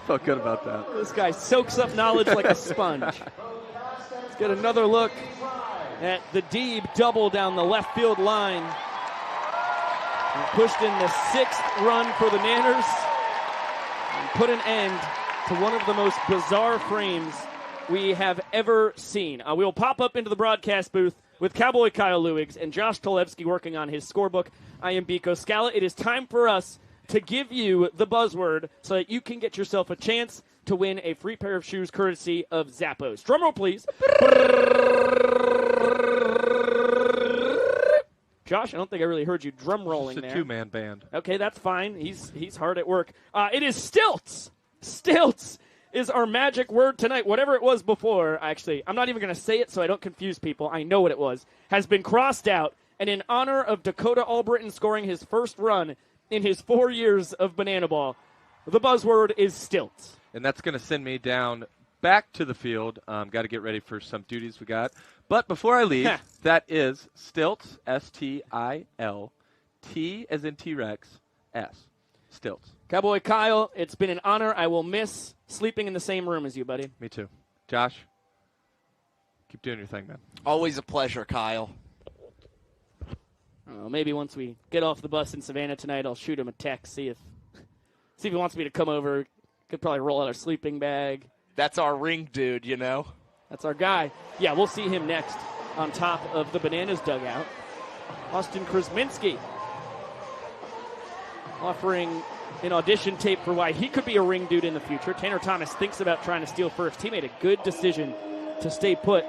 Felt good about that. This guy soaks up knowledge like a sponge. Let's get another look at the Deeb double down the left field line. And pushed in the 6th run for the Nanners. And put an end to one of the most bizarre frames we have ever seen. We will pop up into the broadcast booth with Cowboy Kyle Lewigs and Josh Talevsky working on his scorebook. I am Biko Scala. It is time for us to give you the buzzword so that you can get yourself a chance to win a free pair of shoes courtesy of Zappos. Drumroll, please. Josh, I don't think I really heard you drum rolling there. It's a 2-man band. Okay, that's fine. He's hard at work. It is stilts. Stilts is our magic word tonight. Whatever it was before, actually, I'm not even going to say it so I don't confuse people. I know what it was. Has been crossed out. And in honor of Dakota Albritton scoring his first run in his 4 years of Banana Ball, the buzzword is stilts. And that's going to send me down back to the field. Got to get ready for some duties we got. But before I leave, that is Stilts, S-T-I-L, T as in T-Rex, S, Stilts. Cowboy Kyle, it's been an honor. I will miss sleeping in the same room as you, buddy. Me too. Josh, keep doing your thing, man. Always a pleasure, Kyle. Maybe once we get off the bus in Savannah tonight, I'll shoot him a text, see if he wants me to come over. Could probably roll out our sleeping bag. That's our ring dude, you know. That's our guy. Yeah, we'll see him next on top of the Bananas dugout. Austin Krasminski offering an audition tape for why he could be a ring dude in the future. Tanner Thomas thinks about trying to steal first. He made a good decision to stay put.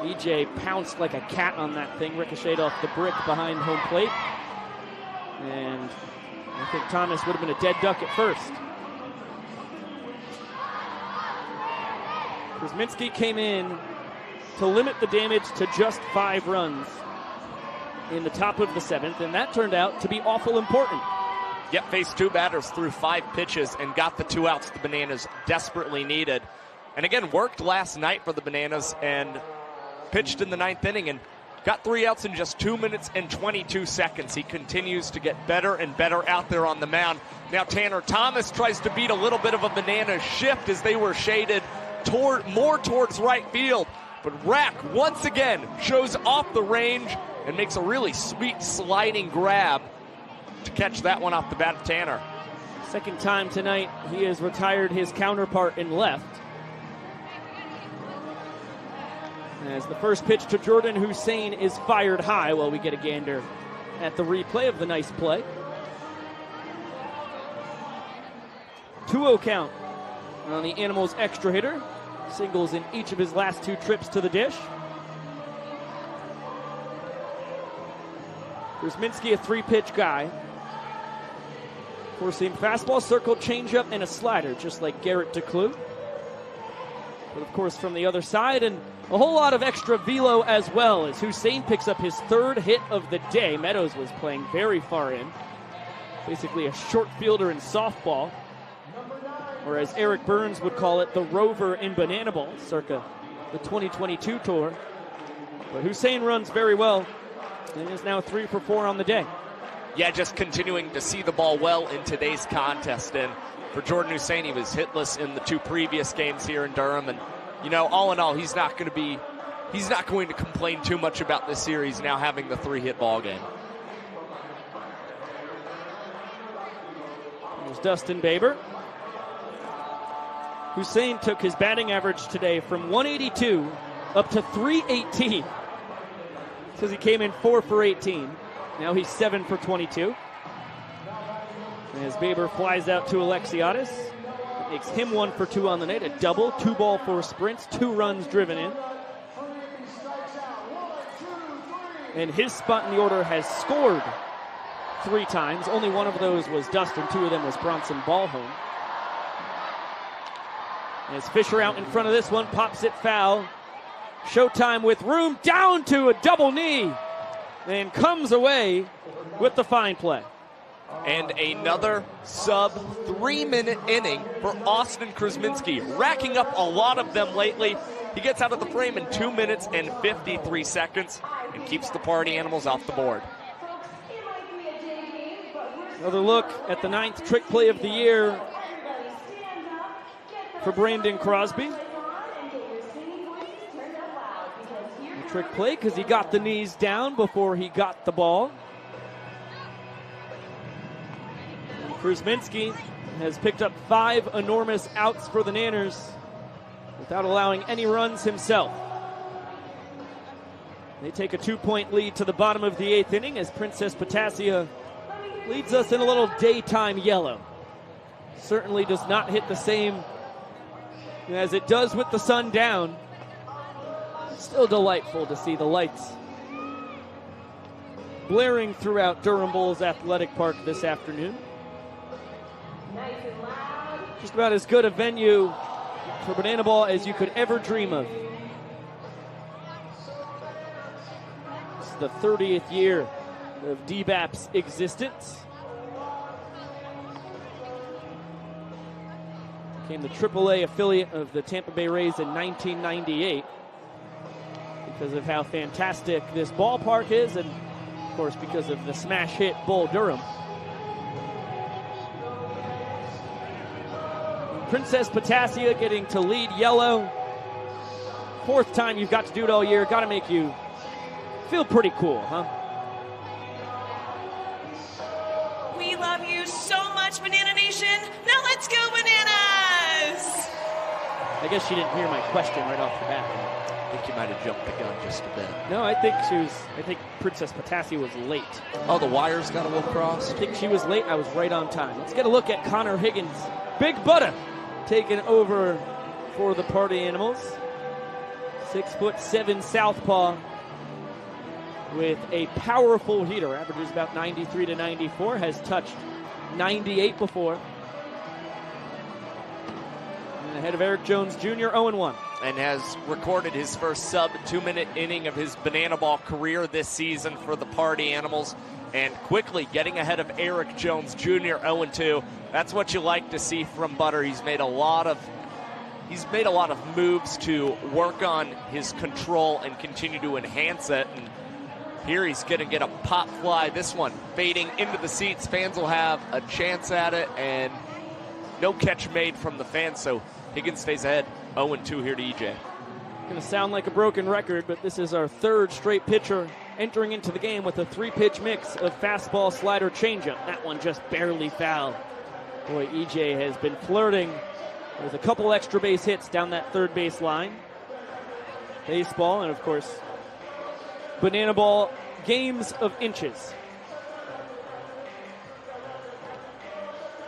EJ pounced like a cat on that thing, ricocheted off the brick behind home plate. And I think Thomas would have been a dead duck at first. Krasminski came in to limit the damage to just 5 runs in the top of the 7th, and that turned out to be awful important. Yep, faced 2 batters through 5 pitches and got the 2 outs the Bananas desperately needed. And again, worked last night for the Bananas and pitched in the 9th inning and got 3 outs in just 2 minutes and 22 seconds. He continues to get better and better out there on the mound. Now Tanner Thomas tries to beat a little bit of a Bananas shift as they were shaded more towards right field. But Rack once again shows off the range and makes a really sweet sliding grab to catch that one off the bat of Tanner. Second time tonight he has retired his counterpart in left. As the first pitch to Jordan Hussein is fired high while we get a gander at the replay of the nice play. 2-0 count on the Animals extra hitter. Singles in each of his last 2 trips to the dish. Krasminski, a 3-pitch guy. Four-seam fastball, circle, changeup, and a slider, just like Garrett DeClue. But of course from the other side, and a whole lot of extra velo as well, as Hussein picks up his 3rd hit of the day. Meadows was playing very far in. Basically a short fielder in softball, or as Eric Burns would call it, the rover in banana ball, circa the 2022 tour. But Hussein runs very well and is now 3 for 4 on the day. Yeah, just continuing to see the ball well in today's contest. And for Jordan Hussein, he was hitless in the 2 previous games here in Durham. And, you know, all in all, he's not going to complain too much about this series now having the 3-hit ball game. There's Dustin Baber. Hussein took his batting average today from 182 up to 318. Says he came in 4 for 18. Now he's 7 for 22. As Baber flies out to Alexiadis, it makes him 1 for 2 on the night. A double, 2 ball, 4 sprints, 2 runs driven in. And his spot in the order has scored 3 times. Only one of those was Dustin. 2 of them was Bronson Ballholm. As Fisher out in front of this one, pops it foul. Showtime with room, down to a double knee, and comes away with the fine play. And another sub-3-minute inning for Austin Krasminski, racking up a lot of them lately. He gets out of the frame in 2 minutes and 53 seconds and keeps the Party Animals off the board. Another look at the 9th trick play of the year for Brandon Crosby. A trick play because he got the knees down before he got the ball. And Krasminski has picked up 5 enormous outs for the Nanners without allowing any runs himself. They take a 2-point lead to the bottom of the 8th inning as Princess Potassia leads us in a little daytime yellow. Certainly does not hit the same as it does with the sun down. Still delightful to see the lights blaring throughout Durham Bulls Athletic Park this afternoon. Just about as good a venue for banana ball as you could ever dream of. This is the 30th year of DBAP's existence. Became the AAA affiliate of the Tampa Bay Rays in 1998 because of how fantastic this ballpark is, and of course because of the smash hit Bull Durham. Princess Potassia getting to lead yellow. 4th time you've got to do it all year. Got to make you feel pretty cool, huh? We love you so much, Banana Nation. Now let's go, Bananas! I guess she didn't hear my question right off the bat. I think you might have jumped the gun just a bit. No, I think Princess Potassia was late. Oh, the wires got a little crossed? I think she was late. I was right on time. Let's get a look at Connor Higgins. Big Butter taking over for the Party Animals. 6'7" southpaw with a powerful heater. Averages about 93 to 94. Has touched 98 before. And ahead of Eric Jones Jr., 0-1. And has recorded his first sub-2-minute inning of his banana ball career this season for the Party Animals. And quickly getting ahead of Eric Jones Jr., 0-2. That's what you like to see from Butter. He's made a lot of moves to work on his control and continue to enhance it. And here he's going to get a pop fly. This one fading into the seats. Fans will have a chance at it, and no catch made from the fans. So Higgins stays ahead, 0-2 here to EJ. Going to sound like a broken record, but this is our 3rd straight pitcher entering into the game with a 3-pitch mix of fastball, slider, changeup. That one just barely foul. Boy, EJ has been flirting with a couple extra base hits down that 3rd base line. Baseball, and of course, banana ball, games of inches.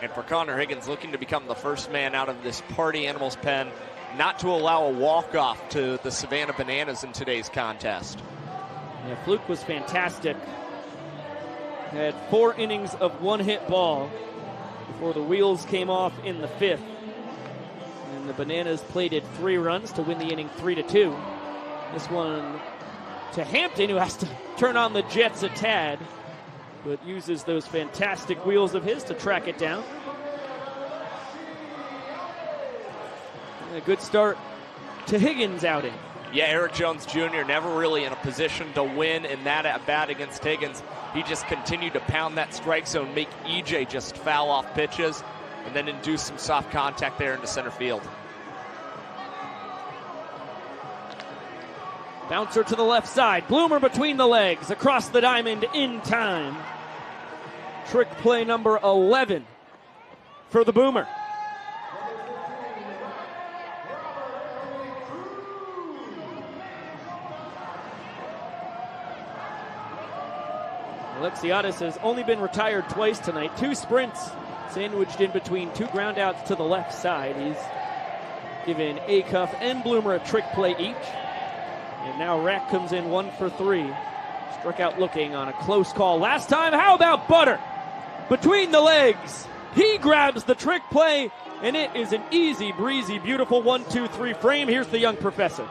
And for Connor Higgins, looking to become the first man out of this Party Animals pen not to allow a walk-off to the Savannah Bananas in today's contest. Yeah, Fluke was fantastic. Had 4 innings of 1-hit ball before the wheels came off in the 5th. And the Bananas plated 3 runs to win the inning 3-2. This one to Hampton, who has to turn on the jets a tad, but uses those fantastic wheels of his to track it down. And a good start to Higgins' outing. Yeah, Eric Jones Jr. never really in a position to win in that at-bat against Higgins. He just continued to pound that strike zone, make EJ just foul off pitches, and then induce some soft contact there into center field. Bouncer to the left side. Bloomer between the legs. Across the diamond in time. Trick play number 11 for the Boomer. Alexiadis has only been retired twice tonight. 2 sprints sandwiched in between 2 groundouts to the left side. He's given Acuff and Bloomer a trick play each. And now Rack comes in 1 for 3. Struck out looking on a close call last time. How about Butter? Between the legs. He grabs the trick play, and it is an easy, breezy, beautiful 1-2-3 frame. Here's the young professor.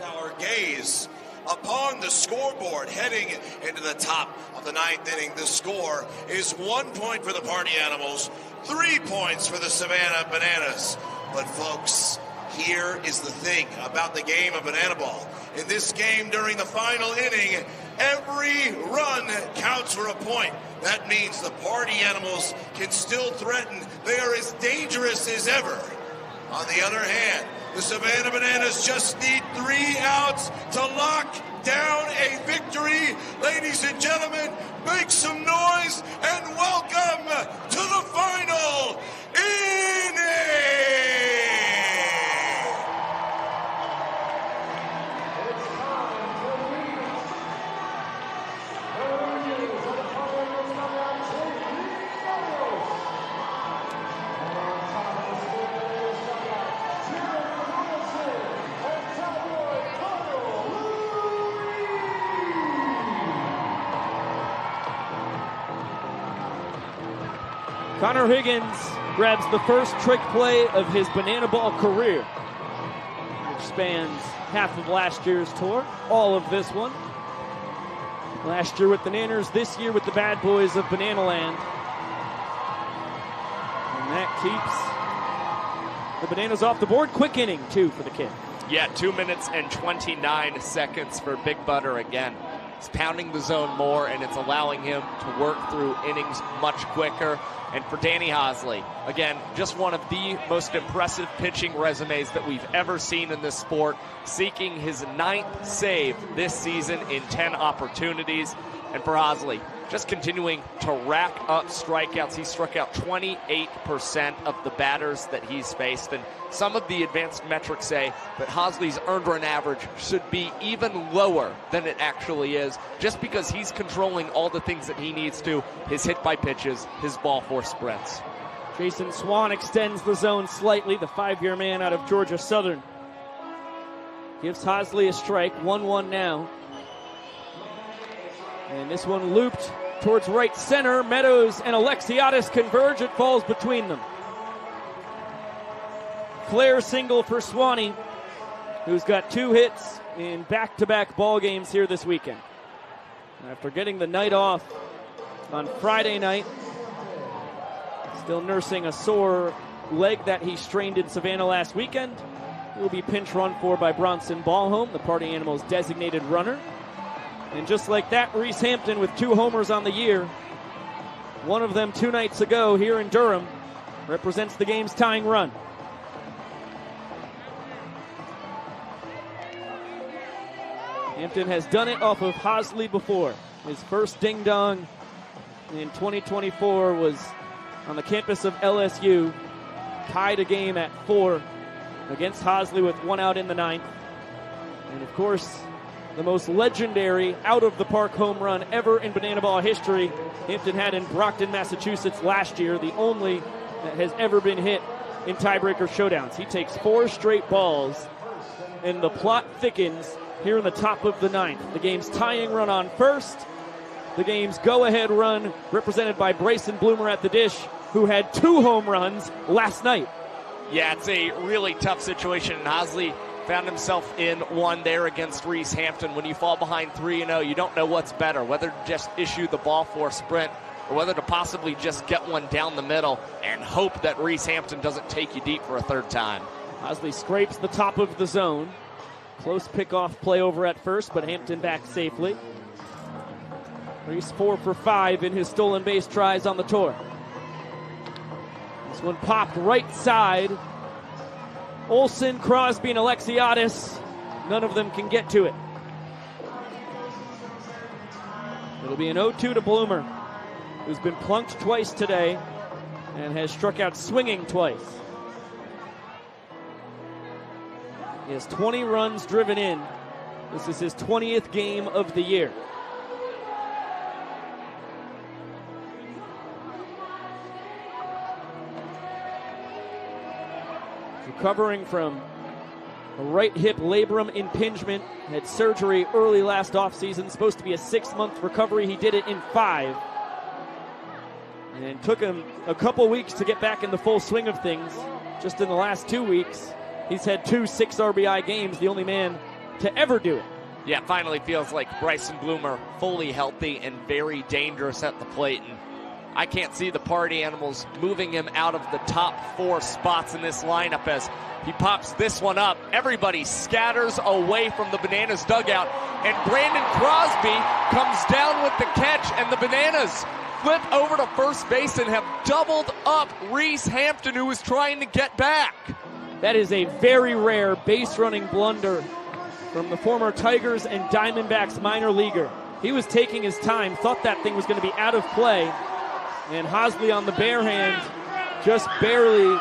Now our gaze upon the scoreboard heading into the top of the 9th inning. The score is 1 point for the Party Animals, 3 points for the Savannah Bananas. But folks, here is the thing about the game of banana ball. In this game, during the final inning, every run counts for a point. That means the Party Animals can still threaten. They are as dangerous as ever. On the other hand, the Savannah Bananas just need 3 outs to lock down a victory. Ladies and gentlemen, make some noise and welcome to the final inning. Connor Higgins grabs the first trick play of his banana ball career, which spans half of last year's tour, all of this one. Last year with the Nanners, this year with the Bad Boys of Banana Land. And that keeps the Bananas off the board. Quick inning, too, for the kid. Yeah, 2 minutes and 29 seconds for Big Butter again. He's pounding the zone more, and it's allowing him to work through innings much quicker. And for Danny Hosley, again, just one of the most impressive pitching resumes that we've ever seen in this sport, seeking his 9th save this season in 10 opportunities. And for Hosley, just continuing to rack up strikeouts. He struck out 28% of the batters that he's faced. And some of the advanced metrics say that Hosley's earned run average should be even lower than it actually is, just because he's controlling all the things that he needs to, his hit by pitches, his ball four sprints. Jason Swan extends the zone slightly, the 5-year man out of Georgia Southern. Gives Hosley a strike, 1-1 now. And this one looped towards right center. Meadows and Alexiadis converge. It falls between them. Flair single for Swanee, who's got 2 hits in back-to-back ball games here this weekend. After getting the night off on Friday night, still nursing a sore leg that he strained in Savannah last weekend. He'll be pinch run for by Bronson Ballholm, the Party Animals' designated runner. And just like that, Reese Hampton with 2 homers on the year. One of them 2 nights ago here in Durham represents the game's tying run. Hampton has done it off of Hosley before. His first ding-dong in 2024 was on the campus of LSU. Tied a game at 4 against Hosley with 1 out in the 9th. And of course, the most legendary out-of-the-park home run ever in Banana Ball history, Hampton had in Brockton, Massachusetts last year, the only that has ever been hit in tiebreaker showdowns. He takes 4 straight balls, and the plot thickens here in the top of the 9th. The game's tying run on first. The game's go-ahead run represented by Bryson Bloomer at the dish, who had 2 home runs last night. Yeah, it's a really tough situation, and Hosley found himself in one there against Reese Hampton. When you fall behind 3-0, you don't know what's better, whether to just issue the ball for sprint or whether to possibly just get one down the middle and hope that Reese Hampton doesn't take you deep for a 3rd time. Hosley scrapes the top of the zone. Close pickoff play over at first, but Hampton back safely. Reese 4 for 5 in his stolen base tries on the tour. This one popped right side. Olsen, Crosby, and Alexiadis, none of them can get to it. It'll be an 0-2 to Bloomer, who's been plunked twice today and has struck out swinging twice. He has 20 runs driven in. This is his 20th game of the year. Recovering from a right hip labrum impingement. Had surgery early last offseason. Supposed to be a 6-month recovery. He did it in 5. And took him a couple weeks to get back in the full swing of things. Just in the last 2 weeks, he's had 2 6 RBI games, the only man to ever do it. Yeah, it finally feels like Bryson Bloomer fully healthy and very dangerous at the plate. And I can't see the Party Animals moving him out of the top 4 spots in this lineup as he pops this one up. Everybody scatters away from the Bananas dugout, and Brandon Crosby comes down with the catch, and the Bananas flip over to first base and have doubled up Reese Hampton, who was trying to get back. That is a very rare base running blunder from the former Tigers and Diamondbacks minor leaguer. He was taking his time, thought that thing was going to be out of play, and Hosley on the bare hand just barely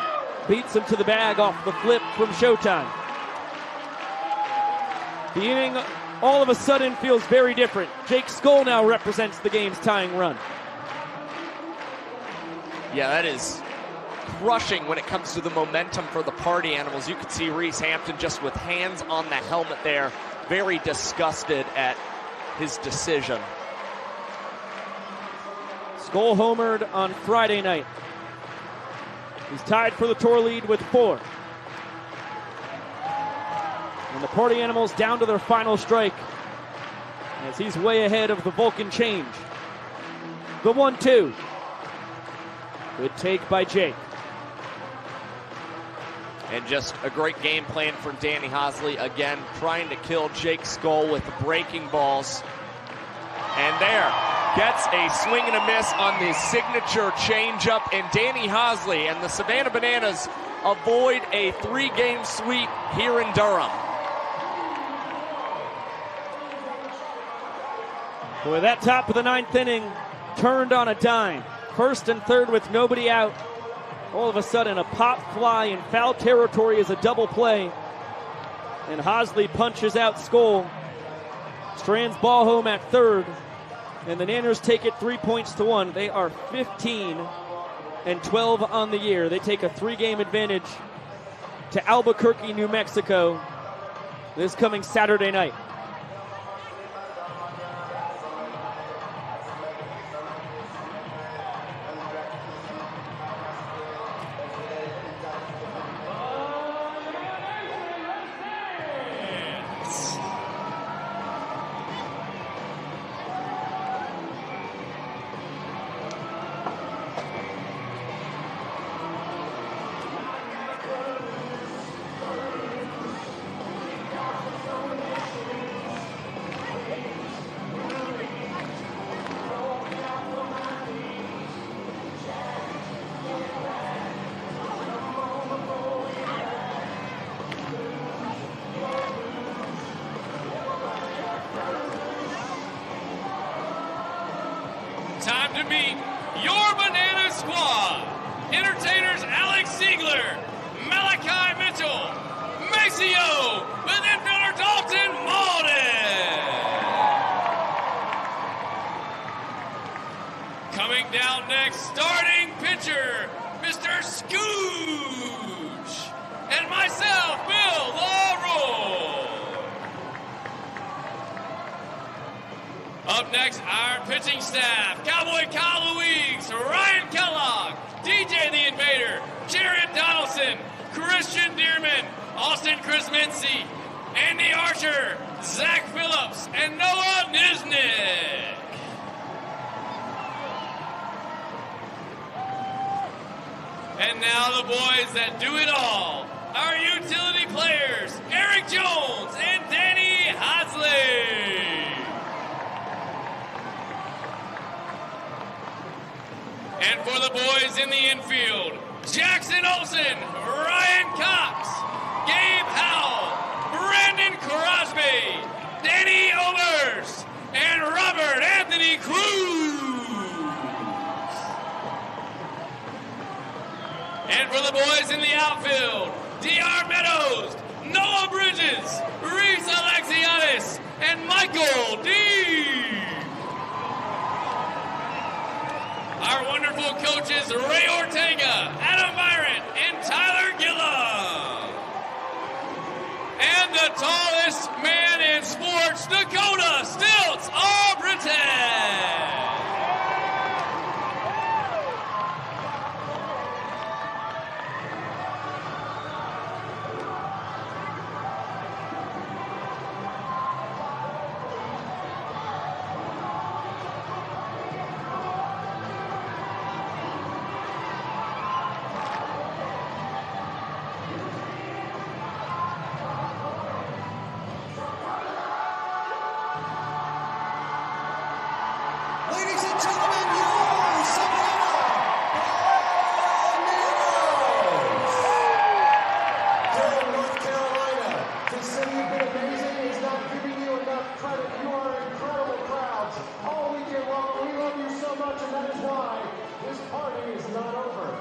beats him to the bag off the flip from Showtime. The inning all of a sudden feels very different. Jake Skoll now represents the game's tying run. Yeah, that is crushing when it comes to the momentum for the Party Animals. You could see Reese Hampton just with hands on the helmet there, very disgusted at his decision. Skoll homered on Friday night. He's tied for the tour lead with 4. And the Party Animals down to their final strike as he's way ahead of the Vulcan change. The 1-2. Good take by Jake. And just a great game plan for Danny Hosley. Again, trying to kill Jake Skull with the breaking balls. And there, gets a swing and a miss on the signature changeup. And Danny Hosley and the Savannah Bananas avoid a 3-game sweep here in Durham. Boy, that top of the 9th inning turned on a dime. First and third with nobody out. All of a sudden, a pop fly in foul territory is a double play. And Hosley punches out Skoll. Strands ball home at third. And the Nanners take it 3-1. They are 15-12 on the year. They take a 3-game advantage to Albuquerque, New Mexico this coming Saturday night. Time to meet your Banana Squad. Entertainers Alex Ziegler, Malachi Mitchell, Maceo, with infielder Dalton Malden. Coming down next, starting pitcher, Mr. Scooch, and myself, Bill LaRoe. Up next, our pitching staff, Cowboy Kyle Louise, Ryan Kellogg, DJ the Invader, Jared Donaldson, Christian Dearman, Austin Chris Mincy, Andy Archer, Zach Phillips, and Noah Niznik. And now the boys that do it all, our utility players, Eric Jones and Danny Hosley. And for the boys in the infield, Jackson Olsen, Ryan Cox, Gabe Howell, Brandon Crosby, Danny Obers, and Robert Anthony Cruz. And for the boys in the outfield, D.R. Meadows, Noah Bridges, Reese Alexiadis, and Michael D. Our wonderful coaches, Ray Ortega, Adam Byron, and Tyler Gillum. And the tallest man in sports, Dakota Stilts Albritton. Ladies and gentlemen, your Savannah Bananas! Durham, North Carolina. To say you've been amazing is not giving you enough credit. You are incredible crowds. All weekend long, we love you so much, and that is why this party is not over.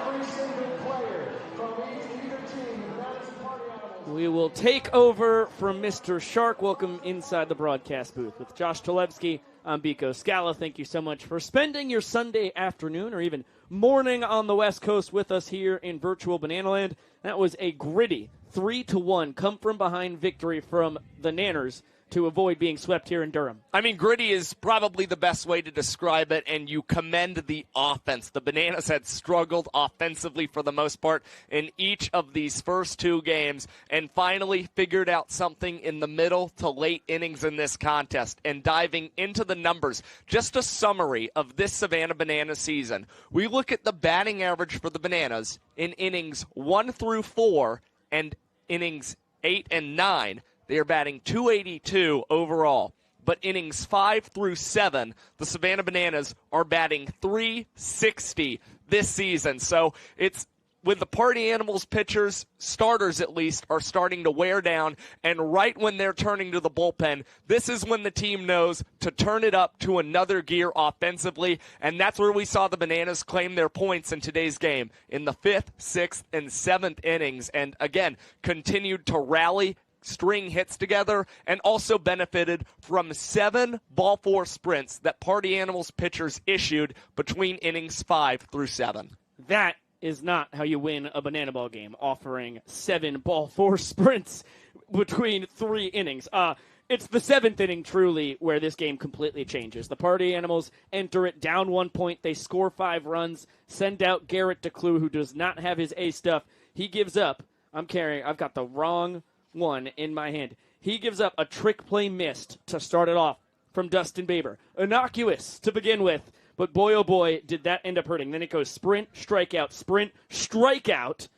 Every single player from either team, that is party animals. We will take over from Mr. Shark. Welcome inside the broadcast booth with Josh Talevsky. I'm Biko Scala. Thank you so much for spending your Sunday afternoon or even morning on the West Coast with us here in virtual Banana Land. That was a gritty 3-1 come from behind victory from the Nanners to avoid being swept here in Durham. I mean, gritty is probably the best way to describe it, and you commend the offense. The Bananas had struggled offensively for the most part in each of these first 2 games and finally figured out something in the middle to late innings in this contest. And diving into the numbers, just a summary of this Savannah Banana season. We look at the batting average for the Bananas in innings 1 through 4 and innings 8 and 9. They are batting .282 overall. But innings 5 through 7, the Savannah Bananas are batting .360 this season. So it's with the Party Animals pitchers, starters at least, are starting to wear down. And right when they're turning to the bullpen, this is when the team knows to turn it up to another gear offensively. And that's where we saw the Bananas claim their points in today's game in the 5th, 6th, and 7th innings. And again, continued to rally, string hits together, and also benefited from 7 ball 4 sprints that Party Animals pitchers issued between innings 5 through 7. That is not how you win a banana ball game, offering 7 ball 4 sprints between 3 innings. It's the 7th inning, truly, where this game completely changes. The Party Animals enter it down 1 point. They score 5 runs, send out Garrett DeClue, who does not have his A stuff. He gives up. I've got the wrong one in my hand. He gives up a trick play missed to start it off from Dustin Baber. Innocuous to begin with, but boy, oh boy, did that end up hurting. Then it goes sprint, strikeout.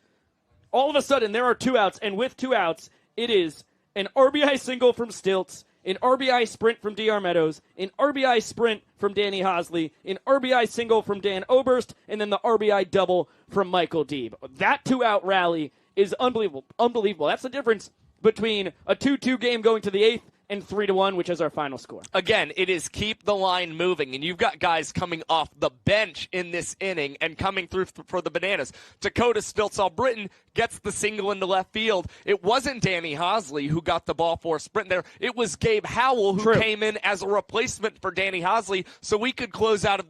All of a sudden, there are 2 outs, and with 2 outs, it is an RBI single from Stilts, an RBI sprint from DR Meadows, an RBI sprint from Danny Hosley, an RBI single from Dan Oberst, and then the RBI double from Michael Deeb. That 2-out rally is unbelievable. That's the difference between a 2-2 game going to the 8th and 3-1, which is our final score. Again, it is keep the line moving, and you've got guys coming off the bench in this inning and coming through for the Bananas. Dakota Stilts-All-Britton gets the single into left field. It wasn't Danny Hosley who got the ball for a sprint there. It was Gabe Howell who came in as a replacement for Danny Hosley so we could close out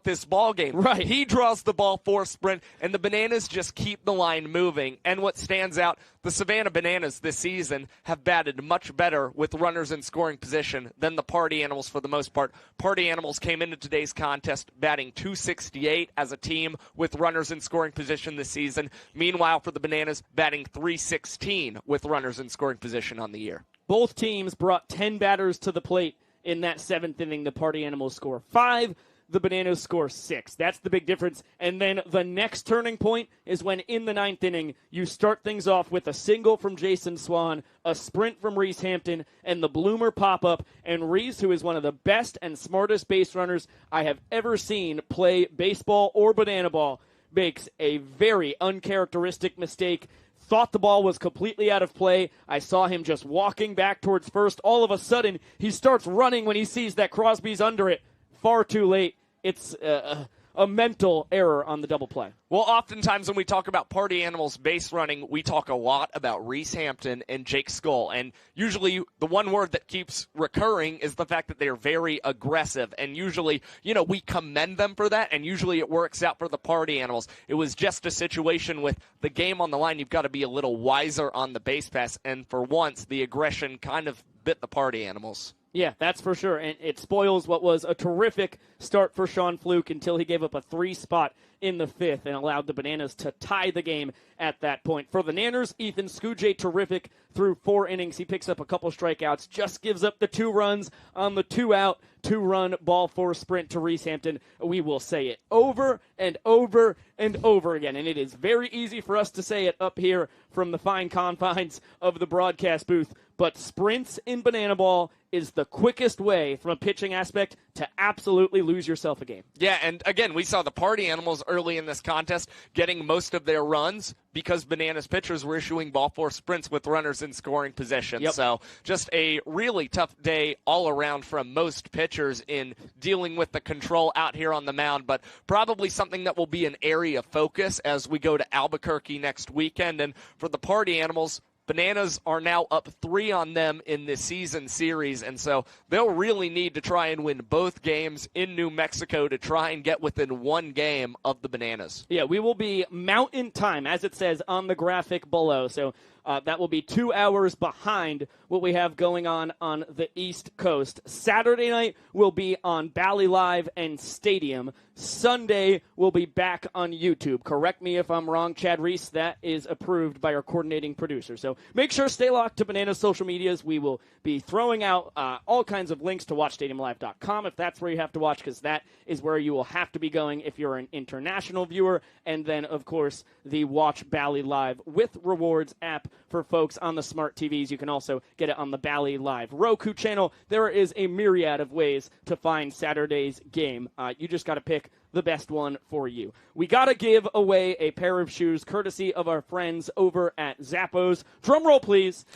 this ball game. Right. He draws the ball for a sprint, and the Bananas just keep the line moving. And what stands out, the Savannah Bananas this season have batted much better with runners in scoring position than the Party Animals for the most part. Party Animals came into today's contest batting .268 as a team with runners in scoring position this season. Meanwhile, for the Bananas, batting .316 with runners in scoring position on the year. Both teams brought 10 batters to the plate in that 7th inning. The Party Animals score 5. The Bananas score 6. That's the big difference. And then the next turning point is when in the 9th inning, you start things off with a single from Jason Swan, a sprint from Reese Hampton, and the bloomer pop-up. And Reese, who is one of the best and smartest base runners I have ever seen play baseball or banana ball, makes a very uncharacteristic mistake. Thought the ball was completely out of play. I saw him just walking back towards first. All of a sudden, he starts running when he sees that Crosby's under it. Far too late. It's a mental error on the double play. Well, oftentimes when we talk about Party Animals base running, we talk a lot about Reese Hampton and Jake Skull. And usually the one word that keeps recurring is the fact that they're very aggressive. And usually, we commend them for that. And usually it works out for the Party Animals. It was just a situation with the game on the line. You've got to be a little wiser on the base pass. And for once, the aggression kind of bit the Party Animals. Yeah, that's for sure. And it spoils what was a terrific start for Sean Fluke until he gave up a 3 spot in the 5th and allowed the Bananas to tie the game at that point. For the Nanners, Ethan Scujay, terrific through 4 innings. He picks up a couple strikeouts, just gives up the 2 runs on the 2-out, 2-run ball 4 sprint to Reese Hampton. We will say it over and over and over again. And it is very easy for us to say it up here from the fine confines of the broadcast booth. But sprints in banana ball is the quickest way from a pitching aspect to absolutely lose yourself a game. Yeah, and again, we saw the Party Animals early in this contest getting most of their runs because Bananas pitchers were issuing ball 4 sprints with runners in scoring position. Yep. So just a really tough day all around from most pitchers in dealing with the control out here on the mound, but probably something that will be an area of focus as we go to Albuquerque next weekend. And for the Party Animals, Bananas are now up 3 on them in this season series, and so they'll really need to try and win both games in New Mexico to try and get within 1 game of the Bananas. Yeah, we will be Mountain Time, as it says on the graphic below. So that will be 2 hours behind what we have going on the East Coast. Saturday night will be on Bally Live and Stadium. Sunday will be back on YouTube. Correct me if I'm wrong, Chad Reese. That is approved by our coordinating producer. So make sure stay locked to Banana's social medias. We will be throwing out all kinds of links to watchstadiumlive.com if that's where you have to watch, because that is where you will have to be going if you're an international viewer. And then, of course, the Watch Bally Live with Rewards app for folks on the smart TVs. You can also get it on the Bally Live Roku channel. There is a myriad of ways to find Saturday's game. You just got to pick the best one for you. We got to give away a pair of shoes courtesy of our friends over at Zappos. Drum roll, please.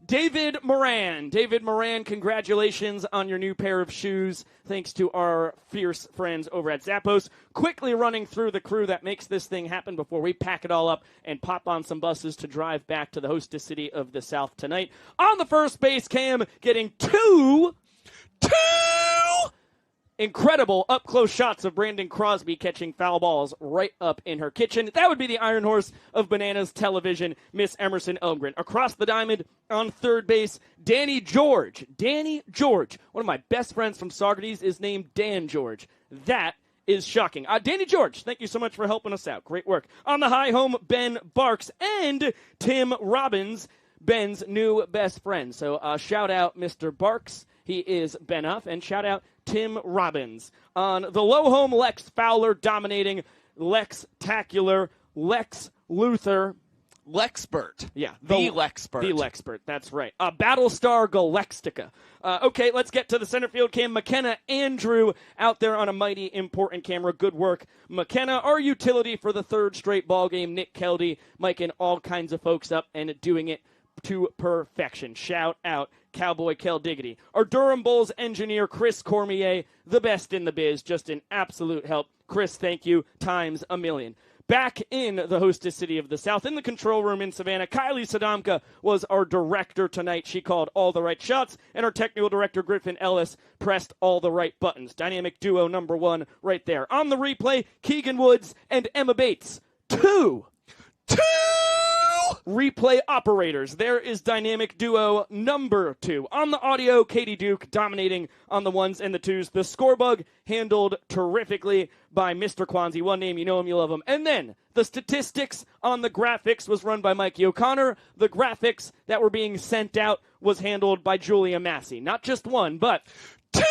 David Moran, congratulations on your new pair of shoes. Thanks to our fierce friends over at Zappos. Quickly running through the crew that makes this thing happen before we pack it all up and pop on some buses to drive back to the hostess city of the South tonight. On the first base cam, getting two incredible up-close shots of Brandon Crosby catching foul balls right up in her kitchen. That would be the Iron Horse of Bananas Television, Miss Emerson Elmgren. Across the diamond on third base, Danny George. Danny George. One of my best friends from Saugerties is named Dan George. That is shocking. Danny George, thank you so much for helping us out. Great work. On the high home, Ben Barks and Tim Robbins, Ben's new best friend. So shout out Mr. Barks. He is Ben Uff. And shout out Tim Robbins. On the low home, Lex Fowler dominating Lex-tacular Lex Luthor. Lexpert. Yeah. The Lexpert. The Lexpert, that's right. Battlestar Galactica. Okay, let's get to the center field cam. McKenna Andrew out there on a mighty important camera. Good work, McKenna. Our utility for the third straight ball game. Nick Keldy miking all kinds of folks up and doing it to perfection. Shout out Cowboy Kel Diggity. Our Durham Bulls engineer, Chris Cormier, the best in the biz, just an absolute help. Chris, thank you, times a million. Back in the hostess city of the South, in the control room in Savannah, Kylie Sadamka was our director tonight. She called all the right shots, and our technical director, Griffin Ellis, pressed all the right buttons. Dynamic duo number 1 right there. On the replay, Keegan Woods and Emma Bates. Two replay operators. There is dynamic duo number 2. On the audio, Katie Duke dominating on the 1s and the 2s. The score bug handled terrifically by Mr. Kwanzi. One name, you know him, you love him. And then the statistics on the graphics was run by Mikey O'Connor. The graphics that were being sent out was handled by Julia Massey. Not just one, but 2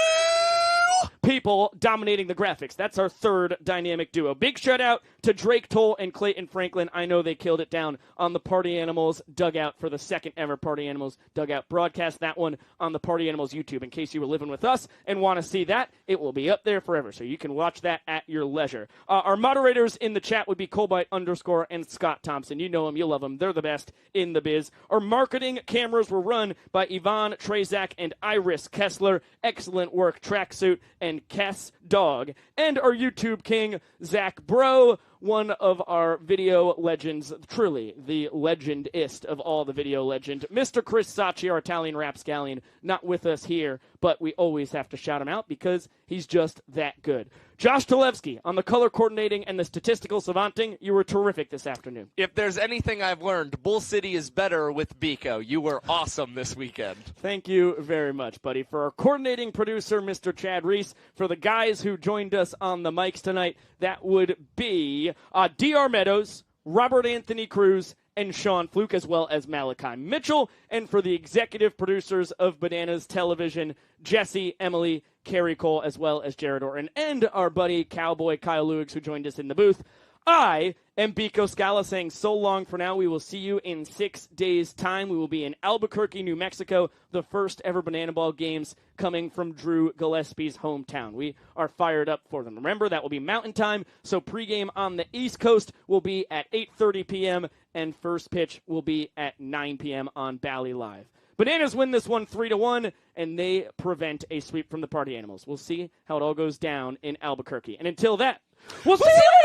people dominating the graphics. That's our third dynamic duo. Big shout out to Drake Toll and Clayton Franklin. I know they killed it down on the Party Animals dugout for the second ever Party Animals dugout broadcast. That one on the Party Animals YouTube. In case you were living with us and want to see that, it will be up there forever, so you can watch that at your leisure. Our moderators in the chat would be Colbyte _ and Scott Thompson. You know them, you love them. They're the best in the biz. Our marketing cameras were run by Yvonne Trezak and Iris Kessler. Excellent work, Tracksuit and Kess Dog. And our YouTube king, Zach Bro, one of our video legends, truly the legendist of all the video legend, Mr. Chris Sacchi, our Italian rapscallion, not with us here, but we always have to shout him out because he's just that good. Josh Talevsky on the color coordinating and the statistical savanting. You were terrific this afternoon. If there's anything I've learned, Bull City is better with Biko. You were awesome this weekend. Thank you very much, buddy. For our coordinating producer, Mr. Chad Reese, for the guys who joined us on the mics tonight, that would be D.R. Meadows, Robert Anthony Cruz, and Sean Fluke, as well as Malachi Mitchell. And for the executive producers of Bananas Television, Jesse, Emily, Carrie Cole, as well as Jared Orton, and our buddy Cowboy Kyle Lewis, who joined us in the booth. I am Biko Scala saying so long for now. We will see you in 6 days' time. We will be in Albuquerque, New Mexico, the first ever Banana Ball games coming from Drew Gillespie's hometown. We are fired up for them. Remember, that will be Mountain Time, so pregame on the East Coast will be at 8:30 p.m., and first pitch will be at 9 p.m. on Bally Live. Bananas win this one 3-1, and they prevent a sweep from the Party Animals. We'll see how it all goes down in Albuquerque. And until that, we'll see you later!